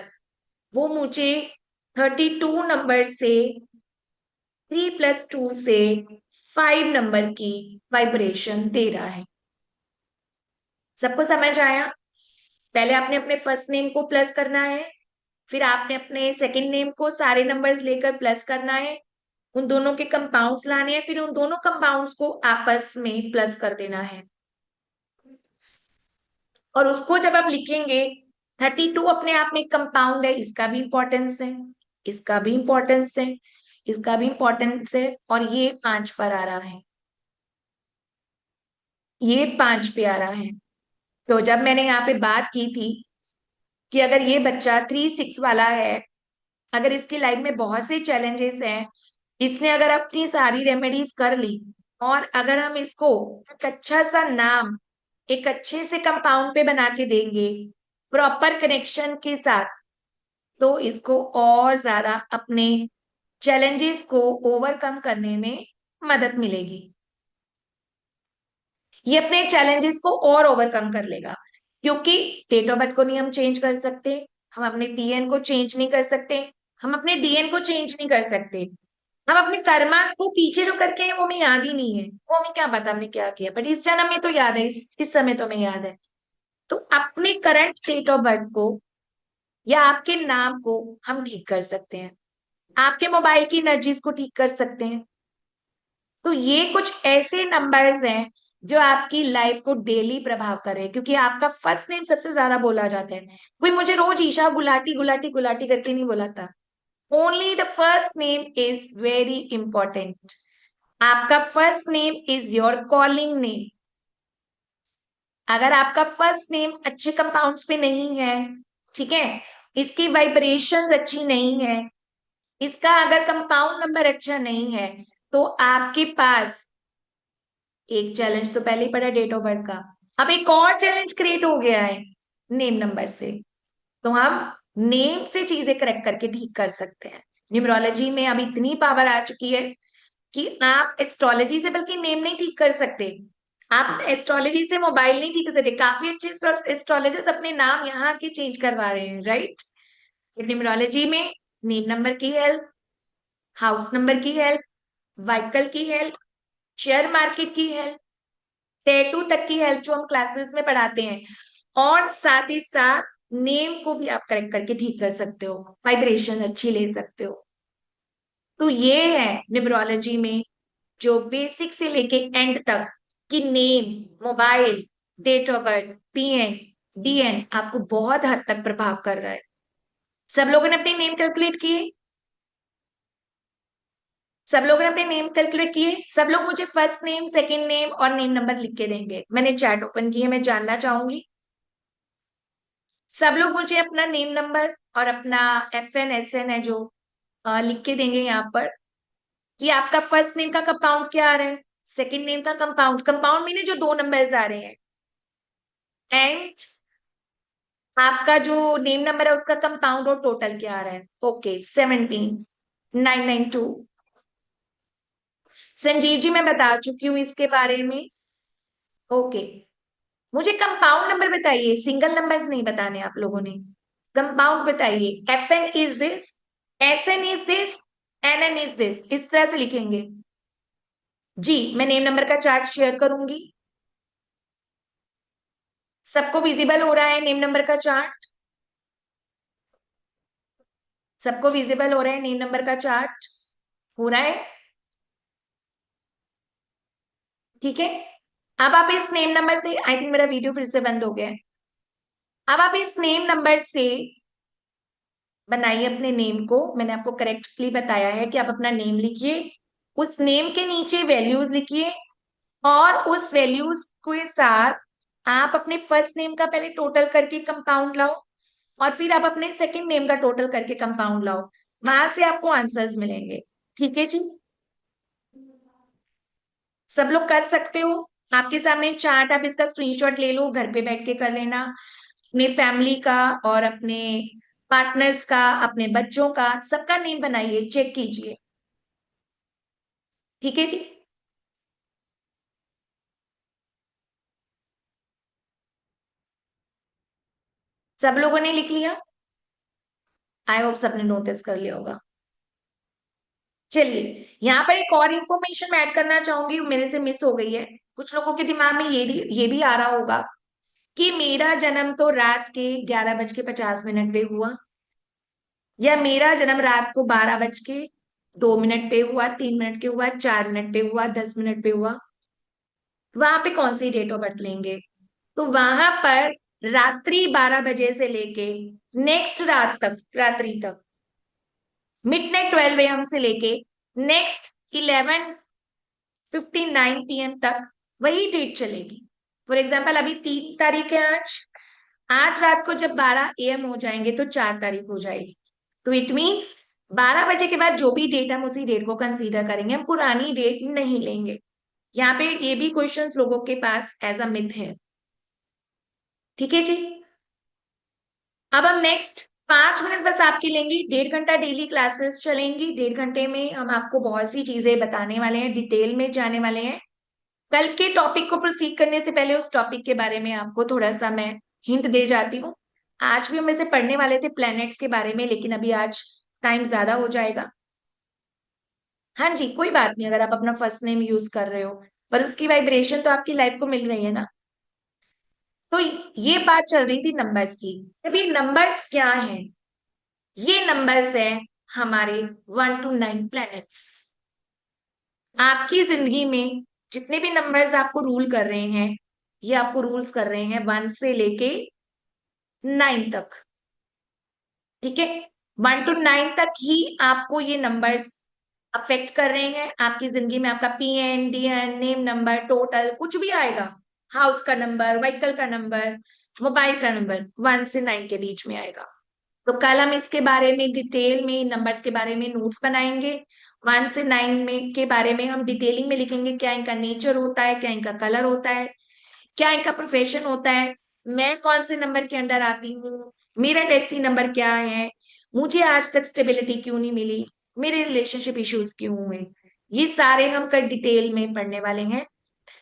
वो मुझे 32 नंबर से 3 + 2 से 5 नंबर की वाइब्रेशन दे रहा है। सबको समझ आया? पहले आपने अपने फर्स्ट नेम को प्लस करना है, फिर आपने अपने सेकंड नेम को सारे नंबर्स लेकर प्लस करना है, उन दोनों के कंपाउंड्स लाने हैं, फिर उन दोनों कंपाउंड्स को आपस में प्लस कर देना है। और उसको जब आप लिखेंगे, 32 अपने आप में कंपाउंड है, इसका भी इंपॉर्टेंस है, इसका भी इंपॉर्टेंस है, इसका भी इंपॉर्टेंस है, और ये 5 पर आ रहा है, ये 5 पे आ रहा है। तो जब मैंने यहाँ पे बात की थी कि अगर ये बच्चा 3 6 वाला है, अगर इसकी लाइफ में बहुत से चैलेंजेस हैं, इसने अगर अपनी सारी रेमेडीज कर ली, और अगर हम इसको एक अच्छा सा नाम एक अच्छे से कंपाउंड पे बना के देंगे, प्रॉपर कनेक्शन के साथ, तो इसको और ज्यादा अपने चैलेंजेस को ओवरकम करने में मदद मिलेगी। ये अपने चैलेंजेस को और ओवरकम कर लेगा, क्योंकि डेट ऑफ बर्थ को नहीं हम चेंज कर सकते, हम अपने TN को चेंज नहीं कर सकते, हम अपने DN को चेंज नहीं कर सकते, हम अपने कर्मास को पीछे जो करके हैं वो हमें याद ही नहीं है, वो हमें क्या पता हमने क्या किया, बट इस जन्म में तो याद है, इस समय तो हमें याद है। तो अपने करंट डेट ऑफ बर्थ को या आपके नाम को हम ठीक कर सकते हैं, आपके मोबाइल की एनर्जीज को ठीक कर सकते हैं। तो ये कुछ ऐसे नंबर्स हैं जो आपकी लाइफ को डेली प्रभाव कर रहे हैं, क्योंकि आपका फर्स्ट नेम सबसे ज्यादा बोला जाता है। कोई मुझे रोज ईशा गुलाटी गुलाटी गुलाटी करके नहीं बुलाता। Only the first name is very important. आपका first name is your calling name. अगर आपका फर्स्ट नेम अच्छे कंपाउंड्स पे नहीं है, ठीक है, इसकी वाइब्रेशंस अच्छी नहीं है, इसका अगर कंपाउंड नंबर अच्छा नहीं है, तो आपके पास एक चैलेंज तो पहले ही पड़ा डेट ऑफ बर्थ का, अब एक और चैलेंज क्रिएट हो गया है नेम नंबर से। तो हम नेम से चीजें करेक्ट करके ठीक कर सकते हैं। न्यूमरोलॉजी में अब इतनी पावर आ चुकी है कि आप एस्ट्रोलॉजी से बल्कि नेम नहीं ठीक कर सकते, आप एस्ट्रोलॉजी से मोबाइल नहीं ठीक कर सकते। काफी अच्छे एस्ट्रोलॉजर्स अपने नाम यहाँ के चेंज करवा रहे हैं, राइट। न्यूमरोलॉजी में नेम नंबर की हेल्प, हाउस नंबर की हेल्प, व्हीकल की हेल्प, शेयर मार्केट की हेल्प, टैटू तक की हेल्प जो हम क्लासेस में पढ़ाते हैं, और साथ ही साथ नेम को भी आप करेक्ट करके ठीक कर सकते हो, वाइब्रेशन अच्छी ले सकते हो। तो ये है न्यूमरोलॉजी में जो बेसिक से लेके एंड तक कि name, mobile, date of birth, PN, DN आपको बहुत हद तक प्रभाव कर रहा है। सब लोगों ने अपने नेम कैलकुलेट किए? सब लोगों ने अपने नेम कैलकुलेट किए? सब लोग मुझे फर्स्ट नेम, सेकंड नेम और नेम नंबर लिख के देंगे। मैंने चैट ओपन की है, मैं जानना चाहूंगी। सब लोग मुझे अपना नेम नंबर और अपना FN SN है जो लिख के देंगे यहाँ पर, कि आपका फर्स्ट नेम का कंपाउंड क्या आ रहा है, सेकंड नेम का कंपाउंड, कंपाउंड मीने जो दो नंबर्स आ रहे हैं, एंड आपका जो नेम नंबर है उसका कंपाउंड और टोटल क्या आ रहा है। ओके, 17 992। संजीव जी मैं बता चुकी हूँ इसके बारे में। ओके, मुझे कंपाउंड नंबर बताइए, सिंगल नंबर्स नहीं बताने आप लोगों ने। कंपाउंड बताइए। F N is this, S N is this, N N is this, इस तरह से लिखेंगे। जी, मैं नेम नंबर का चार्ट शेयर करूंगी। सबको विजिबल हो रहा है नेम नंबर का चार्ट? सबको विजिबल हो रहा है नेम नंबर का चार्ट? हो रहा है? ठीक है। अब आप इस नेम नंबर से, आई थिंक मेरा वीडियो फिर से बंद हो गया है। अब आप इस नेम नंबर से बनाइए अपने नेम को। मैंने आपको करेक्टली बताया है कि आप अपना नेम लिखिए, उस नेम के नीचे वैल्यूज लिखिए, और उस वैल्यूज के साथ आप अपने फर्स्ट नेम का पहले टोटल करके कंपाउंड लाओ, और फिर आप अपने सेकंड नेम का टोटल करके कंपाउंड लाओ। वहां से आपको आंसर्स मिलेंगे। ठीक है जी, सब लोग कर सकते हो। आपके सामने चार्ट, आप इसका स्क्रीनशॉट ले लो, घर पे बैठ के कर लेना। अपने फैमिली का और अपने पार्टनर्स का, अपने बच्चों का, सबका नेम बनाइए, चेक कीजिए। ठीक है जी। सब लोगों ने लिख लिया? आई होप सबने नोटिस कर लिया होगा। चलिए, यहाँ पर एक और इंफॉर्मेशन मैं ऐड करना चाहूंगी, मेरे से मिस हो गई है। कुछ लोगों के दिमाग में ये भी आ रहा होगा कि मेरा जन्म तो रात के 11:50 पे हुआ, या मेरा जन्म रात को 12:02 पे हुआ, 3 मिनट के हुआ, 4 मिनट पे हुआ, 10 मिनट पे हुआ। वहां पे कौन सी डेट ऑफ बर्थ लेंगे? तो वहां पर रात्रि 12 बजे से लेके नेक्स्ट रात तक, रात्रि तक, मिड नाइट 12 AM से लेके नेक्स्ट 11:59 PM तक वही डेट चलेगी। फॉर एग्जाम्पल, अभी 3 तारीख है आज। आज रात को जब 12 AM हो जाएंगे तो 4 तारीख हो जाएगी। तो इट मीन्स 12 बजे के बाद जो भी डेट, हम उसी डेट को कंसीडर करेंगे, हम पुरानी डेट नहीं लेंगे। यहाँ पे ये भी क्वेश्चंस लोगों के पास एज अ मिथ है। ठीक है जी। अब हम नेक्स्ट 5 मिनट बस आपके लेंगे। 1.5 घंटा डेली क्लासेस चलेंगी। 1.5 घंटे में हम आपको बहुत सी चीजें बताने वाले हैं, डिटेल में जाने वाले हैं। कल के टॉपिक को प्रोसीड करने से पहले उस टॉपिक के बारे में आपको थोड़ा सा मैं हिंट दे जाती हूँ। आज भी हम इसे पढ़ने वाले थे प्लैनेट्स के बारे में, लेकिन अभी आज टाइम ज्यादा हो जाएगा। हाँ जी, कोई बात नहीं, अगर आप अपना फर्स्ट नेम यूज कर रहे हो, पर उसकी वाइब्रेशन तो आपकी लाइफ को मिल रही है ना। तो ये बात चल रही थी नंबर्स की। अब ये नंबर्स क्या हैं? ये नंबर्स हैं हमारे 1 to 9 प्लैनेट्स। आपकी जिंदगी में जितने भी नंबर्स आपको रूल कर रहे हैं, ये आपको रूल्स कर रहे हैं 1 से लेके 9 तक। ठीक है, 1 to 9 तक ही आपको ये नंबर्स अफेक्ट कर रहे हैं। आपकी जिंदगी में आपका PN, DN, name number, total कुछ भी आएगा, हाउस का नंबर, व्हीकल का नंबर, मोबाइल का नंबर, 1 से 9 के बीच में आएगा। तो कल हम इसके बारे में डिटेल में, नंबर्स के बारे में नोट्स बनाएंगे। 1 से 9 में के बारे में हम डिटेलिंग में लिखेंगे, क्या इनका नेचर होता है, क्या इनका कलर होता है, क्या इनका प्रोफेशन होता है, मैं कौन से नंबर के अंडर आती हूँ, मेरा डेस्टिनी नंबर क्या है, मुझे आज तक स्टेबिलिटी क्यों नहीं मिली, मेरे रिलेशनशिप इश्यूज क्यों हुए। ये सारे हम कल डिटेल में पढ़ने वाले हैं।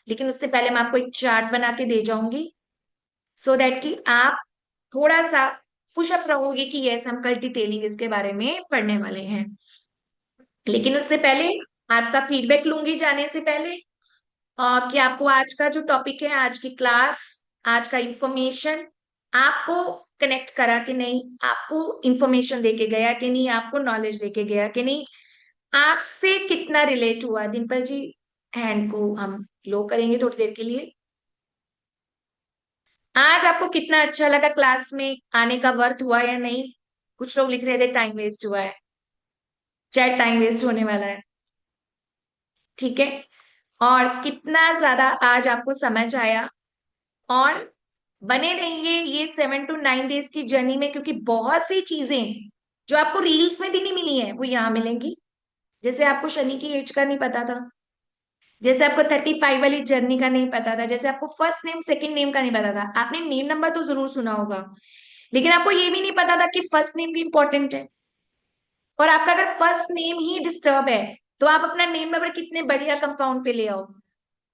लेकिन उससे पहले मैं आपको एक चार्ट बना के दे जाऊंगी, सो दैट कि आप थोड़ा सा पुशअप रहोगे कि यस, हम कल डिटेलिंग इसके बारे में पढ़ने वाले हैं। लेकिन उससे पहले आपका फीडबैक लूंगी जाने से पहले, कि आपको आज का जो टॉपिक है, आज की क्लास, आज का इंफॉर्मेशन आपको कनेक्ट करा कि नहीं, आपको इंफॉर्मेशन देके गया कि नहीं, आपको नॉलेज देके गया कि नहीं, आपसे कितना रिलेट हुआ। डिम्पल जी, हैंड को हम लो करेंगे थोड़ी देर के लिए। आज आपको कितना अच्छा लगा, क्लास में आने का वर्थ हुआ या नहीं? कुछ लोग लिख रहे थे टाइम वेस्ट हुआ है, शायद टाइम वेस्ट होने वाला है। ठीक है। और कितना ज्यादा आज आपको समझ आया। और बने रहिए ये 7 to 9 डेज की जर्नी में, क्योंकि बहुत सी चीजें जो आपको रील्स में भी नहीं मिली है वो यहाँ मिलेंगी। जैसे आपको शनि की एज का नहीं पता था, जैसे आपको 35 वाली जर्नी का नहीं पता था, जैसे आपको फर्स्ट नेम सेकंड नेम का नहीं पता था। आपने नेम नंबर तो जरूर सुना होगा, लेकिन आपको ये भी नहीं पता था कि फर्स्ट नेम भी इंपॉर्टेंट है। और आपका अगर फर्स्ट नेम ही डिस्टर्ब है, तो आप अपना नेम नंबर कितने बढ़िया कंपाउंड पे ले आओ,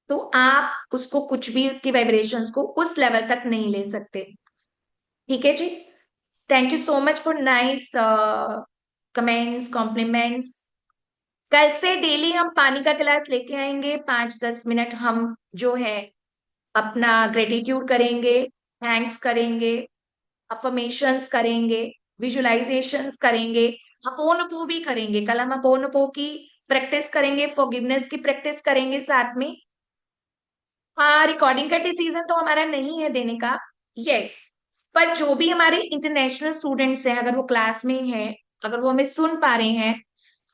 तो आप उसको कुछ भी, उसकी वाइब्रेशंस को उस लेवल तक नहीं ले सकते। ठीक है जी। Thank you so much for nice comments, compliments. कल से डेली हम पानी का गिलास लेके आएंगे, 5-10 मिनट हम जो है अपना ग्रेटिट्यूड करेंगे, थैंक्स करेंगे, अफर्मेशंस करेंगे, विजुअलाइजेशंस करेंगे, अपोनोपो भी करेंगे। कल हम अपोनोपो की प्रैक्टिस करेंगे, फॉरगिवनेस की प्रैक्टिस करेंगे साथ में। हाँ, रिकॉर्डिंग का डिसीजन तो हमारा नहीं है देने का, यस। पर जो भी हमारे इंटरनेशनल स्टूडेंट्स हैं, अगर वो क्लास में हैं, अगर वो हमें सुन पा रहे हैं,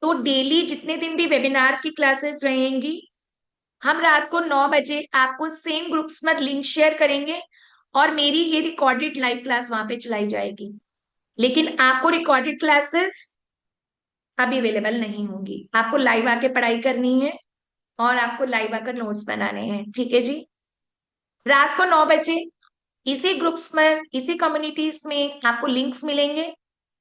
तो डेली जितने दिन भी वेबिनार की क्लासेस रहेंगी, हम रात को 9 बजे आपको सेम ग्रुप्स में लिंक शेयर करेंगे और मेरी ये रिकॉर्डेड लाइव क्लास वहां पे चलाई जाएगी। लेकिन आपको रिकॉर्डेड क्लासेस अभी अवेलेबल नहीं होंगी, आपको लाइव आके पढ़ाई करनी है और आपको लाइव आकर नोट्स बनाने हैं, ठीक है जी। रात को 9 बजे इसी ग्रुप्स में, इसी कम्युनिटीज में आपको लिंक्स मिलेंगे।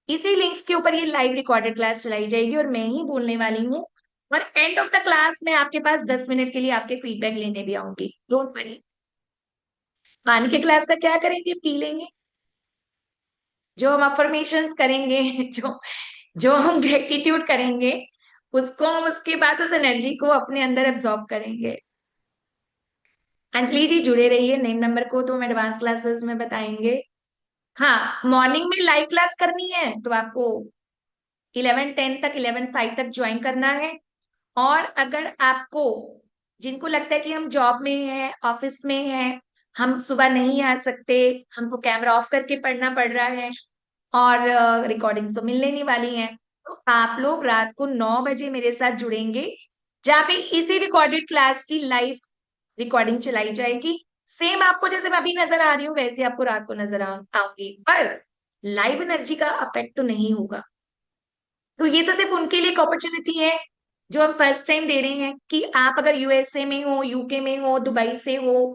इसी लिंक्स के ऊपर ये लाइव रिकॉर्डेड क्लास चलाई जाएगी और मैं ही बोलने वाली हूँ। और एंड ऑफ द क्लास में आपके पास 10 मिनट के लिए आपके फीडबैक लेने भी आऊंगी, डोंट वरी। पानी के क्लास का क्या करेंगे, पी लेंगे। जो हम अफर्मेशंस करेंगे, जो जो हम ग्रेटिट्यूड करेंगे, उसको हम उसके बाद उस एनर्जी को अपने अंदर एब्जॉर्ब करेंगे। अंजलि जी जुड़े रहिए, नेम नंबर को तो हम एडवांस क्लासेस में बताएंगे। हाँ, मॉर्निंग में लाइव क्लास करनी है तो आपको 11:10 तक, 11:05 तक ज्वाइन करना है। और अगर आपको, जिनको लगता है कि हम जॉब में हैं, ऑफिस में हैं, हम सुबह नहीं आ सकते, हमको कैमरा ऑफ करके पढ़ना पड़ रहा है और रिकॉर्डिंग तो मिलने नहीं वाली है, तो आप लोग रात को 9 बजे मेरे साथ जुड़ेंगे, जहाँ पे इसी रिकॉर्डेड क्लास की लाइव रिकॉर्डिंग चलाई जाएगी। सेम आपको जैसे मैं अभी नजर आ रही हूँ वैसे आपको रात को नजर आऊंगी, पर लाइव एनर्जी का अफेक्ट तो नहीं होगा। तो ये तो सिर्फ उनके लिए एक अपॉर्चुनिटी है जो हम फर्स्ट टाइम दे रहे हैं, कि आप अगर यूएसए में हो, यूके में हो, दुबई से हो,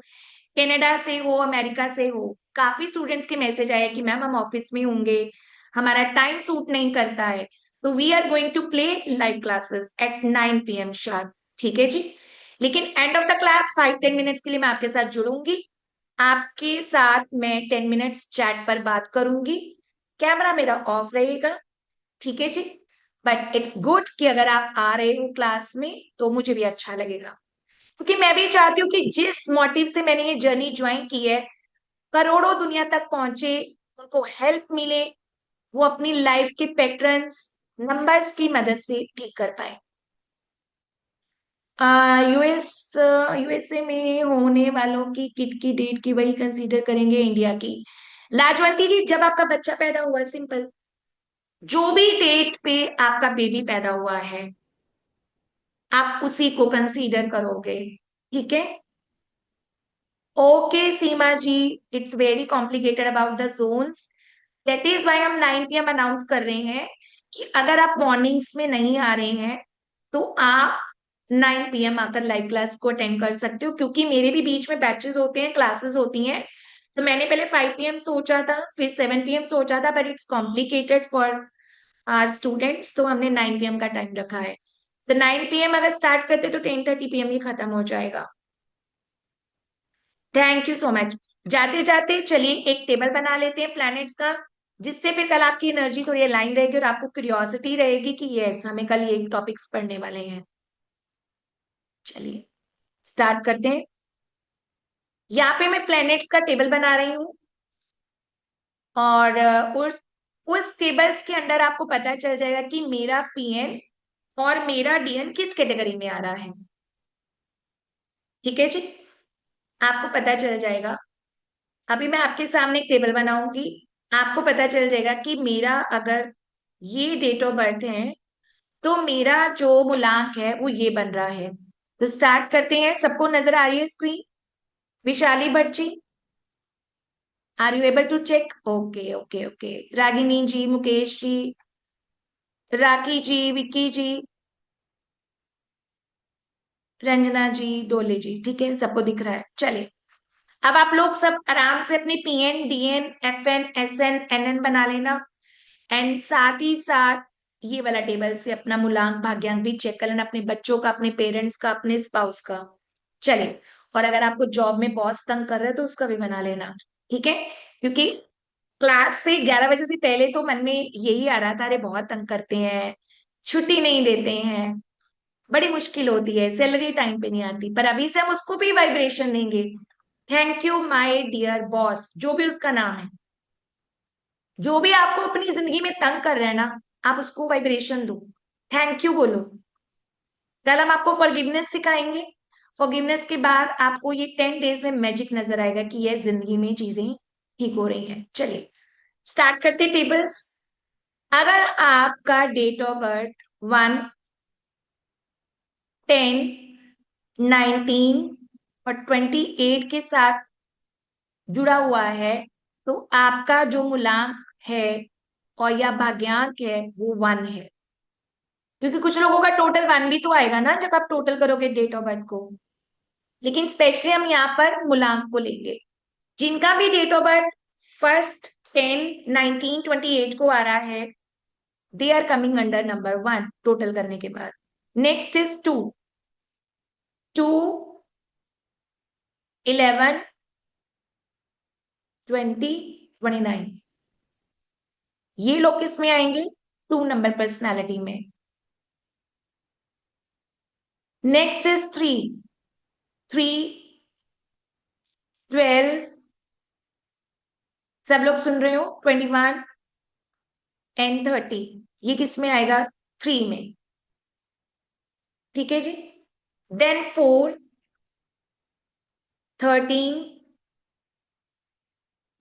कनाडा से हो, अमेरिका से हो। काफी स्टूडेंट्स के मैसेज आया कि मैम हम ऑफिस में होंगे, हमारा टाइम सूट नहीं करता है, तो we are going to play live classes at 9 PM sharp, ठीक है जी। लेकिन end of the class 5-10 minutes के लिए मैं आपके साथ जुड़ूंगी, आपके साथ मैं 10 मिनट्स चैट पर बात करूंगी, कैमरा मेरा ऑफ रहेगा, ठीक है जी। बट इट्स गुड कि अगर आप आ रहे हो क्लास में तो मुझे भी अच्छा लगेगा, क्योंकि मैं भी चाहती हूँ कि जिस मोटिव से मैंने ये जर्नी ज्वाइन की है, करोड़ों दुनिया तक पहुंचे, उनको हेल्प मिले, वो अपनी लाइफ के पैटर्न्स नंबर्स की मदद से ठीक कर पाए। यूएसए में होने वालों की किट की डेट की वही कंसीडर करेंगे इंडिया की। लाजवंती जी, जब आपका बच्चा पैदा हुआ, सिंपल, जो भी डेट पे आपका बेबी पैदा हुआ है आप उसी को कंसीडर करोगे, ठीक है। Okay Seema ji, it's very complicated about the zones, that is why हम 9 PM अनाउंस कर रहे हैं कि अगर आप मॉर्निंग्स में नहीं आ रहे हैं तो आप 9 PM आकर लाइव क्लास को अटेंड कर सकते हो, क्योंकि मेरे भी बीच में बैचेस होते हैं, क्लासेस होती हैं। तो मैंने पहले 5 PM सोचा था, फिर 7 PM सोचा था, but it's complicated for our students, तो हमने 9 PM का टाइम रखा है। तो 9 PM अगर स्टार्ट करते तो 10:30 PM ही खत्म हो जाएगा। Thank you so much. जाते जाते चलिए एक टेबल बना लेते हैं प्लैनेट्स का, जिससे फिर कल आपकी एनर्जी थोड़ी अलाइन रहेगी और आपको क्यूरियोसिटी रहेगी कि यस हमें कल ये टॉपिक्स पढ़ने वाले हैं। चलिए स्टार्ट करते हैं। यहाँ पे मैं प्लैनेट्स का टेबल बना रही हूँ और उस टेबल्स के अंदर आपको पता चल जाएगा कि मेरा पीएन और मेरा डीएन किस कैटेगरी में आ रहा है, ठीक है जी। आपको पता चल जाएगा। अभी मैं आपके सामने एक टेबल बनाऊंगी, आपको पता चल जाएगा कि मेरा अगर ये डेट ऑफ बर्थ है तो मेरा जो मूलांक है वो ये बन रहा है। तो स्टार्ट करते हैं। सबको नजर आ रही है screen? Vishali Bhatt ji, are you able to check? Okay okay okay. Ragini ji, Mukesh ji, Rakhi ji, Vicky ji, Ranjana ji, Dole ji, ठीक है, सबको दिख रहा है। चलिए अब आप लोग सब आराम से अपने पीएन, डीएन, एफएन, एसएन, एनएन बना लेना, एंड साथ ही साथ ये वाला टेबल से अपना मूलांक, भाग्यांक भी चेक कर लेना, अपने बच्चों का, अपने पेरेंट्स का, अपने स्पाउस का। चलिए, और अगर आपको जॉब में बॉस तंग कर रहे हो तो उसका भी बना लेना, ठीक है, क्योंकि क्लास से 11 बजे से पहले तो मन में यही आ रहा था, अरे बहुत तंग करते हैं, छुट्टी नहीं देते हैं, बड़ी मुश्किल होती है, सैलरी टाइम पे नहीं आती। पर अभी से हम उसको भी वाइब्रेशन देंगे। Thank you my dear boss, जो भी उसका नाम है, जो भी आपको अपनी जिंदगी में तंग कर रहा है ना, आप उसको वाइब्रेशन दो, थैंक यू बोलो। कल हम आपको फॉरगिवनेस सिखाएंगे। फॉरगिवनेस के बाद आपको ये 10 डेज में मैजिक नजर आएगा कि ये जिंदगी में चीजें ठीक हो रही हैं। चलिए स्टार्ट करते टेबल्स। अगर आपका डेट ऑफ बर्थ 1, 10, 19 और 28 के साथ जुड़ा हुआ है, तो आपका जो मूलांक है और या भाग्यांक है वो 1 है। क्योंकि कुछ लोगों का टोटल 1 भी तो आएगा ना जब आप टोटल करोगे डेट ऑफ बर्थ को। लेकिन स्पेशली हम यहाँ पर मूलांक को लेंगे। जिनका भी डेट ऑफ बर्थ 1, 10, 19, 28 को आ रहा है, they are coming under number 1 total करने के बाद। Next is 2, 11, 20, 29। ये लोग किस में आएंगे? 2 नंबर पर्सनालिटी में। Next is 3, 12। सब लोग सुन रहे हो? 21 एंड 30, ये किस में आएगा? 3 में। ठीक है जी। देन 4, 13,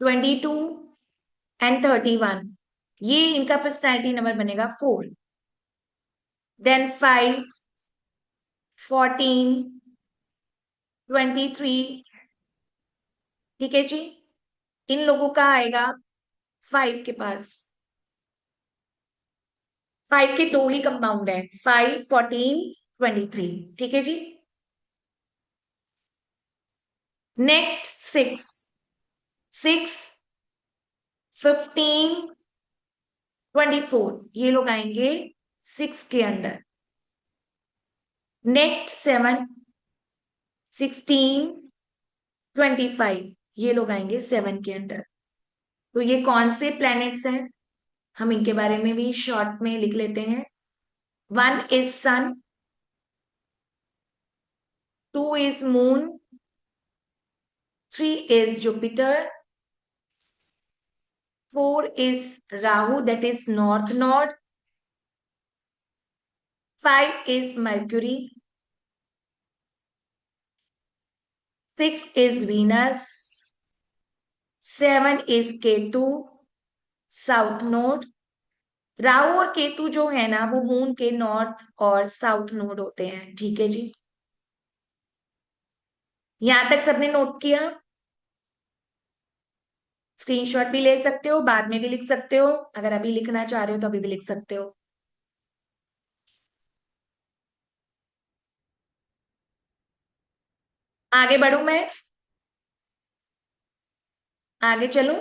22 एंड 31, ये इनका पर्सनैलिटी नंबर बनेगा 4। देन 5, 14, 23। ठीक है जी। इन लोगों का आएगा 5 के पास। 5 के दो ही कंपाउंड है, 5, 14, 23। ठीक है जी। नेक्स्ट 6, 6, 15, 24, ये लोग आएंगे 6 के अंडर। नेक्स्ट 7, 16, 25, ये लोग आएंगे 7 के अंडर। तो ये कौन से प्लैनेट्स हैं, हम इनके बारे में भी शॉर्ट में लिख लेते हैं। 1 is sun, 2 is moon, 3 is Jupiter, 4 is Rahu, that is north node, 5 is Mercury, 6 is Venus, 7 is Ketu, south node. Rahu और केतु जो है ना वो मून के नॉर्थ और साउथ नोड होते हैं। ठीक है जी। यहां तक सबने नोट किया? स्क्रीनशॉट भी ले सकते हो, बाद में भी लिख सकते हो, अगर अभी लिखना चाह रहे हो तो अभी भी लिख सकते हो। आगे बढ़ू मैं? आगे चलूं?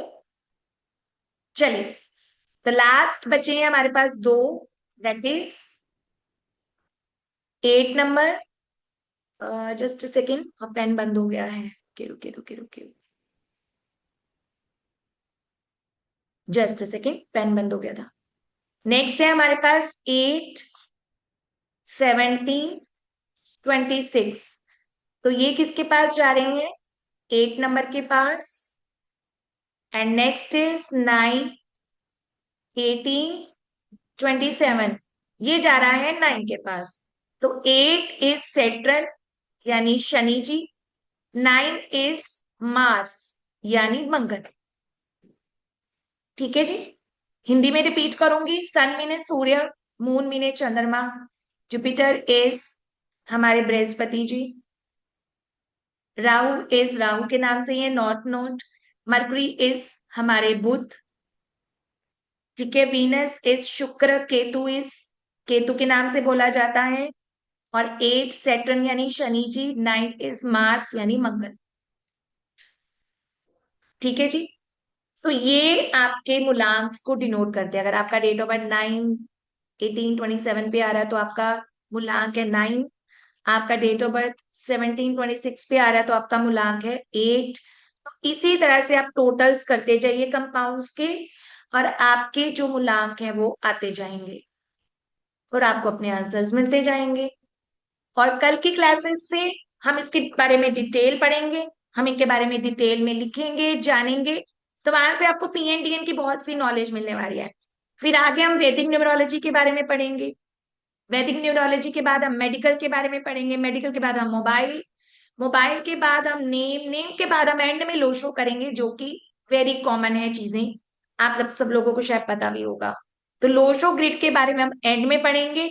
चलिए, तो लास्ट बचे हैं हमारे पास दो, that is 8 number. Just second, pen बंद हो गया है, रुके रुके रुके रुके, जस्ट सेकेंड, पेन बंद हो गया था। नेक्स्ट है हमारे पास 8, 17, 26। तो ये किसके पास जा रहे हैं? 8 नंबर के पास। एंड नेक्स्ट इज 9, 18, 27, ये जा रहा है 9 के पास। तो 8 इज सेट्रन यानी शनि जी, 9 इज मार्स यानी मंगल। ठीक है जी। हिंदी में रिपीट करूंगी। सन मीने सूर्य, मून मीने चंद्रमा, जुपिटर इज हमारे बृहस्पति जी, राहु इज राहु के नाम से ही है, नॉर्थ नोड। मरकरी इज हमारे बुध। ठीक है। वीनस इज शुक्र, केतु इज केतु के नाम से बोला जाता है। और 8 सैटर्न यानी शनि जी, 9 इज मार्स यानी मंगल। ठीक है जी। तो ये आपके मूलांक को डिनोट करते हैं। अगर आपका डेट ऑफ बर्थ 9, 18, 27 पे आ रहा है तो आपका मूलांक है 9। आपका डेट ऑफ बर्थ 17, 26 पे आ रहा है तो आपका मूलांक है 8। तो इसी तरह से आप टोटल्स करते जाइए कंपाउंड्स के, और आपके जो मूलांक हैं वो आते जाएंगे और आपको अपने आंसर्स मिलते जाएंगे। और कल की क्लासेस से हम इसके बारे में डिटेल पढ़ेंगे, हम इनके बारे में डिटेल में लिखेंगे, जानेंगे। तो वहां से आपको पीएनडीएन की बहुत सी नॉलेज मिलने वाली है। फिर आगे हम वैदिक न्यूमरोलॉजी के बारे में पढ़ेंगे। वैदिक न्यूमरोलॉजी के बाद हम मेडिकल के बारे में पढ़ेंगे। मेडिकल के बाद हम मोबाइल, मोबाइल के बाद हम नेम, नेम के बाद हम एंड में लोशो करेंगे, जो कि वेरी कॉमन है चीजें, आप सब लोगों को शायद पता भी होगा। तो लोशो ग्रिड के बारे में हम एंड में पढ़ेंगे।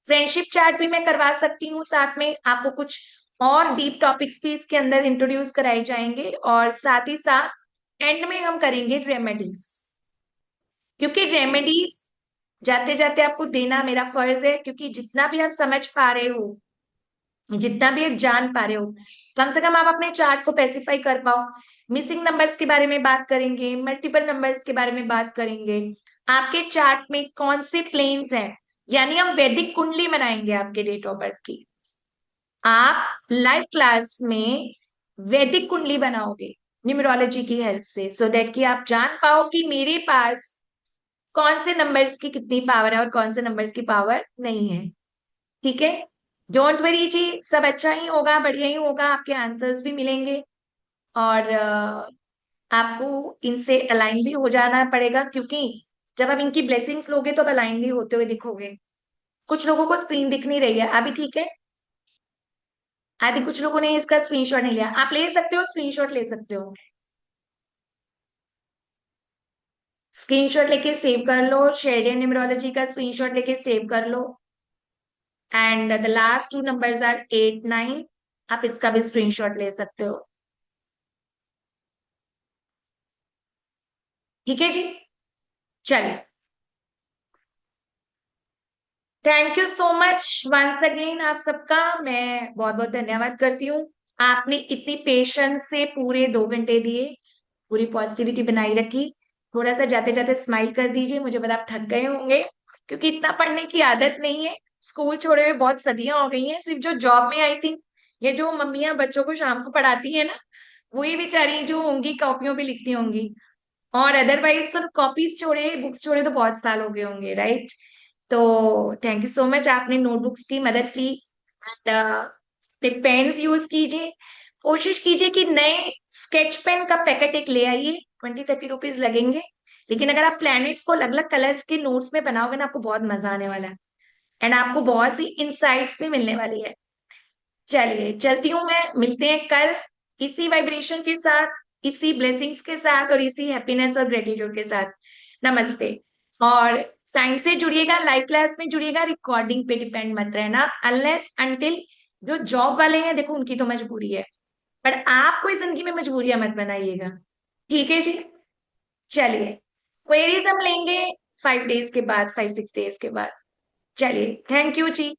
फ्रेंडशिप चैट भी मैं करवा सकती हूँ साथ में, आपको कुछ और डीप टॉपिक्स भी इसके अंदर इंट्रोड्यूस कराए जाएंगे। और साथ ही साथ एंड में हम करेंगे रेमेडीज, क्योंकि रेमेडीज जाते जाते आपको देना मेरा फर्ज है, क्योंकि जितना भी आप समझ पा रहे हो, जितना भी आप जान पा रहे हो, कम से कम आप अपने चार्ट को पेसिफाई कर पाओ। मिसिंग नंबर्स के बारे में बात करेंगे, मल्टीपल नंबर्स के बारे में बात करेंगे, आपके चार्ट में कौन से प्लेन्स हैं, यानी हम वैदिक कुंडली बनाएंगे आपके डेट ऑफ बर्थ की। आप लाइव क्लास में वैदिक कुंडली बनाओगे न्यूमरोलॉजी की हेल्प से, सो दैट कि आप जान पाओ कि मेरे पास कौन से नंबर्स की कितनी पावर है और कौन से नंबर्स की पावर नहीं है। ठीक है, डोंट वरी जी, सब अच्छा ही होगा, बढ़िया ही होगा, आपके आंसर्स भी मिलेंगे। और आपको इनसे अलाइन भी हो जाना पड़ेगा, क्योंकि जब आप इनकी ब्लेसिंग्स लोगे तो अब अलाइन भी होते हुए दिखोगे। कुछ लोगों को स्क्रीन दिख नहीं रही है अभी, ठीक है। आदि कुछ लोगों ने इसका स्क्रीनशॉट नहीं लिया, आप ले सकते हो, स्क्रीनशॉट ले सकते हो। स्क्रीनशॉट लेके सेव कर लो, शेरियन न्यूमरोलॉजी का स्क्रीनशॉट लेके सेव कर लो। And the last two numbers are 8 9, आप इसका भी स्क्रीनशॉट ले सकते हो। ठीक है जी, चलिए, thank you so much once again, आप सबका मैं बहुत बहुत धन्यवाद करती हूँ। आपने इतनी पेशेंस से पूरे 2 घंटे दिए, पूरी पॉजिटिविटी बनाई रखी। थोड़ा सा जाते जाते स्माइल कर दीजिए, मुझे पता आप थक गए होंगे, क्योंकि इतना पढ़ने की आदत नहीं है। स्कूल छोड़े हुए बहुत सदियां हो गई हैं, सिर्फ जो जॉब में आई थी, ये जो मम्मियां बच्चों को शाम को पढ़ाती है ना, वही बेचारी जो होंगी कॉपियों पे लिखती होंगी। और अदरवाइज तो कॉपीज छोड़े, बुक्स छोड़े तो बहुत साल हो गए होंगे, राइट। तो थैंक यू सो मच, आपने नोटबुक्स की मदद ली। एंड पेन्स यूज कीजिए, कोशिश कीजिए कि नए स्केच पेन का पैकेट एक ले आइए, 20-30 रुपीज लगेंगे। लेकिन अगर आप प्लैनेट्स को अलग अलग कलर्स के नोट्स में बनाओगे ना, आपको बहुत मजा आने वाला है, एंड आपको बहुत सी इंसाइट्स भी मिलने वाली है। चलिए चलती हूँ मैं, मिलते हैं कल इसी वाइब्रेशन के साथ, इसी ब्लेसिंग्स के साथ और इसी हैप्पीनेस और ग्रेटिट्यूड के साथ। नमस्ते। और टाइम से जुड़िएगा, लाइव क्लास में जुड़िएगा, रिकॉर्डिंग पे डिपेंड मत रहना, अनलेस अनटिल जो जॉब वाले हैं, देखो उनकी तो मजबूरी है, पर आप कोई जिंदगी में मजबूरियां मत बनाइएगा। ठीक है जी, चलिए, क्वेरीज हम लेंगे 5 डेज के बाद, 5-6 डेज के बाद। चलिए, थैंक यू जी,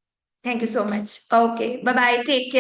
thank you so much, okay bye bye, take care.